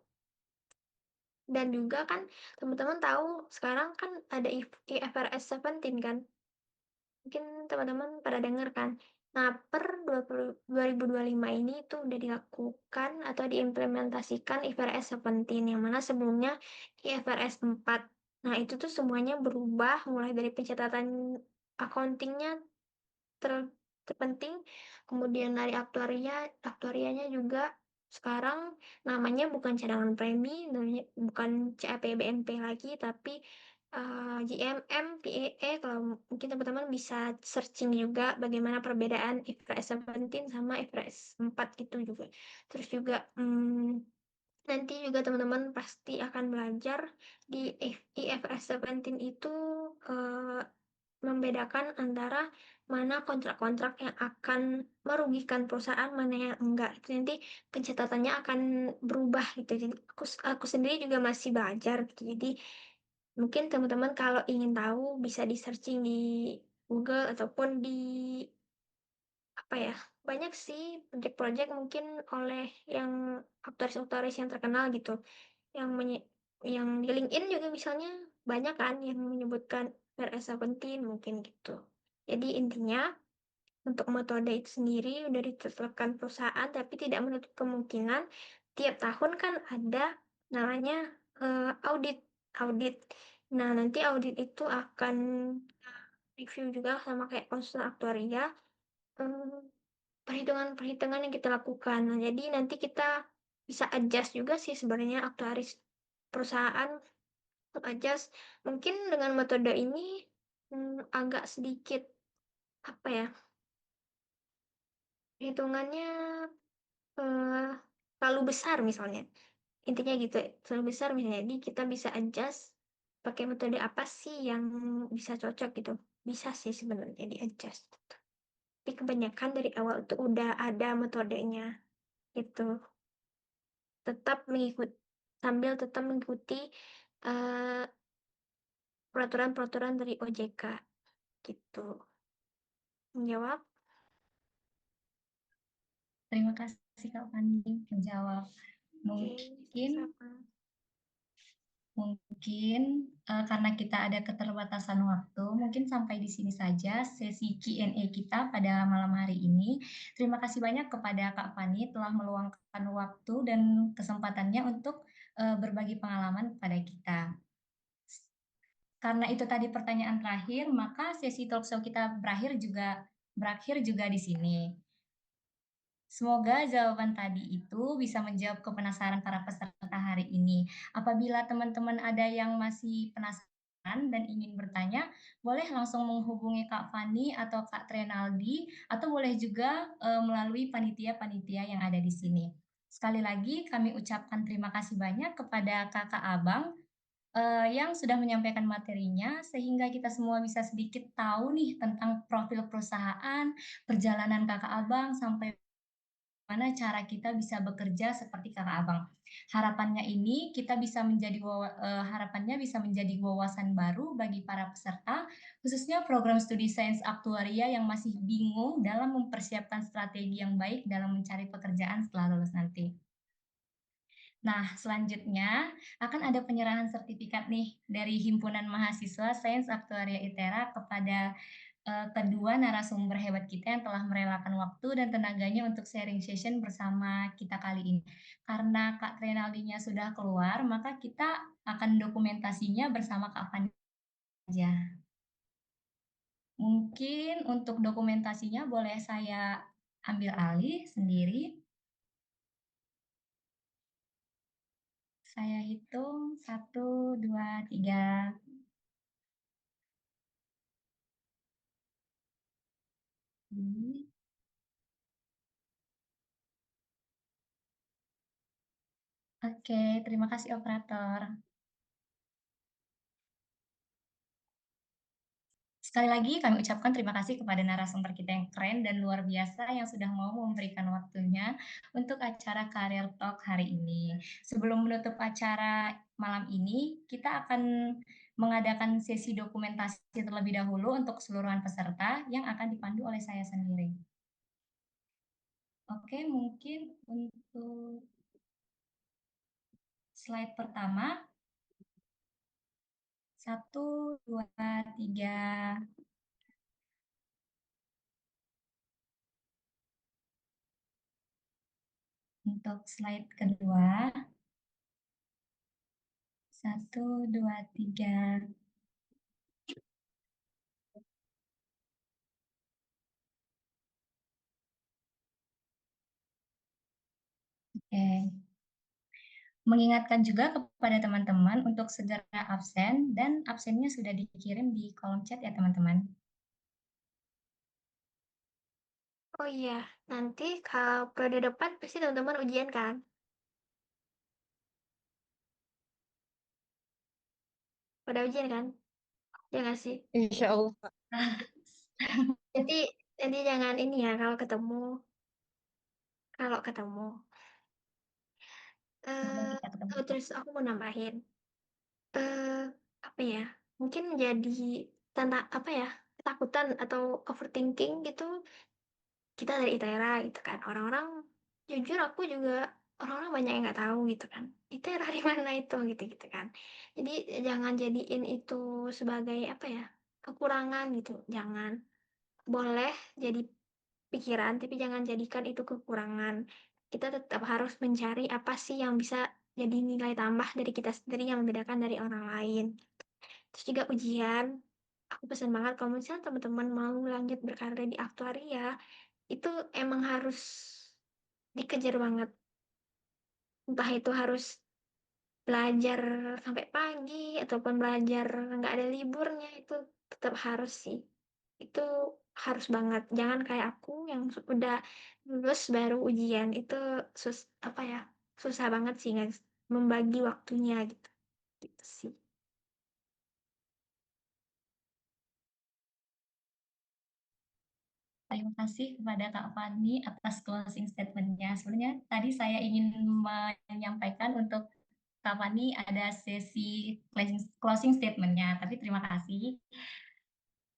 Dan juga kan teman-teman tahu sekarang kan ada IFRS 17 kan, mungkin teman-teman pada dengar kan. Nah, per 2025 ini itu udah dilakukan atau diimplementasikan IFRS 17 yang mana sebelumnya IFRS 4. Nah, itu tuh semuanya berubah mulai dari pencatatan accountingnya terpenting, kemudian dari aktuarianya juga sekarang namanya bukan cadangan premi, namanya bukan CAPBNP lagi, tapi GMM, PEE. Kalau mungkin teman-teman bisa searching juga bagaimana perbedaan IFRS 17 sama IFRS 4 itu juga. Terus juga nanti juga teman-teman pasti akan belajar di IFRS 17 itu membedakan antara mana kontrak-kontrak yang akan merugikan perusahaan, mana yang enggak. Itu nanti pencatatannya akan berubah gitu. Jadi aku sendiri juga masih belajar gitu. Jadi mungkin teman-teman kalau ingin tahu bisa di searching di Google ataupun di apa ya, banyak sih project-project mungkin oleh yang aktoris-aktoris yang terkenal gitu, yang yang di LinkedIn juga misalnya banyak kan yang menyebutkan RS 17 mungkin gitu. Jadi intinya untuk metode itu sendiri udah ditetapkan perusahaan, tapi tidak menutup kemungkinan tiap tahun kan ada namanya audit. Audit. Nah, nanti audit itu akan review juga sama kayak konsultan aktuaria eh, perhitungan-perhitungan yang kita lakukan. Nah, jadi nanti kita bisa adjust juga sih sebenarnya aktuaris perusahaan untuk adjust. Mungkin dengan metode ini agak sedikit apa ya, hitungannya eh, terlalu besar misalnya. Intinya gitu, terlalu besar misalnya. Jadi kita bisa adjust pakai metode apa sih yang bisa cocok gitu. Bisa sih sebenarnya di adjust. Tapi kebanyakan dari awal itu udah ada metodenya gitu. Tetap mengikuti sambil tetap mengikuti eh, peraturan-peraturan dari OJK gitu. Menjawab? Terima kasih Kak Fani menjawab. Mungkin Sama. Mungkin karena kita ada keterbatasan waktu, mungkin sampai di sini saja sesi Q&A kita pada malam hari ini. Terima kasih banyak kepada Kak Fani telah meluangkan waktu dan kesempatannya untuk berbagi pengalaman kepada kita. Karena itu tadi pertanyaan terakhir, maka sesi talk show kita berakhir juga di sini. Semoga jawaban tadi itu bisa menjawab kepenasaran para peserta hari ini. Apabila teman-teman ada yang masih penasaran dan ingin bertanya, boleh langsung menghubungi Kak Fani atau Kak Trenaldi, atau boleh juga melalui panitia-panitia yang ada di sini. Sekali lagi kami ucapkan terima kasih banyak kepada Kakak Abang yang sudah menyampaikan materinya, sehingga kita semua bisa sedikit tahu nih tentang profil perusahaan, perjalanan Kakak Abang, sampai mana cara kita bisa bekerja seperti Kakak Abang. Harapannya bisa menjadi wawasan baru bagi para peserta, khususnya program studi sains aktuaria yang masih bingung dalam mempersiapkan strategi yang baik dalam mencari pekerjaan setelah lulus nanti. Nah, selanjutnya akan ada penyerahan sertifikat nih dari Himpunan Mahasiswa Sains Aktuaria ITERA kepada kedua narasumber hebat kita yang telah merelakan waktu dan tenaganya untuk sharing session bersama kita kali ini. Karena Kak Trenaldinya sudah keluar, maka kita akan dokumentasinya bersama Kak Fani aja. Mungkin untuk dokumentasinya boleh saya ambil alih sendiri. Saya hitung 1, 2, 3. Oke, terima kasih operator. Sekali lagi kami ucapkan terima kasih kepada narasumber kita yang keren dan luar biasa yang sudah mau memberikan waktunya untuk acara Career Talk hari ini. Sebelum menutup acara malam ini, kita akan mengadakan sesi dokumentasi terlebih dahulu untuk keseluruhan peserta yang akan dipandu oleh saya sendiri. Oke, mungkin untuk slide pertama. 1, 2, 3. Untuk slide kedua. 1, 2, 3. Oke. Mengingatkan juga kepada teman-teman untuk segera absen dan absennya sudah dikirim di kolom chat ya teman-teman. Oh iya, nanti kalau periode depan pasti teman-teman ujian kan? Pada ujian kan? Ya nggak sih? Insya Allah, Kak. Jadi jangan ini ya kalau ketemu. Berbagi Eh, ketemu. terus aku mau nambahin. Apa ya? Mungkin jadi apa ya? Ketakutan atau overthinking gitu. Kita dari ITERA gitu kan. Orang-orang jujur aku juga orang-orang banyak yang nggak tahu gitu kan. ITERA di mana itu gitu kan. Jadi jangan jadiin itu sebagai apa ya? Kekurangan gitu. Jangan. Boleh jadi pikiran, tapi jangan jadikan itu kekurangan. Kita tetap harus mencari apa sih yang bisa jadi nilai tambah dari kita sendiri yang membedakan dari orang lain. Terus juga ujian, aku pesan banget kalau misalnya teman-teman mau lanjut berkarir di aktuaria, itu emang harus dikejar banget. Entah itu harus belajar sampai pagi ataupun belajar nggak ada liburnya, itu tetap harus sih. Itu harus banget. Jangan kayak aku yang udah lulus baru ujian. Itu apa ya, susah banget sih guys membagi waktunya gitu. Gitu sih. Terima kasih kepada Kak Fani atas closing statement-nya. Sebenarnya tadi saya ingin menyampaikan untuk Kak Fani ada sesi closing statement-nya, tapi terima kasih.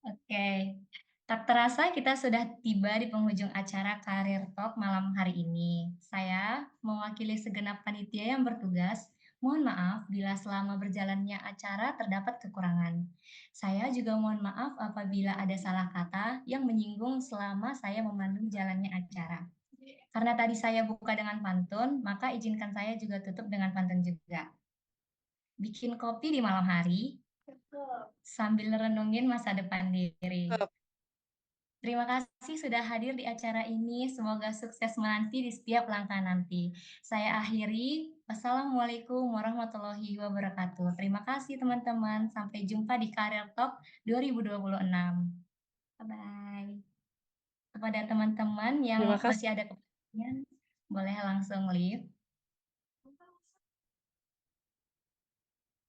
Oke, tak terasa kita sudah tiba di penghujung acara Career Talk malam hari ini. Saya mewakili segenap panitia yang bertugas, mohon maaf bila selama berjalannya acara terdapat kekurangan. Saya juga mohon maaf apabila ada salah kata yang menyinggung selama saya memandu jalannya acara. Karena tadi saya buka dengan pantun, maka izinkan saya juga tutup dengan pantun juga. Bikin kopi di malam hari, sambil renungin masa depan diri. Terima kasih sudah hadir di acara ini. Semoga sukses menanti di setiap langkah nanti. Saya akhiri. Wassalamualaikum warahmatullahi wabarakatuh. Terima kasih teman-teman. Sampai jumpa di Career Talk 2026. Bye-bye. Kepada teman-teman yang Terima kasih. masih ada kepercayaan, boleh langsung leave.